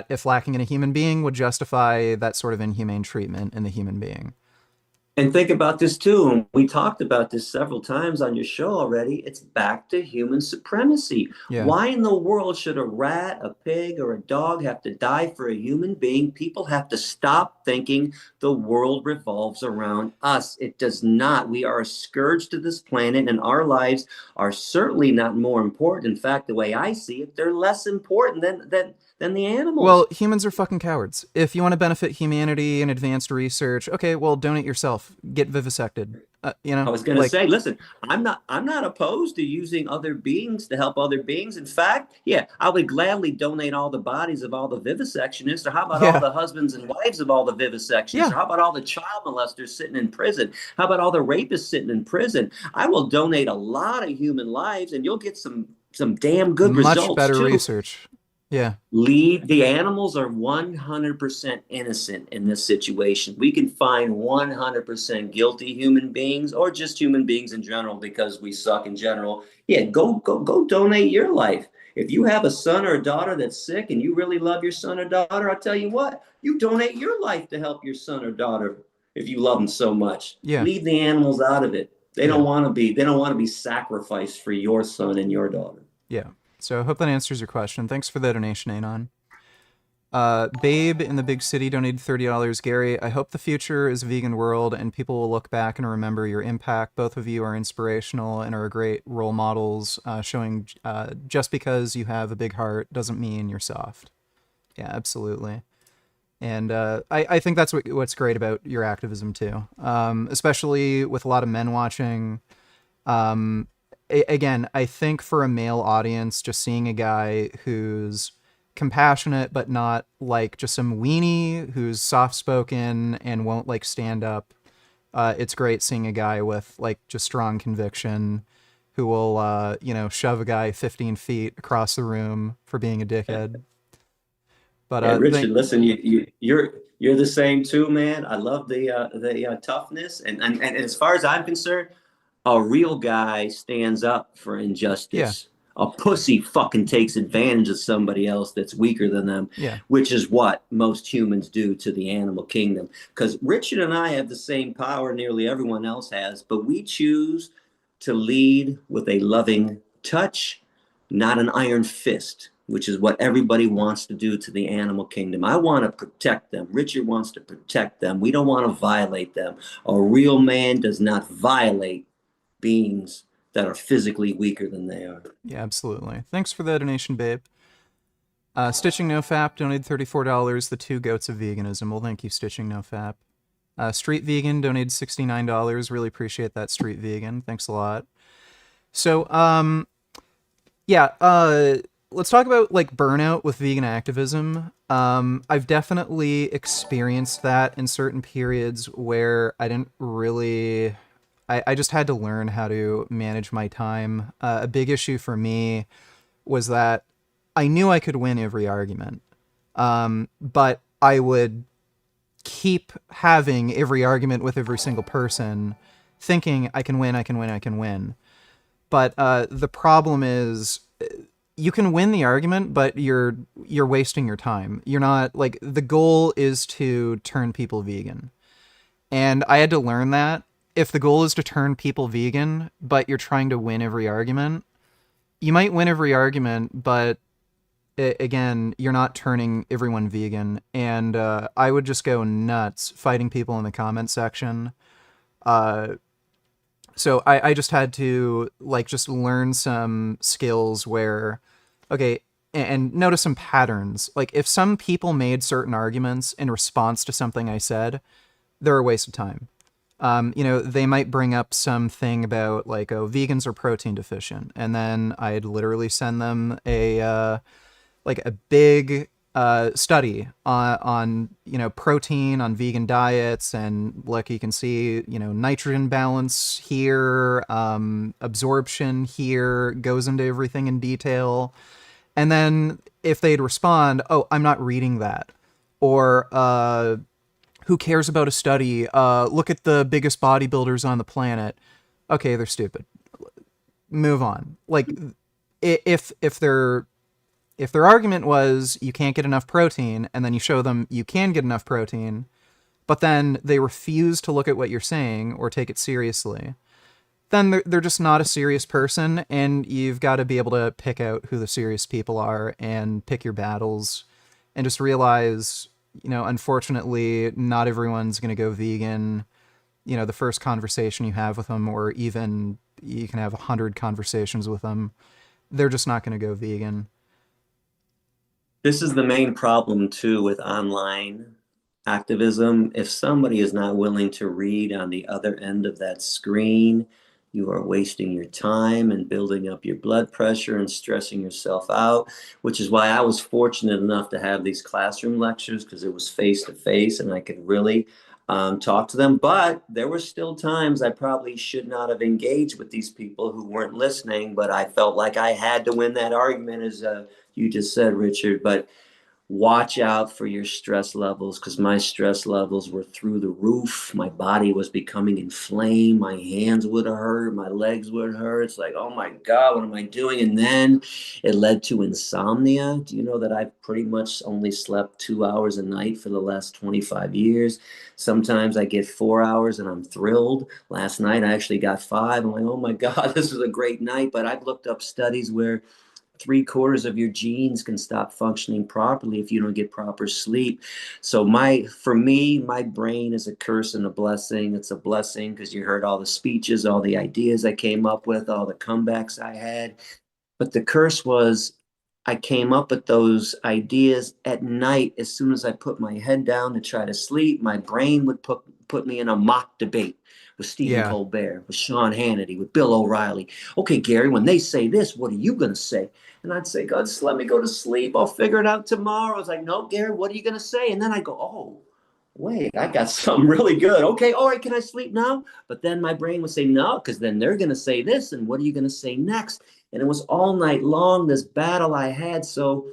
if lacking in a human being would justify that sort of inhumane treatment in the human being.
And think about this too. And we talked about this several times on your show already. It's back to human supremacy.
Yeah.
Why in the world should a rat, a pig, or a dog have to die for a human being? People have to stop thinking the world revolves around us. It does not. We are a scourge to this planet, and our lives are certainly not more important. In fact, the way I see it, they're less important than the animals.
Well, humans are fucking cowards. If you want to benefit humanity and advanced research, okay, well, donate yourself. Get vivisected.
I was going to say, listen, I'm not opposed to using other beings to help other beings. In fact, yeah, I would gladly donate all the bodies of all the vivisectionists, or how about all the husbands and wives of all the vivisectionists, or how about all the child molesters sitting in prison? How about all the rapists sitting in prison? I will donate a lot of human lives, and you'll get some damn good results.
Much better
too.
research. Yeah.
The animals are 100% innocent in this situation. We can find 100% guilty human beings, or just human beings in general, because we suck in general. Yeah, go donate your life. If you have a son or a daughter that's sick and you really love your son or daughter, I'll tell you what, you donate your life to help your son or daughter if you love them so much.
Yeah.
Leave the animals out of it. They don't want to be sacrificed for your son and your daughter.
Yeah. So I hope that answers your question. Thanks for the donation, Anon. Babe in the big city donated $30. Gary, I hope the future is a vegan world and people will look back and remember your impact. Both of you are inspirational and are great role models, showing just because you have a big heart doesn't mean you're soft. Yeah, absolutely. And I think that's what's great about your activism too, especially with a lot of men watching. Again, I think for a male audience, just seeing a guy who's compassionate but not like just some weenie who's soft-spoken and won't like stand up, it's great seeing a guy with like just strong conviction who will shove a guy 15 feet across the room for being a dickhead. But
Richard, listen, you're the same too, man. I love the toughness, and as far as I'm concerned, a real guy stands up for injustice. Yeah. A pussy fucking takes advantage of somebody else that's weaker than them, which is what most humans do to the animal kingdom. Because Richard and I have the same power nearly everyone else has, but we choose to lead with a loving touch, not an iron fist, which is what everybody wants to do to the animal kingdom. I want to protect them. Richard wants to protect them. We don't want to violate them. A real man does not violate beings that are physically weaker than they are.
Yeah, absolutely. Thanks for the donation, babe. Stitching No Fap donated $34. The two goats of veganism. Well, thank you, Stitching No Fap. Street Vegan donated $69. Really appreciate that, Street Vegan. Thanks a lot. So, let's talk about like burnout with vegan activism. I've definitely experienced that in certain periods where I didn't really... I just had to learn how to manage my time. A big issue for me was that I knew I could win every argument, but I would keep having every argument with every single person, thinking I can win. But the problem is, you can win the argument, but you're wasting your time. You're not like, the goal is to turn people vegan, and I had to learn that. If the goal is to turn people vegan, but you're trying to win every argument, you might win every argument, but again, you're not turning everyone vegan. And I would just go nuts fighting people in the comment section. So I just had to like just learn some skills where, okay, and notice some patterns. Like if some people made certain arguments in response to something I said, they're a waste of time. They might bring up something about like, oh, vegans are protein deficient, and then I'd literally send them a big study on protein on vegan diets, and look, you can see nitrogen balance here, absorption here, goes into everything in detail, and then if they'd respond, oh, I'm not reading that, or who cares about a study? Look at the biggest bodybuilders on the planet. Okay, they're stupid. Move on. Like, if their argument was you can't get enough protein, and then you show them you can get enough protein, but then they refuse to look at what you're saying or take it seriously, then they're just not a serious person, and you've got to be able to pick out who the serious people are and pick your battles, and just realize, unfortunately, not everyone's going to go vegan, the first conversation you have with them, or even you can have 100 conversations with them. They're just not going to go vegan.
This is the main problem too with online activism. If somebody is not willing to read on the other end of that screen, you are wasting your time and building up your blood pressure and stressing yourself out, which is why I was fortunate enough to have these classroom lectures, because it was face to face and I could really talk to them. But there were still times I probably should not have engaged with these people who weren't listening, but I felt like I had to win that argument, as you just said, Richard. But watch out for your stress levels, because my stress levels were through the roof. My body was becoming inflamed. My hands would hurt. My legs would hurt. It's like, oh my God, what am I doing? And then it led to insomnia. Do you know that I've pretty much only slept 2 hours a night for the last 25 years? Sometimes I get 4 hours and I'm thrilled. Last night I actually got 5. I'm like, oh my God, this is a great night. But I've looked up studies where 3/4 of your genes can stop functioning properly if you don't get proper sleep. So for me, my brain is a curse and a blessing. It's a blessing because you heard all the speeches, all the ideas I came up with, all the comebacks I had. But the curse was I came up with those ideas at night. As soon as I put my head down to try to sleep, my brain would put me in a mock debate with Stephen
Yeah.
Colbert, with Sean Hannity, with Bill O'Reilly. Okay, Gary, when they say this, what are you going to say? And I'd say, God, just let me go to sleep. I'll figure it out tomorrow. I was like, no, Gary, what are you going to say? And then I go, oh, wait, I got something really good. Okay, all right, can I sleep now? But then my brain would say no, because then they're going to say this, and what are you going to say next? And it was all night long, this battle I had. So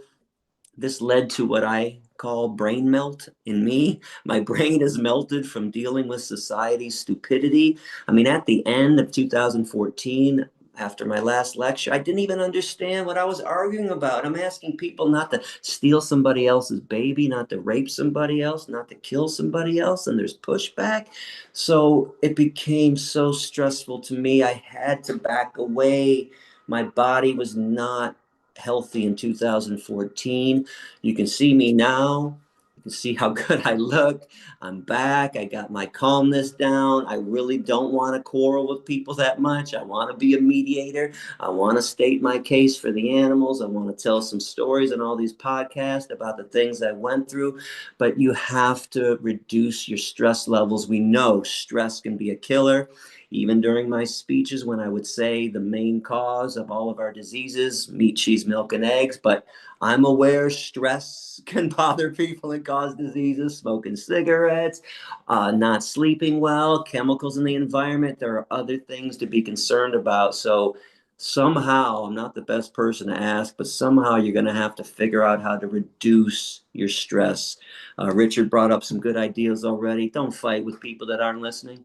this led to what I call brain melt in me. My brain is melted from dealing with society's stupidity. I mean, at the end of 2014, after my last lecture, I didn't even understand what I was arguing about. I'm asking people not to steal somebody else's baby, not to rape somebody else, not to kill somebody else, and there's pushback. So it became so stressful to me. I had to back away. My body was not healthy in 2014. You can see me now. You can see how good I look. I'm back. I got my calmness down. I really don't want to quarrel with people that much. I want to be a mediator. I want to state my case for the animals. I want to tell some stories on all these podcasts about the things I went through. But you have to reduce your stress levels. We know stress can be a killer. Even during my speeches, when I would say the main cause of all of our diseases, meat, cheese, milk, and eggs, but I'm aware stress can bother people and cause diseases, smoking cigarettes, not sleeping well, chemicals in the environment. There are other things to be concerned about. So somehow, I'm not the best person to ask, but somehow you're going to have to figure out how to reduce your stress. Richard brought up some good ideas already. Don't fight with people that aren't listening.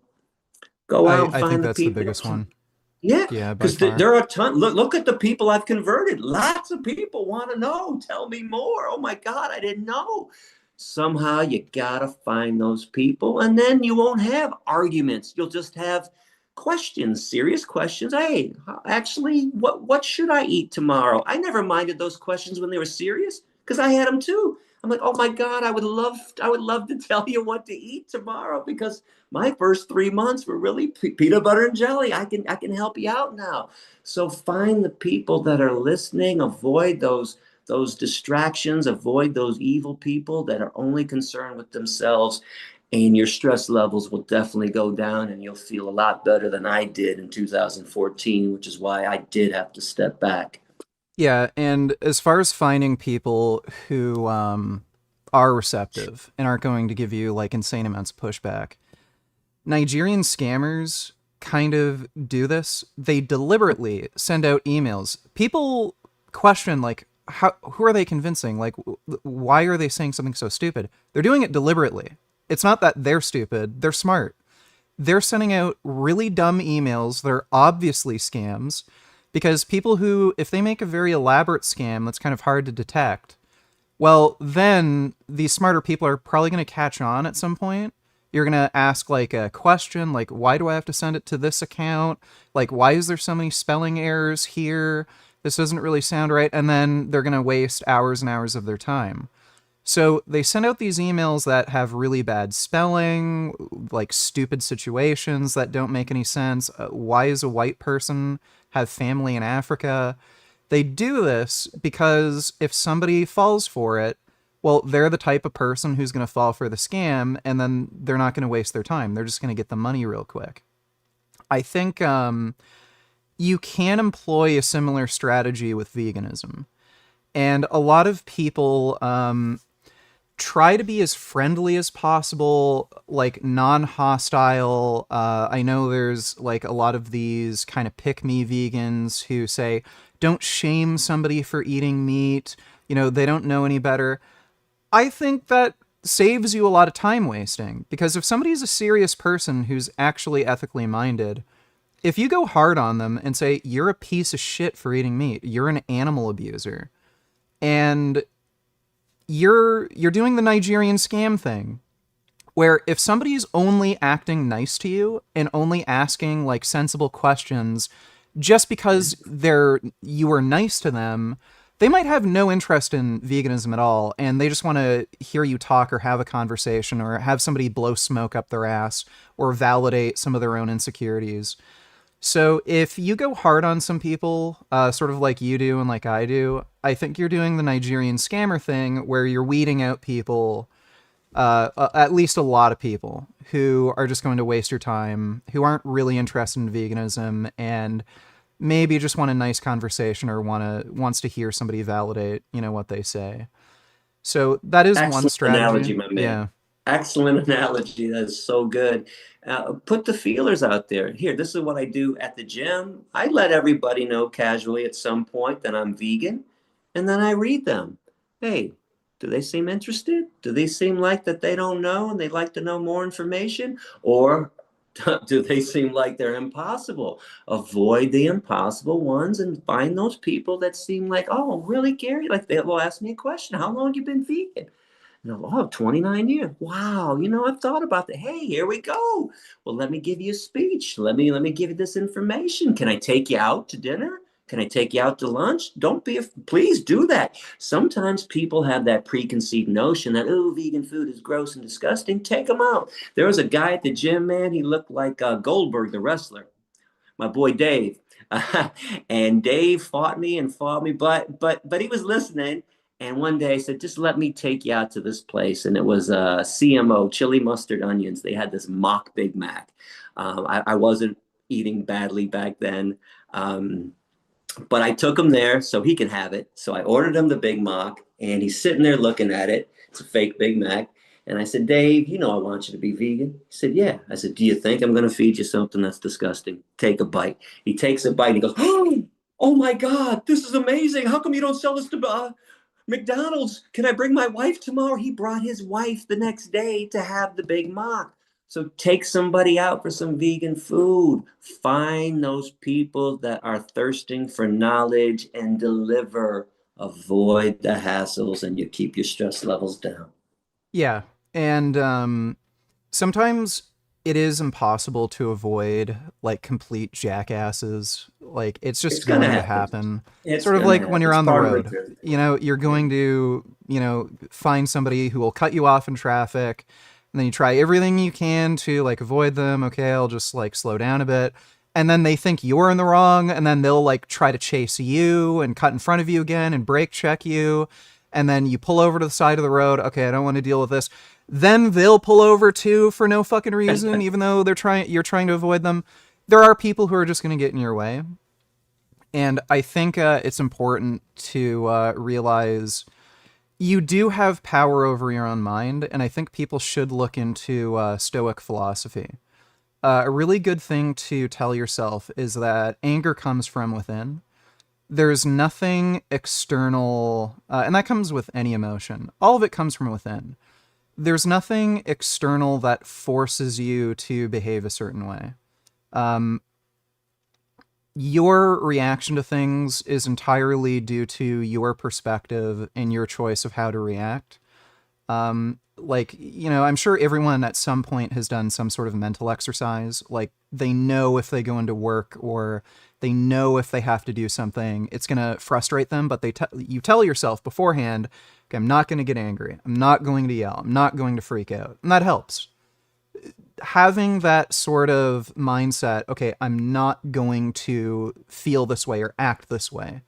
Go out and
I think
find the
that's the
people.
biggest one.
Yeah,
Yeah, by
because
far.
there are a ton. Look at the people I've converted. Lots of people want to know. Tell me more. Oh my God, I didn't know. Somehow you gotta find those people, and then you won't have arguments. You'll just have questions, serious questions. Hey, actually, what should I eat tomorrow? I never minded those questions when they were serious, because I had them too. I'm like, oh my God, I would love to tell you what to eat tomorrow because my first 3 months were really peanut butter and jelly. I can help you out now. So find the people that are listening, avoid those distractions, avoid those evil people that are only concerned with themselves, and your stress levels will definitely go down and you'll feel a lot better than I did in 2014, which is why I did have to step back.
Yeah, and as far as finding people who are receptive and aren't going to give you like insane amounts of pushback, Nigerian scammers kind of do this. They deliberately send out emails. People question like who are they convincing? Like why are they saying something so stupid? They're doing it deliberately. It's not that they're stupid, they're smart. They're sending out really dumb emails that are obviously scams because people who, if they make a very elaborate scam that's kind of hard to detect, well, then these smarter people are probably going to catch on at some point. You're going to ask like a question like, why do I have to send it to this account? Like, why is there so many spelling errors here? This doesn't really sound right. And then they're going to waste hours and hours of their time. So they send out these emails that have really bad spelling, like stupid situations that don't make any sense. Why does a white person have family in Africa? They do this because if somebody falls for it, well, they're the type of person who's going to fall for the scam, and then they're not going to waste their time. They're just going to get the money real quick. I think you can employ a similar strategy with veganism. And a lot of people try to be as friendly as possible, like non-hostile. I know there's like a lot of these kind of pick-me vegans who say, don't shame somebody for eating meat. You know, they don't know any better. I think that saves you a lot of time wasting because if somebody's a serious person who's actually ethically minded, if you go hard on them and say, you're a piece of shit for eating meat, you're an animal abuser, and you're doing the Nigerian scam thing, where if somebody's only acting nice to you and only asking like sensible questions just because you were nice to them, they might have no interest in veganism at all, and they just want to hear you talk or have a conversation or have somebody blow smoke up their ass or validate some of their own insecurities. So if you go hard on some people, sort of like you do and like I do, I think you're doing the Nigerian scammer thing where you're weeding out people, at least a lot of people, who are just going to waste your time, who aren't really interested in veganism, and maybe just want a nice conversation or wants to hear somebody validate, what they say. So that is one
Excellent
strategy.
analogy, my man.
Yeah.
Excellent analogy. That is so good. Put the feelers out there. Here, this is what I do at the gym. I let everybody know casually at some point that I'm vegan, and then I read them. Hey, do they seem interested? Do they seem like that they don't know and they'd like to know more information? Or do they seem like they're impossible? Avoid the impossible ones and find those people that seem like, oh, really, Gary? Like they will ask me a question. How long have you been vegan? Oh, 29 years. Wow. I've thought about that. Hey, here we go. Well, let me give you a speech. Let me give you this information. Can I take you out to dinner? Can I take you out to lunch? Please do that. Sometimes people have that preconceived notion that, oh, vegan food is gross and disgusting. Take them out. There was a guy at the gym, man. He looked like Goldberg, the wrestler, my boy Dave. And Dave fought me and fought me, but he was listening. And one day I said, just let me take you out to this place. And it was CMO, chili mustard onions. They had this mock Big Mac. I wasn't eating badly back then. But I took him there so he could have it. So I ordered him the Big Mac, and he's sitting there looking at it. It's a fake Big Mac. And I said, Dave, I want you to be vegan. He said, yeah. I said, do you think I'm going to feed you something that's disgusting? Take a bite. He takes a bite and he goes, oh my God, this is amazing. How come you don't sell this to McDonald's? Can I bring my wife tomorrow? He brought his wife the next day to have the Big Mac. So take somebody out for some vegan food. Find those people that are thirsting for knowledge and deliver. Avoid the hassles and you keep your stress levels down.
Yeah. And sometimes it is impossible to avoid like complete jackasses. Like it's
It's
just
going to
going to
happen.
happen.
It's
Sort of
going to
like when
happen.
you're
It's
on the
part of
road.
it.
You're going to find somebody who will cut you off in traffic, and then you try everything you can to like avoid them. Okay, I'll just like slow down a bit. And then they think you're in the wrong, and then they'll like try to chase you and cut in front of you again and brake check you. And then you pull over to the side of the road. Okay, I don't want to deal with this. Then they'll pull over too for no fucking reason, even though you're trying to avoid them. There are people who are just going to get in your way. And I think it's important to realize you do have power over your own mind, and I think people should look into Stoic philosophy. A really good thing to tell yourself is that anger comes from within. There's nothing external, and that comes with any emotion. All of it comes from within. There's nothing external that forces you to behave a certain way. Your reaction to things is entirely due to your perspective and your choice of how to react. I'm sure everyone at some point has done some sort of mental exercise. Like, they know if they go into work or they know if they have to do something, it's going to frustrate them, but you tell yourself beforehand, okay, I'm not going to get angry. I'm not going to yell. I'm not going to freak out. And that helps. Having that sort of mindset, okay, I'm not going to feel this way or act this way,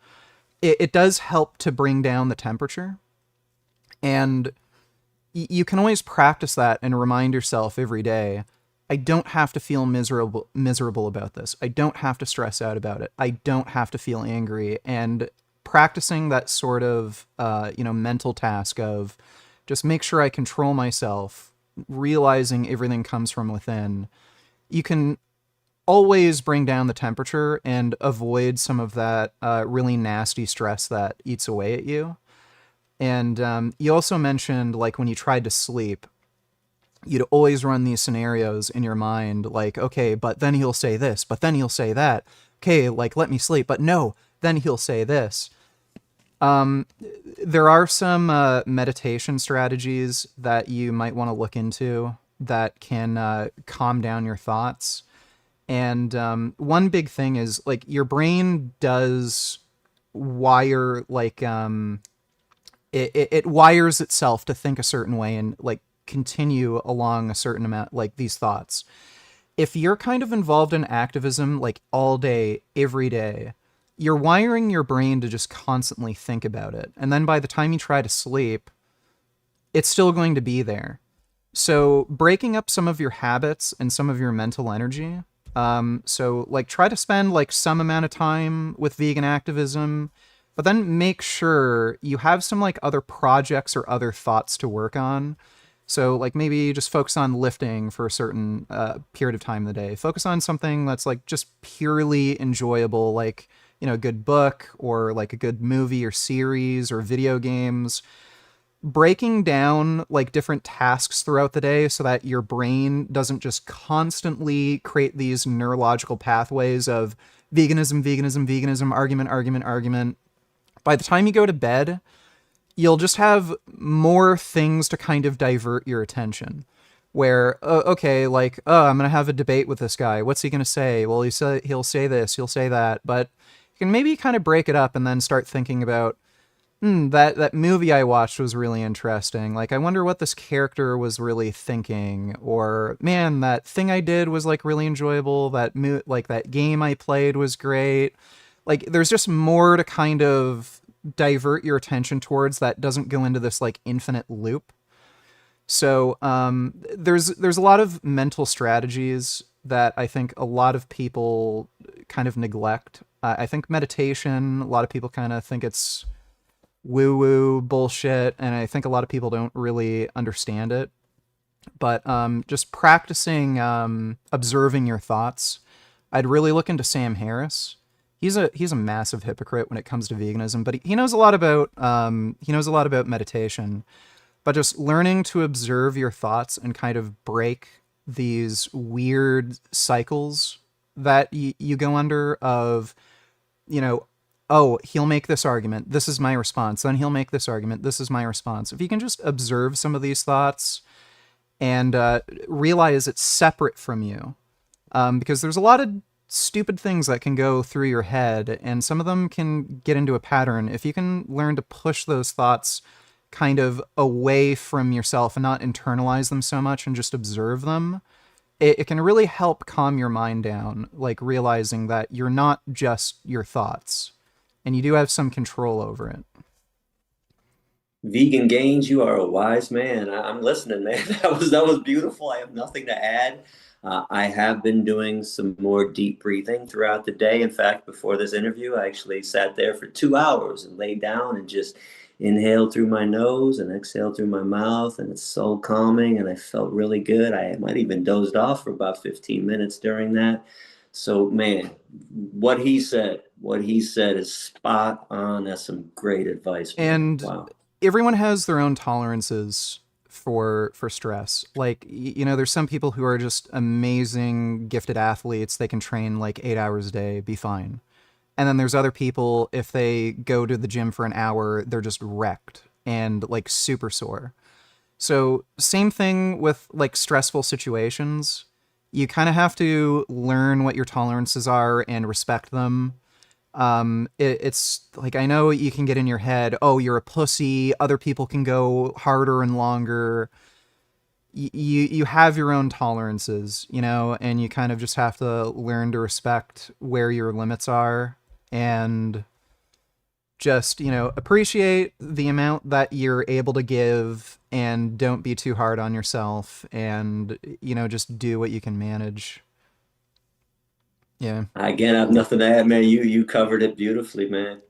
it does help to bring down the temperature. And you can always practice that and remind yourself every day, I don't have to feel miserable about this. I don't have to stress out about it. I don't have to feel angry. And practicing that sort of, mental task of just make sure I control myself, realizing everything comes from within, you can always bring down the temperature and avoid some of that really nasty stress that eats away at you. And you also mentioned, like, when you tried to sleep, you'd always run these scenarios in your mind, like, okay, but then he'll say this, but then he'll say that. Okay, like, let me sleep, but no, then he'll say this. There are some meditation strategies that you might want to look into that can calm down your thoughts. And one big thing is, like, your brain does wire, like, it wires itself to think a certain way and, like, continue along a certain amount, like, these thoughts. If you're kind of involved in activism, like, all day, every day, you're wiring your brain to just constantly think about it. And then by the time you try to sleep, it's still going to be there. So breaking up some of your habits and some of your mental energy. So, like, try to spend, like, some amount of time with vegan activism, but then make sure you have some, like, other projects or other thoughts to work on. So, like, maybe just focus on lifting for a certain period of time in the day. Focus on something that's, like, just purely enjoyable, like, a good book or, like, a good movie or series or video games. Breaking down, like, different tasks throughout the day so that your brain doesn't just constantly create these neurological pathways of veganism, argument. By the time you go to bed, you'll just have more things to kind of divert your attention. Where, okay, like, I'm going to have a debate with this guy. What's he going to say? Well, he'll say this, he'll say that. But you can maybe kind of break it up and then start thinking about, that movie I watched was really interesting. Like, I wonder what this character was really thinking. Or, man, that thing I did was, like, really enjoyable. That game I played was great. Like, there's just more to kind of divert your attention towards that doesn't go into this, like, infinite loop. So there's a lot of mental strategies that I think a lot of people kind of neglect. I think meditation, a lot of people kind of think it's woo-woo bullshit, and I think a lot of people don't really understand it. But just practicing observing your thoughts. I'd really look into Sam Harris. He's a massive hypocrite when it comes to veganism, but he knows a lot about meditation. But just learning to observe your thoughts and kind of break these weird cycles that you go under of, oh, he'll make this argument, this is my response. Then he'll make this argument, this is my response. If you can just observe some of these thoughts and realize it's separate from you, because there's a lot of stupid things that can go through your head, and some of them can get into a pattern. If you can learn to push those thoughts kind of away from yourself and not internalize them so much and just observe them, it can really help calm your mind down, like realizing that you're not just your thoughts and you do have some control over it.
Vegan Gains, you are a wise man. I'm listening, man. That was beautiful. I have nothing to add. I have been doing some more deep breathing throughout the day. In fact, before this interview, I actually sat there for 2 hours and laid down and just inhaled through my nose and exhaled through my mouth, and it's so calming. And I felt really good. I might even dozed off for about 15 minutes during that. So, man, what he said is spot on. That's some great advice, man.
And
Wow.
everyone has their own tolerances for stress. Like, you know, there's some people who are just amazing gifted athletes. They can train like 8 hours a day, be fine. And then there's other people, if they go to the gym for an hour, they're just wrecked and like super sore. So same thing with like stressful situations. You kind of have to learn what your tolerances are and respect them. It's like, I know you can get in your head, oh, you're a pussy, other people can go harder and longer. You have your own tolerances, you know, and you kind of just have to learn to respect where your limits are and just, you know, appreciate the amount that you're able to give and don't be too hard on yourself and, you know, just do what you can manage. Yeah.
Again, I have nothing to add, man. You covered it beautifully, man.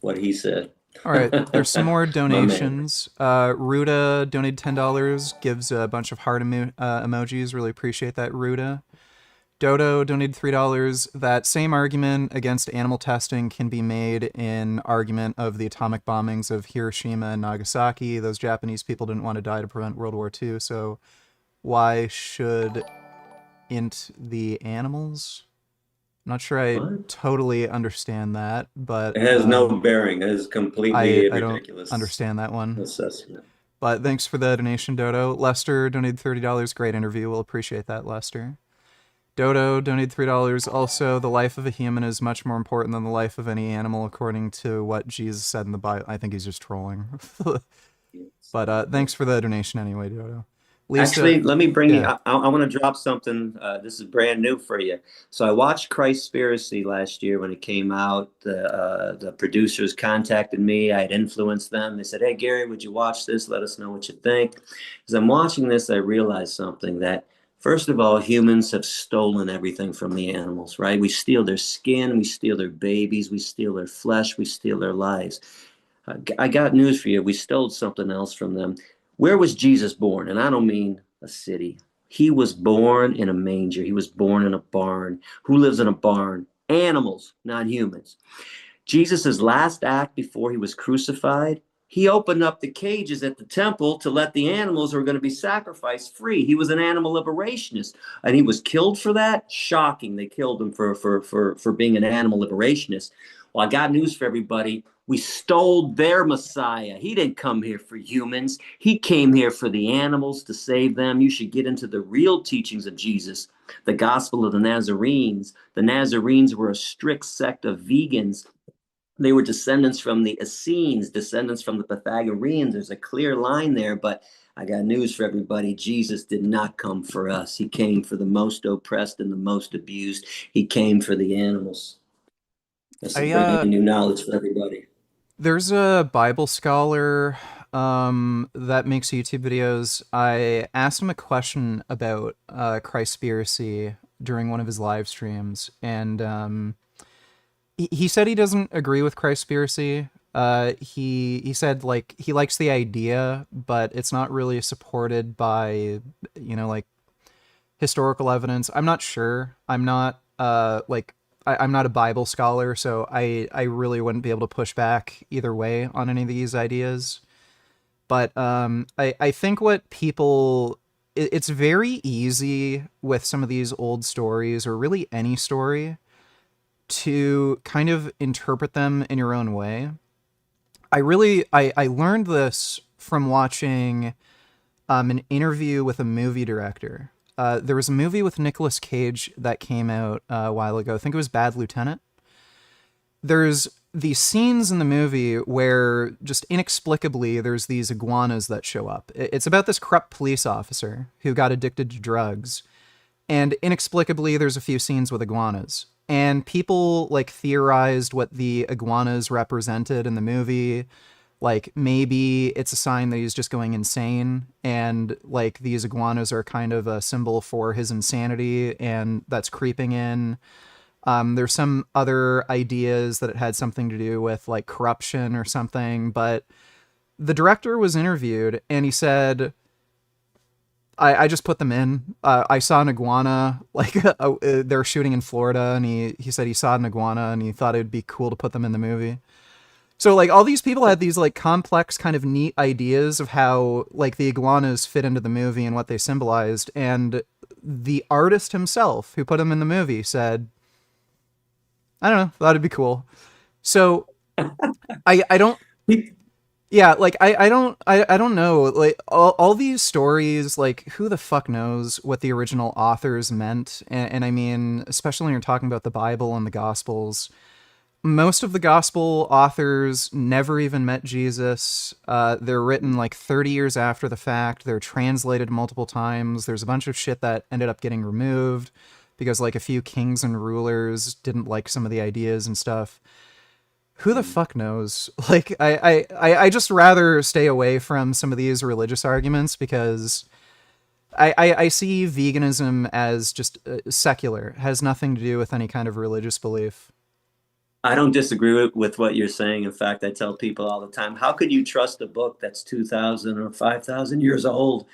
What he said.
All right, there's some more
My man.
donations. Ruda donated $10, gives a bunch of heart emojis. Really appreciate that, Ruda. Dodo donated $3. That same argument against animal testing can be made in argument of the atomic bombings of Hiroshima and Nagasaki. Those Japanese people didn't want to die to prevent World War II, so why should int the animals? I'm not sure I
What?
totally understand that, but
It has no bearing. It is completely
I don't
ridiculous
understand that one.
assessment.
But thanks for the donation, Dodo. Lester donated $30. Great interview. We'll appreciate that, Lester. Dodo donated $3. Also, the life of a human is much more important than the life of any animal, according to what Jesus said in the Bible. I think he's just trolling. But thanks for the donation anyway, Dodo. Lisa,
Actually, let me bring you.
yeah.
I want to drop something. This is brand new for you. So I watched Christspiracy last year when it came out. The producers contacted me. I had influenced them. They said, "Hey, Gary, would you watch this? Let us know what you think." As I'm watching this, I realized something that, first of all, humans have stolen everything from the animals, right? We steal their skin, we steal their babies, we steal their flesh, we steal their lives. I got news for you. We stole something else from them. Where was Jesus born? And I don't mean a city. He was born in a manger. He was born in a barn. Who lives in a barn? Animals, not humans. Jesus' last act before he was crucified, he opened up the cages at the temple to let the animals who were going to be sacrificed free. He was an animal liberationist, and he was killed for that. Shocking. They killed him for being an animal liberationist. Well, I got news for everybody. We stole their Messiah. He didn't come here for humans. He came here for the animals to save them. You should get into the real teachings of Jesus, the gospel of the Nazarenes. The Nazarenes were a strict sect of vegans. They were descendants from the Essenes, descendants from the Pythagoreans. There's a clear line there, but I got news for everybody. Jesus did not come for us. He came for the most oppressed and the most abused. He came for the animals. That's some brand
I
new knowledge for everybody.
There's a Bible scholar that makes YouTube videos. I asked him a question about Christspiracy during one of his live streams, and he said he doesn't agree with Christspiracy. He said like he likes the idea, but it's not really supported by, you know, like historical evidence. I'm not sure. I'm not I'm not a Bible scholar, so I really wouldn't be able to push back either way on any of these ideas. But I think what people it's very easy with some of these old stories, or really any story, to kind of interpret them in your own way. I learned this from watching an interview with a movie director. There was a movie with Nicolas Cage that came out a while ago. I think it was Bad Lieutenant. There's these scenes in the movie where just inexplicably there's these iguanas that show up. It's about this corrupt police officer who got addicted to drugs, and inexplicably there's a few scenes with iguanas. And people like theorized what the iguanas represented in the movie. Like maybe it's a sign that he's just going insane, and like these iguanas are kind of a symbol for his insanity, and that's creeping in. There's some other ideas that it had something to do with like corruption or something, but the director was interviewed and he said, I just put them in. I saw an iguana, like they're shooting in Florida, and he said he saw an iguana and he thought it'd be cool to put them in the movie. So like all these people had these like complex kind of neat ideas of how like the iguanas fit into the movie and what they symbolized, and the artist himself who put them in the movie said, I don't know, thought it'd be cool. So I don't, yeah, like I don't know, like all these stories, like who the fuck knows what the original authors meant. And I mean, especially when you're talking about the Bible and the Gospels, most of the gospel authors never even met Jesus. They're written like 30 years after the fact. They're translated multiple times. There's a bunch of shit that ended up getting removed because like a few kings and rulers didn't like some of the ideas and stuff. Who the fuck knows? Like I just rather stay away from some of these religious arguments because I see veganism as just secular. It has nothing to do with any kind of religious belief.
I don't disagree with what you're saying. In fact, I tell people all the time, how could you trust a book that's 2,000 or 5,000 years old?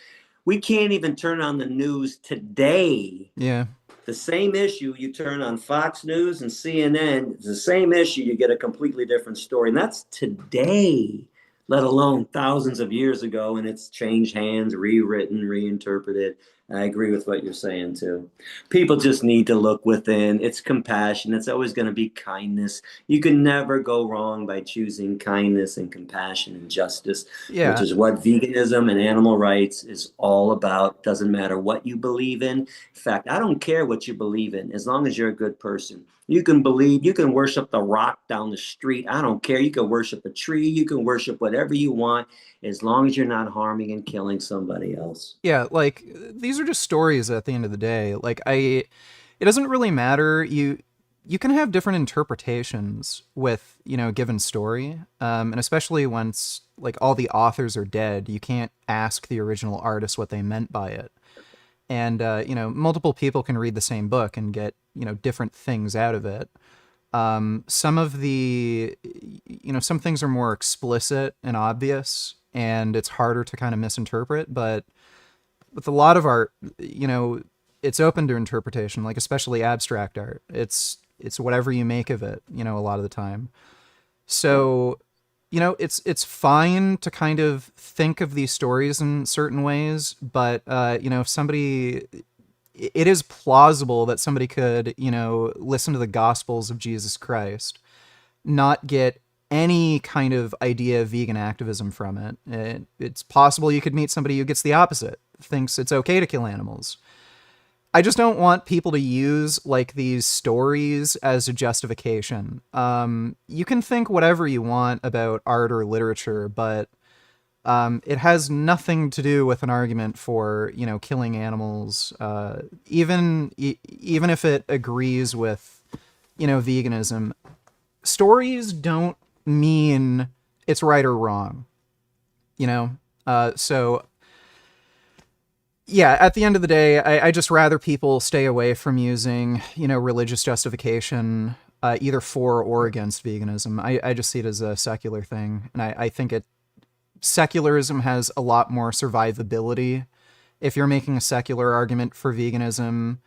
We can't even turn on the news today.
Yeah.
The same issue you turn on Fox News and CNN, it's the same issue, you get a completely different story. And that's today, let alone thousands of years ago. And it's changed hands, rewritten, reinterpreted. I agree with what you're saying too. People just need to look within. It's compassion. It's always going to be kindness. You can never go wrong by choosing kindness and compassion and justice, which
Yeah.
is what veganism and animal rights is all about. Doesn't matter what you believe in. In fact, I don't care what you believe in as long as you're a good person. You can believe, you can worship the rock down the street. I don't care. You can worship a tree. You can worship whatever you want as long as you're not harming and killing somebody else.
Yeah, like these are just stories at the end of the day. Like it doesn't really matter. You can have different interpretations with, you know, a given story. And especially once like all the authors are dead, you can't ask the original artist what they meant by it. And you know, multiple people can read the same book and get, you know, different things out of it. Some of the, you know, some things are more explicit and obvious, and it's harder to kind of misinterpret. But with a lot of art, you know, it's open to interpretation, like especially abstract art. It's whatever you make of it, you know, a lot of the time. So, you know, it's fine to kind of think of these stories in certain ways, but you know, if somebody, it is plausible that somebody could, you know, listen to the Gospels of Jesus Christ, not get any kind of idea of vegan activism from it. It's possible you could meet somebody who gets the opposite, thinks it's okay to kill animals. I just don't want people to use like these stories as a justification. You can think whatever you want about art or literature, but it has nothing to do with an argument for, you know, killing animals. Even if it agrees with, you know, veganism, stories don't mean it's right or wrong, you know? So yeah, at the end of the day, I just rather people stay away from using, you know, religious justification, either for or against veganism. I just see it as a secular thing. And I think secularism has a lot more survivability. If you're making a secular argument for veganism,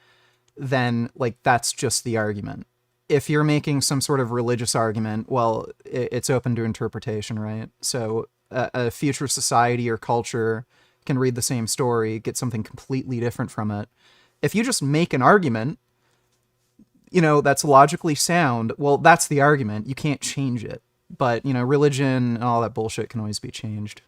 then like that's just the argument. If you're making some sort of religious argument, well, it's open to interpretation, right? So a future society or culture can read the same story, get something completely different from it. If you just make an argument, you know, that's logically sound, well, that's the argument. You can't change it. But, you know, religion and all that bullshit can always be changed.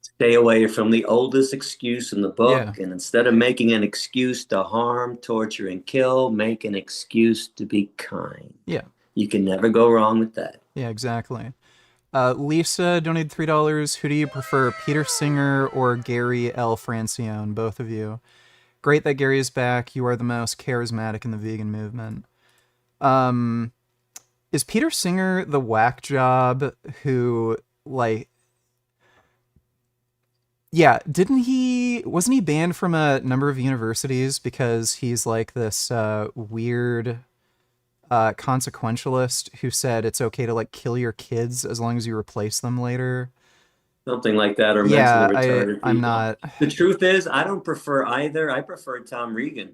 Stay away from the oldest excuse in the
Yeah.
book. And instead of making an excuse to harm, torture, and kill, make an excuse to be kind.
Yeah.
You can never go wrong with that.
Yeah, exactly. Lisa donated $3. Who do you prefer, Peter Singer or Gary L. Francione? Both of you. Great that Gary is back. You are the most charismatic in the vegan movement. Is Peter Singer the whack job who, like, yeah, wasn't he banned from a number of universities because he's like this weird consequentialist who said it's okay to like kill your kids as long as you replace them later?
Something like that, or mentally
Yeah,
retarded
I'm
people.
not.
The truth is, I don't prefer either. I prefer Tom Regan,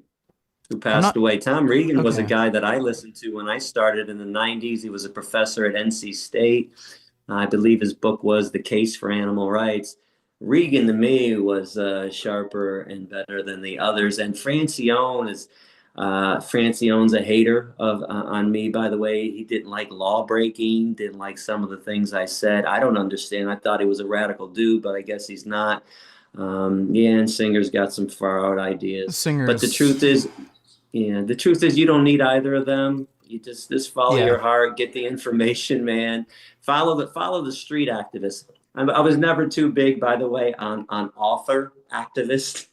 who
I'm
passed
not.
away. Tom Regan was a
Okay.
guy that I listened to when I started in the 90s. He was a professor at NC State. I believe his book was The Case for Animal Rights. Regan to me was sharper and better than the others. And Francione's a hater of on me, by the way. He didn't like law breaking, didn't like some of the things I said. I don't understand. I thought he was a radical dude, but I guess he's not. Yeah, and Singer's got some far out ideas. But the
Singers.
truth is, yeah, the truth is you don't need either of them. You just follow
Yeah.
your heart, get the information, man. Follow the street activists. I was never too big, by the way, on author activist.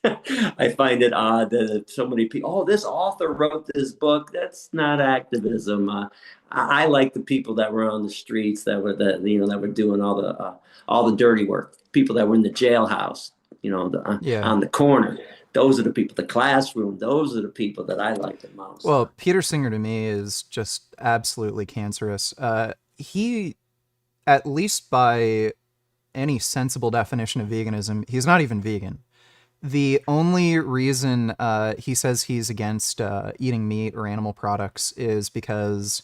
I find it odd that so many people, oh, this author wrote this book. That's not activism. I like the people that were on the streets that were doing all the dirty work. People that were in the jailhouse,
Yeah.
on the corner. Those are the people, the classroom. Those are the people that I like the most.
Well, Peter Singer to me is just absolutely cancerous. He, at least by any sensible definition of veganism, he's not even vegan. The only reason he says he's against eating meat or animal products is because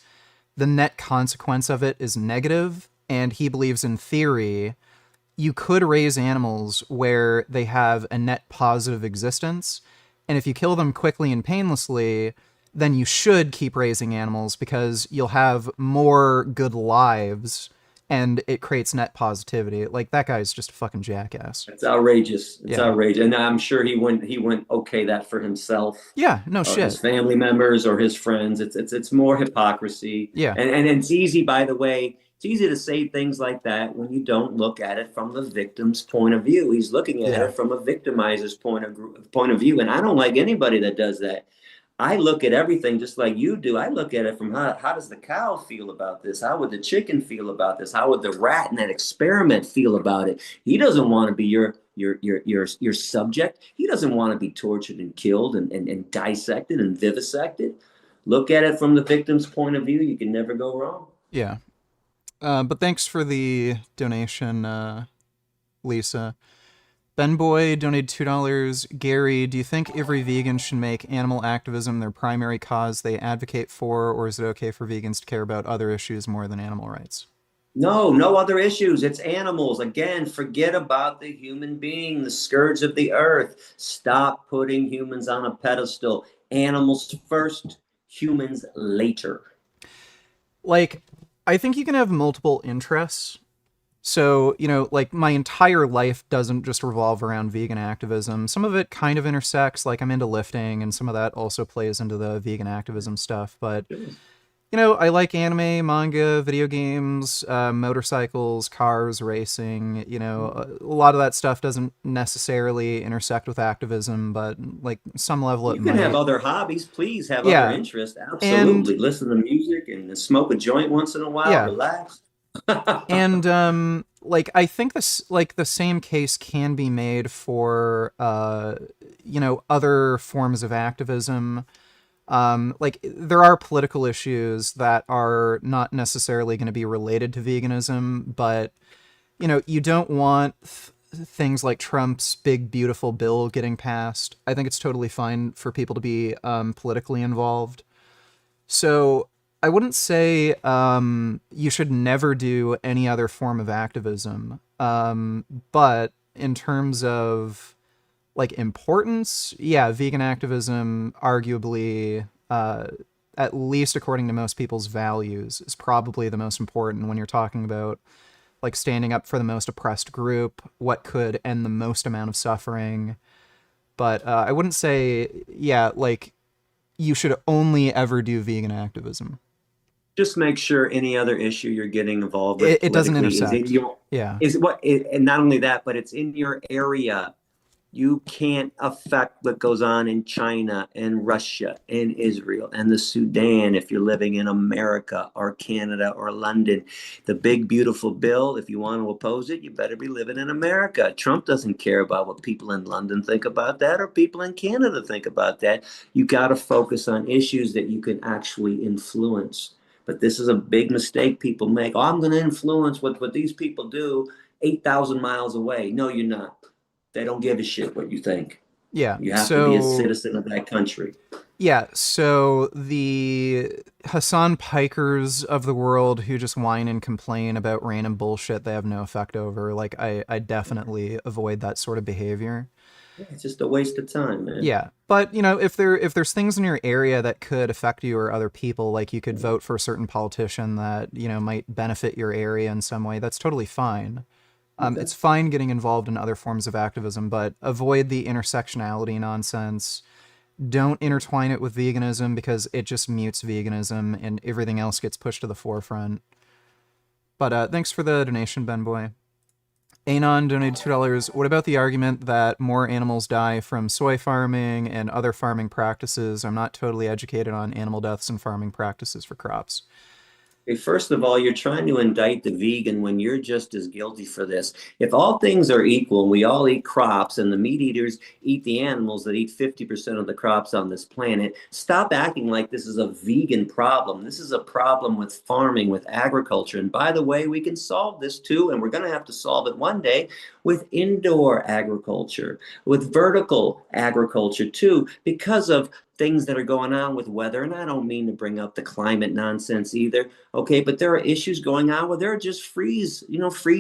the net consequence of it is negative, and he believes in theory you could raise animals where they have a net positive existence, and if you kill them quickly and painlessly, then you should keep raising animals because you'll have more good lives and it creates net positivity. Like, that guy's just a fucking jackass.
It's outrageous. It's
Yeah.
outrageous, and I'm sure he went okay that for himself
Yeah, no
or his
shit.
family members or his friends. It's more hypocrisy,
Yeah.
and it's easy, by the way. It's easy to say things like that when you don't look at it from the victim's point of view. He's looking at
Yeah.
it from a victimizer's point of view, and I don't like anybody that does that. I look at everything just like you do. I look at it from how does the cow feel about this? How would the chicken feel about this? How would the rat in that experiment feel about it? He doesn't want to be your subject. He doesn't want to be tortured and killed and dissected and vivisected. Look at it from the victim's point of view. You can never go wrong.
Yeah. But thanks for the donation, Lisa. Ben Boy donated $2. Gary, do you think every vegan should make animal activism their primary cause they advocate for, or is it okay for vegans to care about other issues more than animal rights?
No, no other issues. It's animals. Again, forget about the human being, the scourge of the earth. Stop putting humans on a pedestal. Animals first, humans later.
Like, I think you can have multiple interests. So, like, my entire life doesn't just revolve around vegan activism. Some of it kind of intersects, like I'm into lifting, and some of that also plays into the vegan activism stuff. But, I like anime, manga, video games, motorcycles, cars, racing. A lot of that stuff doesn't necessarily intersect with activism, but, like, some level it
You can have
might.
other hobbies. Please have other
Yeah.
interests.
And,
Absolutely. Listen to music and smoke a joint once in a while.
yeah.
Relax.
And like, I think this, like, the same case can be made for other forms of activism. Like, there are political issues that are not necessarily going to be related to veganism, but you don't want things like Trump's big beautiful bill getting passed. I think it's totally fine for people to be politically involved. So I wouldn't say you should never do any other form of activism. But in terms of, like, importance, yeah, vegan activism, arguably, at least according to most people's values, is probably the most important when you're talking about, like, standing up for the most oppressed group, what could end the most amount of suffering. But I wouldn't say, yeah, like, you should only ever do vegan activism.
just make sure any other issue you're getting involved with
It doesn't
politically is in
intersect.
your
Yeah.
and not only that, but it's in your area. You can't affect what goes on in China and Russia and Israel and the Sudan if you're living in America or Canada or London. The big, beautiful bill, if you want to oppose it, you better be living in America. Trump doesn't care about what people in London think about that or people in Canada think about that. You got to focus on issues that you can actually influence. But this is a big mistake people make. Oh, I'm going to influence what these people do 8,000 miles away. No, you're not. They don't give a shit what you think.
Yeah.
You have to be a
So
citizen of that country.
yeah, so the Hassan Pikers of the world who just whine and complain about random bullshit they have no effect over, like I definitely avoid that sort of behavior.
Yeah, it's just a waste of time, man.
Yeah, but you know, if there's things in your area that could affect you or other people, like you could vote for a certain politician that, you know, might benefit your area in some way, that's totally fine.
Okay.
It's fine getting involved in other forms of activism, but avoid the intersectionality nonsense. Don't intertwine it with veganism because it just mutes veganism and everything else gets pushed to the forefront. But thanks for the donation, Ben Boy. Anon donated $2. What about the argument that more animals die from soy farming and other farming practices? I'm not totally educated on animal deaths and farming practices for crops.
First of all, you're trying to indict the vegan when you're just as guilty for this. If all things are equal and we all eat crops and the meat eaters eat the animals that eat 50% of the crops on this planet, stop acting like this is a vegan problem. This is a problem with farming, with agriculture. And by the way, we can solve this too, and we're going to have to solve it one day with indoor agriculture, with vertical agriculture too, because of things that are going on with weather. And I don't mean to bring up the climate nonsense either. Okay, but there are issues going on where there are just freeze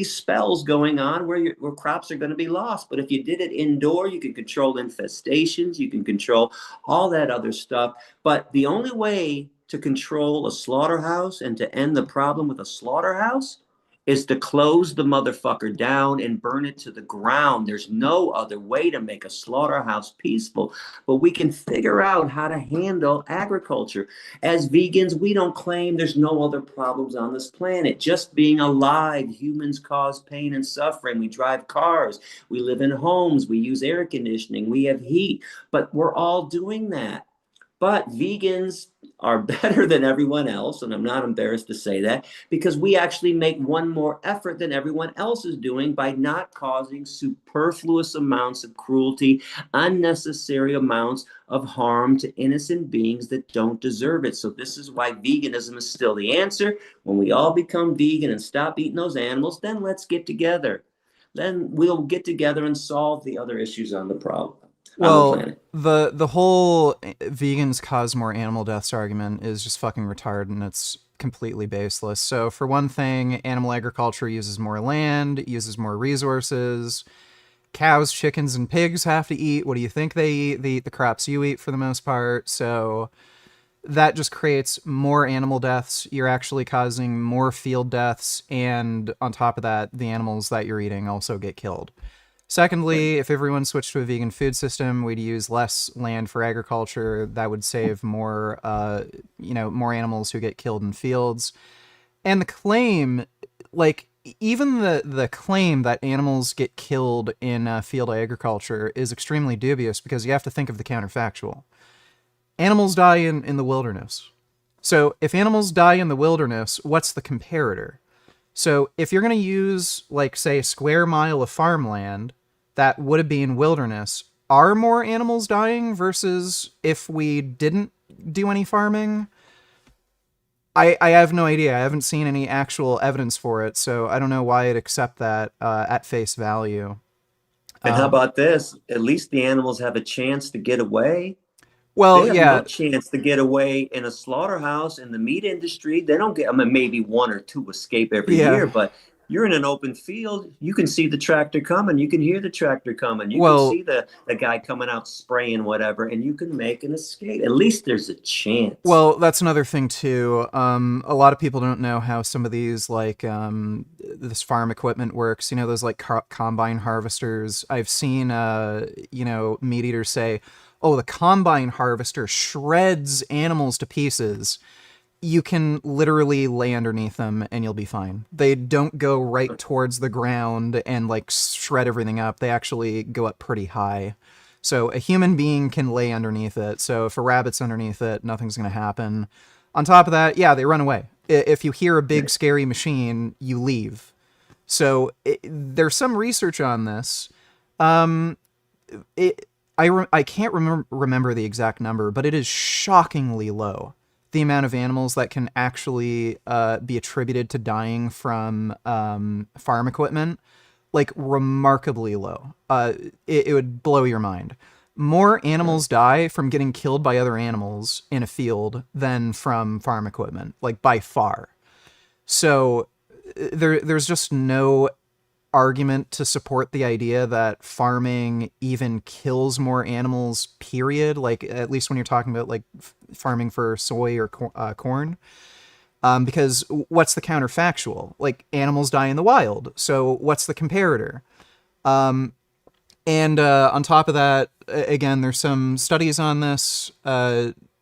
spells going on where crops are going to be lost. But if you did it indoor, you can control infestations, you can control all that other stuff. But the only way to control a slaughterhouse and to end the problem with a slaughterhouse is to close the motherfucker down and burn it to the ground. There's no other way to make a slaughterhouse peaceful. But we can figure out how to handle agriculture. As vegans, we don't claim there's no other problems on this planet. Just being alive, humans cause pain and suffering. We drive cars, we live in homes, we use air conditioning, we have heat, but we're all doing that. But vegans are better than everyone else, and I'm not embarrassed to say that, because we actually make one more effort than everyone else is doing by not causing superfluous amounts of cruelty, unnecessary amounts of harm to innocent beings that don't deserve it. So this is why veganism is still the answer. When we all become vegan and stop eating those animals, then let's get together. Then we'll get together and solve the other issues on the problem on the
Well,
planet.
the whole vegans cause more animal deaths argument is just fucking retarded and it's completely baseless. So for one thing, animal agriculture uses more land, uses more resources. Cows, chickens, and pigs have to eat. What do you think they eat? They eat the crops you eat for the most part. So that just creates more animal deaths. You're actually causing more field deaths. And on top of that, the animals that you're eating also get killed. Secondly, if everyone switched to a vegan food system, we'd use less land for agriculture. That would save more, more animals who get killed in fields. And the claim, like, even the claim that animals get killed in field agriculture is extremely dubious because you have to think of the counterfactual. Animals die in the wilderness. So if animals die in the wilderness, what's the comparator? So if you're going to use, like, say, a square mile of farmland that would have been wilderness, are more animals dying versus if we didn't do any farming? I have no idea. I haven't seen any actual evidence for it, so I don't know why I'd accept that at face value.
And how about this? At least the animals have a chance to get away. They
Well,
have no
yeah,
chance to get away in a slaughterhouse in the meat industry. They don't get, I mean, maybe one or two escape every
yeah.
year, but you're in an open field. You can see the tractor coming. You can hear the tractor coming. You can
Well,
see the guy coming out spraying whatever, and you can make an escape. At least there's a chance.
well, that's another thing too. A lot of people don't know how some of these like this farm equipment works. You know, those like combine harvesters. I've seen meat eaters say, "Oh, the combine harvester shreds animals to pieces." you can literally lay underneath them and you'll be fine. They don't go right towards the ground and like shred everything up. They actually go up pretty high. So a human being can lay underneath it. So if a rabbit's underneath it, nothing's going to happen. On top of that, yeah, they run away. If you hear a big scary machine, you leave. So there's some research on this. I can't remember the exact number, but it is shockingly low. The amount of animals that can actually be attributed to dying from farm equipment, like remarkably low. It would blow your mind. More animals die from getting killed by other animals in a field than from farm equipment, like by far. So there's just no argument to support the idea that farming even kills more animals, period. Like, at least when you're talking about like farming for soy or corn. Because what's the counterfactual? Like, animals die in the wild. So what's the comparator? And on top of that, again, there's some studies on this.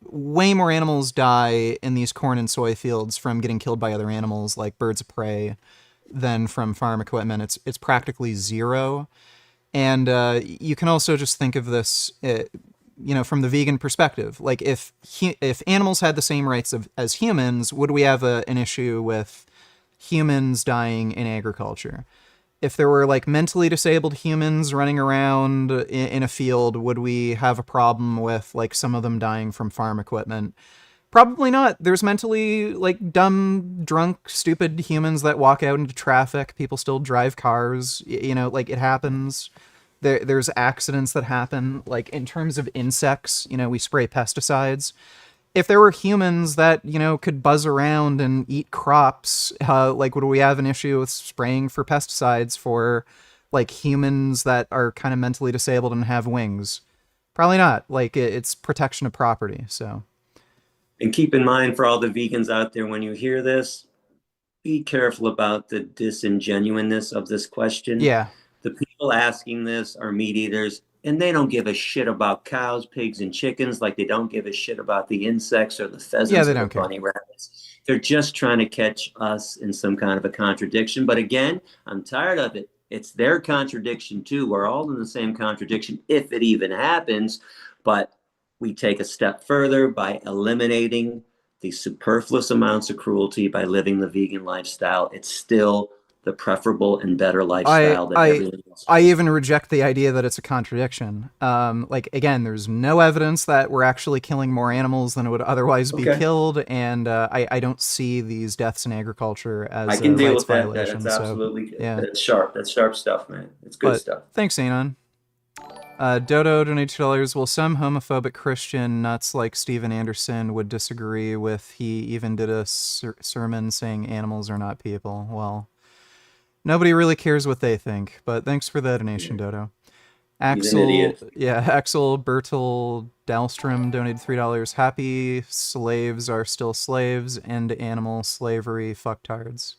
Way more animals die in these corn and soy fields from getting killed by other animals like birds of prey than from farm equipment. It's practically zero. And you can also just think of this, from the vegan perspective. Like, if animals had the same rights as humans, would we have an issue with humans dying in agriculture? If there were like mentally disabled humans running around in a field, would we have a problem with like some of them dying from farm equipment? Probably not. There's mentally like dumb, drunk, stupid humans that walk out into traffic. People still drive cars. Like, it happens. There's accidents that happen. Like, in terms of insects, we spray pesticides. If there were humans that, could buzz around and eat crops, like, would we have an issue with spraying for pesticides for, like, humans that are kind of mentally disabled and have wings? Probably not. Like, it's protection of property, so.
And keep in mind, for all the vegans out there, when you hear this, be careful about the disingenuousness of this question.
Yeah.
The people asking this are meat eaters, and they don't give a shit about cows, pigs, and chickens like they don't give a shit about the insects or the pheasants or the bunny rabbits. They're just trying to catch us in some kind of a contradiction. But again, I'm tired of it. It's their contradiction too. We're all in the same contradiction, if it even happens. But we take a step further by eliminating the superfluous amounts of cruelty by living the vegan lifestyle. It's still the preferable and better lifestyle that everyone else.
I even reject the idea that it's a contradiction. Like, again, there's no evidence that we're actually killing more animals than would otherwise be killed, and I don't see these deaths in agriculture as
I can deal
rights
with that.
violation.
That's absolutely
yeah.
That's sharp. That's sharp stuff, man. It's good stuff.
Thanks, Anon. Dodo donated $2. Well, some homophobic Christian nuts like Steven Anderson would disagree with. He even did a sermon saying animals are not people. Well, nobody really cares what they think, but thanks for the donation, Dodo. Axel Bertel Dahlstrom donated $3. Happy slaves are still slaves, and animal slavery fucktards.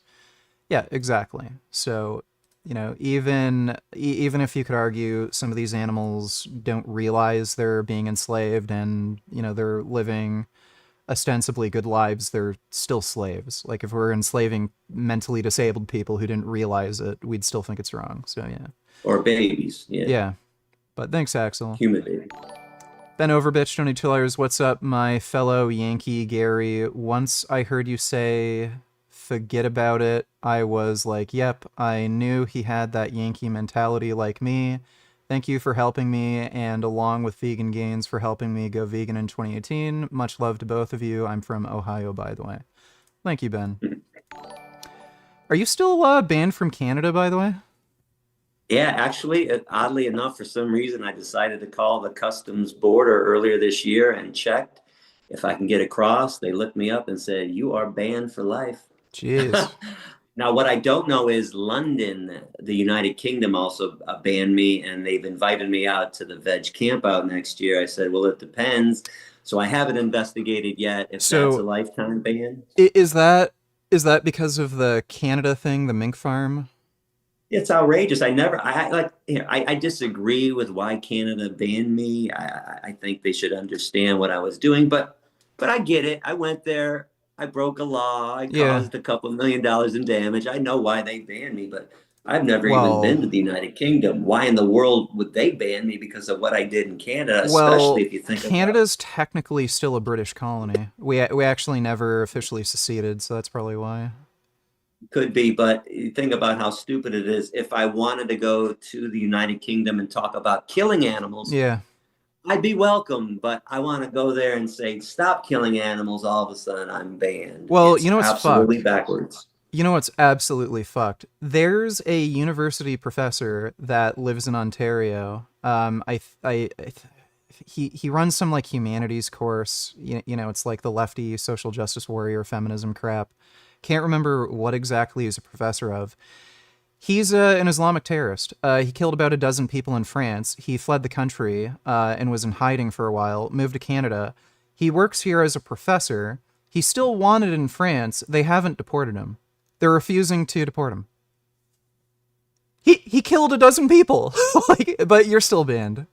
Yeah, exactly. So, even if you could argue some of these animals don't realize they're being enslaved and, they're living ostensibly good lives, they're still slaves. Like, if we're enslaving mentally disabled people who didn't realize it, we'd still think it's wrong. So, yeah.
Or babies. Yeah.
But thanks, Axel.
Human baby.
Ben Overbitch, $22. What's up, my fellow Yankee Gary? Once I heard you say, forget about it, I was like, yep, I knew he had that Yankee mentality like me. Thank you for helping me, and along with Vegan Gains for helping me go vegan in 2018. Much love to both of you. I'm from Ohio, by the way. Thank you, Ben. Are you still banned from Canada, by the way?
Yeah, actually, oddly enough, for some reason, I decided to call the customs border earlier this year and checked if I can get across. They looked me up and said, you are banned for life.
Jeez.
Now, what I don't know is London, the United Kingdom, also banned me, and they've invited me out to the veg camp out next year. I said, well, it depends. So I haven't investigated yet if that's a lifetime ban.
Is that because of the Canada thing, the mink farm?
It's outrageous. I disagree with why Canada banned me. I think they should understand what I was doing, but I get it. I went there. I broke a law. I
Yeah.
caused a couple $1 million in damage. I know why they banned me, but I've never even been to
Well,
the United Kingdom. Why in the world would they ban me because of what I did in Canada, especially
well,
if you think about
Canada's technically still a British colony. We actually never officially seceded, so that's probably why.
could be, but you think about how stupid it is. If I wanted to go to the United Kingdom and talk about killing animals,
Yeah.
I'd be welcome, but I want to go there and say, stop killing animals. All of a sudden, I'm banned.
Well, you
It's
know what's
absolutely
fucked?
backwards.
You know what's absolutely fucked? There's a university professor that lives in Ontario. He runs some like humanities course. You know, it's like the lefty social justice warrior feminism crap. Can't remember what exactly he's a professor of. He's an Islamic terrorist. He killed about a dozen people in France. He fled the country and was in hiding for a while, moved to Canada. He works here as a professor. He's still wanted in France. They haven't deported him. They're refusing to deport him. He killed a dozen people, like, but you're still banned.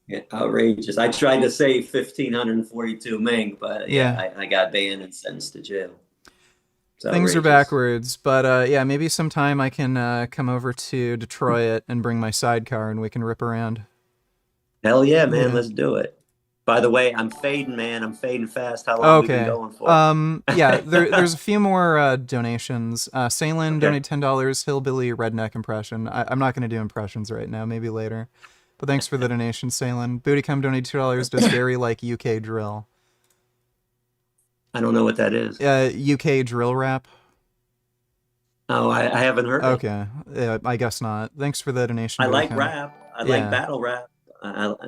Yeah, outrageous. I tried to save 1,542 mink, but yeah,
Yeah,
I got banned and sentenced to jail. It's
things are
outrageous.
backwards, but yeah, maybe sometime I can come over to Detroit and bring my sidecar and we can rip around.
Hell yeah, man.
Yeah.
Let's do it. By the way, I'm fading, man. I'm fading fast. How long we been
Okay.
going for?
Yeah, there's a few more donations. Salen
Okay.
donated $10, hillbilly redneck impression. I'm not gonna do impressions right now, maybe later. But thanks for the donation, Salen. Bootycum donated $2, does Gary like UK drill?
I don't know what that is.
UK drill rap?
Oh, I haven't heard it.
Okay. I guess not. Thanks for the donation,
I like
Bootycum.
rap. I like
Yeah.
battle rap.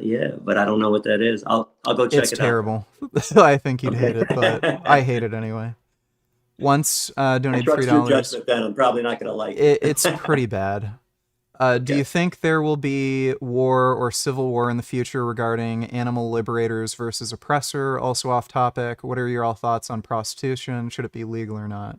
Yeah, but I don't know what that is. I'll go
It's
check it out.
terrible. I think you'd
Okay.
hate it, but I hate it anyway. Once
I
donated
trust your
$3.
judgment then. I'm probably not gonna like it.
It's pretty bad. Do you
Okay.
think there will be war or civil war in the future regarding animal liberators versus oppressor? Also off topic. What are your all thoughts on prostitution? Should it be legal or not?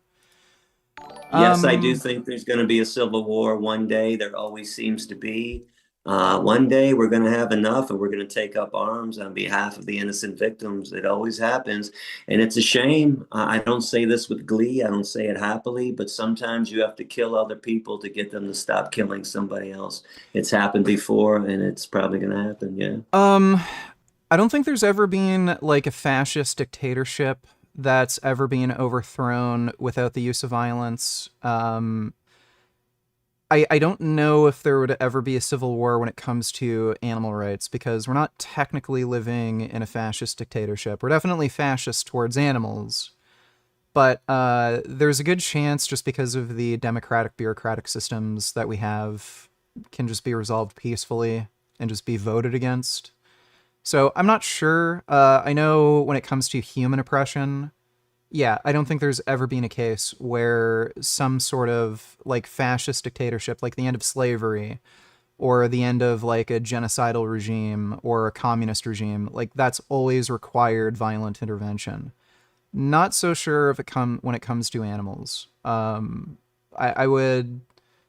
Yes, I do
Um,
think there's going to be a civil war one day. There always seems to be. One day we're going to have enough and we're going to take up arms on behalf of the innocent victims. It always happens. And it's a shame. I don't say this with glee, I don't say it happily, but sometimes you have to kill other people to get them to stop killing somebody else. It's happened before and it's probably going to happen. Yeah.
um, I don't think there's ever been like a fascist dictatorship that's ever been overthrown without the use of violence. I don't know if there would ever be a civil war when it comes to animal rights because we're not technically living in a fascist dictatorship. We're definitely fascist towards animals, but there's a good chance just because of the democratic bureaucratic systems that we have can just be resolved peacefully and just be voted against. So I'm not sure. I know when it comes to human oppression, yeah, I don't think there's ever been a case where some sort of like fascist dictatorship, like the end of slavery or the end of like a genocidal regime or a communist regime, like that's always required violent intervention. Not so sure if it come when it comes to animals. I would,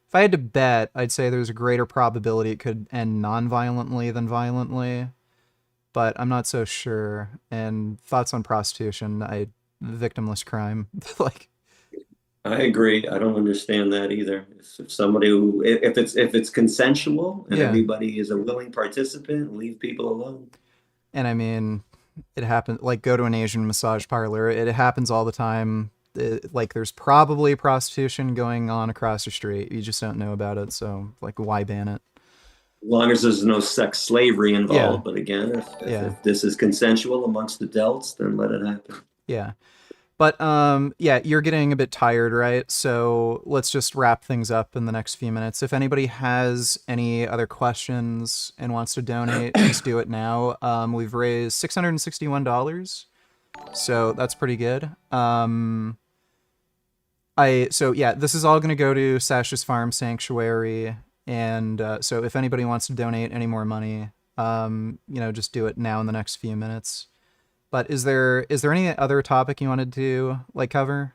if I had to bet, I'd say there's a greater probability it could end non-violently than violently, but I'm not so sure. And thoughts on prostitution? Victimless crime. Like,
I agree. I don't understand that either. If somebody who, if it's consensual and
yeah.
everybody is a willing participant, leave people alone.
And I mean, it happens. Like, go to an Asian massage parlor. It happens all the time. Like, there's probably prostitution going on across the street. You just don't know about it. So, like, why ban it?
As long as there's no sex slavery
Yeah.
involved. But again,
Yeah.
if this is consensual amongst adults, then let it happen.
Yeah. But yeah, you're getting a bit tired, right? So let's just wrap things up in the next few minutes. If anybody has any other questions and wants to donate, just do it now. We've raised $661, so that's pretty good. So yeah, this is all gonna go to Sasha's Farm Sanctuary, and so if anybody wants to donate any more money, just do it now in the next few minutes. But is there any other topic you wanted to like cover?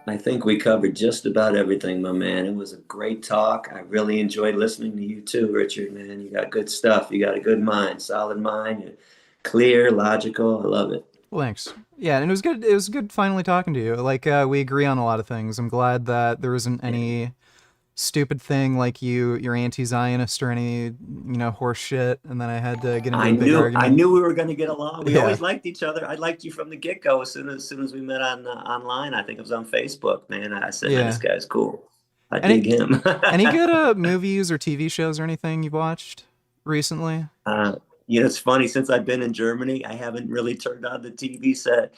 I think we covered just about everything, my man. It was a great talk. I really enjoyed listening to you too, Richard, man. You got good stuff. You got a good mind, solid mind. You're clear, logical. I love it.
Well, thanks. Yeah, and it was good. It was good finally talking to you. Like, we agree on a lot of things. I'm glad that there isn't
Yeah.
any stupid thing like you're anti-Zionist or any, horse shit, and then I had to get into
I
a big
knew I
argument.
knew we were going to get along. We
Yeah.
always liked each other. I liked you from the get-go as soon as we met on online. I think it was on Facebook, man. I said, man, this
Yeah.
guy's cool. I
Any
dig him.
any good movies or TV shows or anything you've watched recently?
Uh, it's funny, since I've been in Germany, I haven't really turned on the TV set.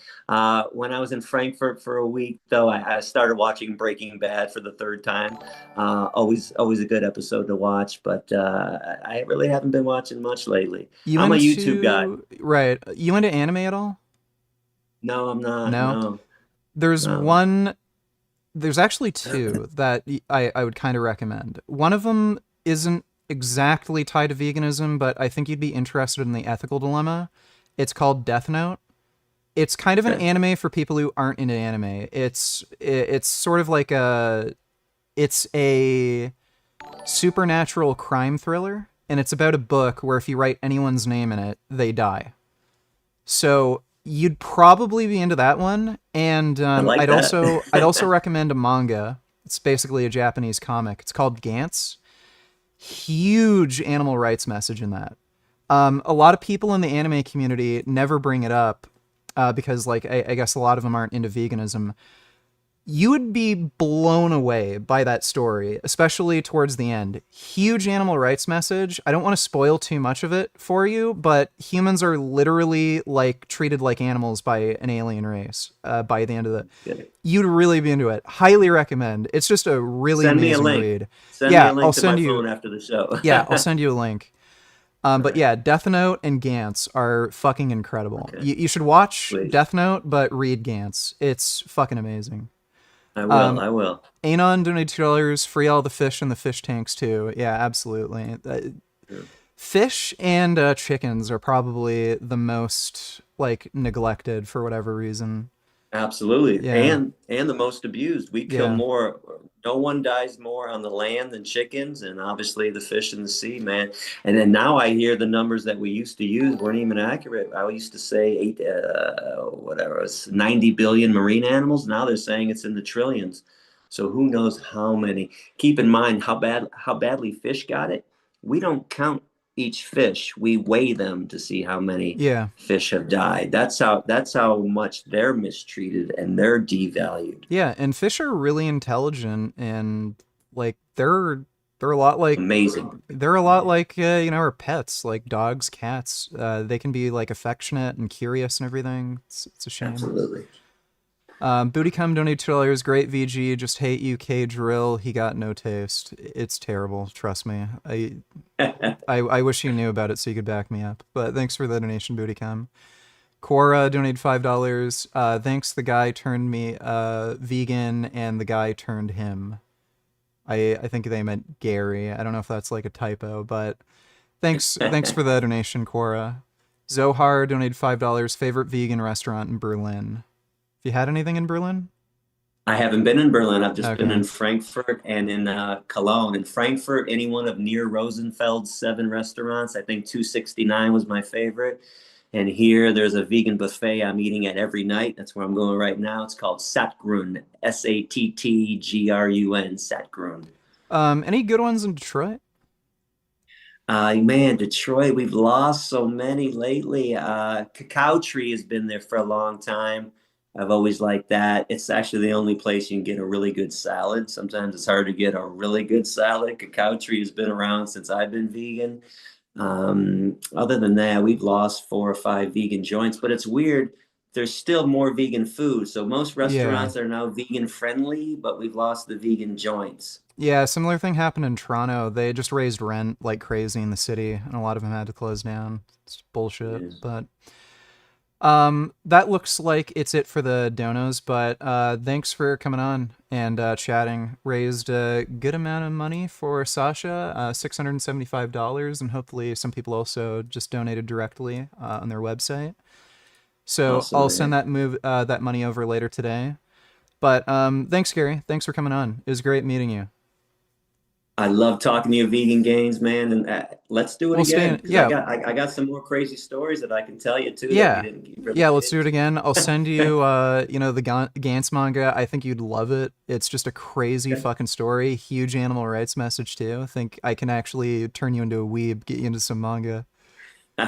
When I was in Frankfurt for a week, though, I started watching Breaking Bad for the third time. Always a good episode to watch, but I really haven't been watching much lately.
You
I'm a YouTube guy.
into right? You into anime at all?
No, I'm not.
No.
No,
There's
no.
one. There's actually two that I would kind of recommend. One of them isn't exactly tied to veganism, but I think you'd be interested in the ethical dilemma. It's called Death Note. It's kind of an
Okay.
anime for people who aren't into anime. It's sort of like it's a supernatural crime thriller, and it's about a book where if you write anyone's name in it, they die. So you'd probably be into that one, and
I like
I'd also
that.
recommend a manga. It's basically a Japanese comic. It's called Gantz. Huge animal rights message in that. A lot of people in the anime community never bring it up because, like, I guess a lot of them aren't into veganism. You would be blown away by that story, especially towards the end. Huge animal rights message. I don't want to spoil too much of it for you, but humans are literally like treated like animals by an alien race by the end of the.
Good.
You'd really be into it. Highly recommend. It's just a really
Send me a
amazing
link.
read.
Send me
Yeah,
a
I'll
link to my
send you.
phone after the show.
Yeah, I'll send you a link.
All
But
right.
yeah, Death Note and Gantz are fucking incredible.
Okay.
You should watch
Sweet.
Death Note, but read Gantz. It's fucking amazing.
I will.
Um,
I will.
Anon donated $2. Free all the fish in the fish tanks too. Yeah, absolutely.
Yeah.
Fish and chickens are probably the most like neglected for whatever reason.
Absolutely.
Yeah,
And the most abused. We kill
yeah,
more. No one dies more on the land than chickens, and obviously the fish in the sea, man. And then now I hear the numbers that we used to use weren't even accurate. I used to say whatever, it's 90 billion marine animals. Now they're saying it's in the trillions. So who knows how many. Keep in mind how badly fish got it. We don't count each fish. We weigh them to see how many
yeah,
fish have died. That's how much they're mistreated and they're devalued.
yeah. And fish are really intelligent and like they're a lot like
Amazing.
they're a lot like our pets, like dogs, cats. They can be like affectionate and curious and everything. It's a shame.
Absolutely.
Bootycum donated $2. Great VG. Just hate UK drill. He got no taste. It's terrible. Trust me. I wish you knew about it so you could back me up. But thanks for the donation, Bootycum. Cora donated $5. Thanks. The guy turned me vegan, and the guy turned him. I think they meant Gary. I don't know if that's like a typo, but thanks for the donation, Cora. Zohar donated $5. Favorite vegan restaurant in Berlin. Have you had anything in Berlin?
I haven't been in Berlin. I've just been
Okay.
in Frankfurt and in Cologne. In Frankfurt, any one of near Rosenfeld's 7 restaurants. I think 269 was my favorite. And here, there's a vegan buffet I'm eating at every night. That's where I'm going right now. It's called Sattgrun, Sattgrun, Sattgrun.
Any good ones in Detroit?
Man, Detroit, we've lost so many lately. Cacao Tree has been there for a long time. I've always liked that. It's actually the only place you can get a really good salad. Sometimes it's hard to get a really good salad. Cacao Tree has been around since I've been vegan. Other than that, we've lost 4 or 5 vegan joints, but it's weird. There's still more vegan food. So most
Yeah.
restaurants are now vegan friendly, but we've lost the vegan joints.
Yeah, similar thing happened in Toronto. They just raised rent like crazy in the city, and a lot of them had to close down. It's bullshit.
Yeah.
But that looks like it's it for the donos. But thanks for coming on and chatting. Raised a good amount of money for Sasha, $675, and hopefully some people also just donated directly on their website. So
Awesome,
I'll send
man.
that money over later today. But thanks, Gary. Thanks for coming on. It was great meeting you.
I love talking to you vegan games, man, and let's do it
We'll stay
again
in,
because
yeah,
I got some more crazy stories that I can tell you too that we
yeah.
didn't really
Yeah,
get
let's do it
into.
again. I'll send you, you know, the Gantz manga. I think you'd love it. It's just a crazy fucking story. Huge animal rights message too. I think I can actually turn you into a weeb, get you into some manga.
All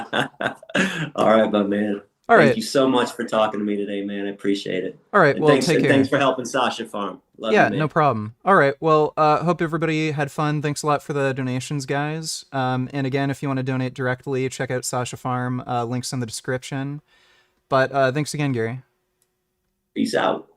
right, my man.
All
Thank
right.
you so much for talking to me today, man. I appreciate it.
All right. Well, take
And thanks
care.
for helping Sasha Farm. Love you,
Yeah, no
man.
problem. All right. Well, hope everybody had fun. Thanks a lot for the donations, guys. And again, if you want to donate directly, check out Sasha Farm. Links in the description. But thanks again, Gary.
Peace out.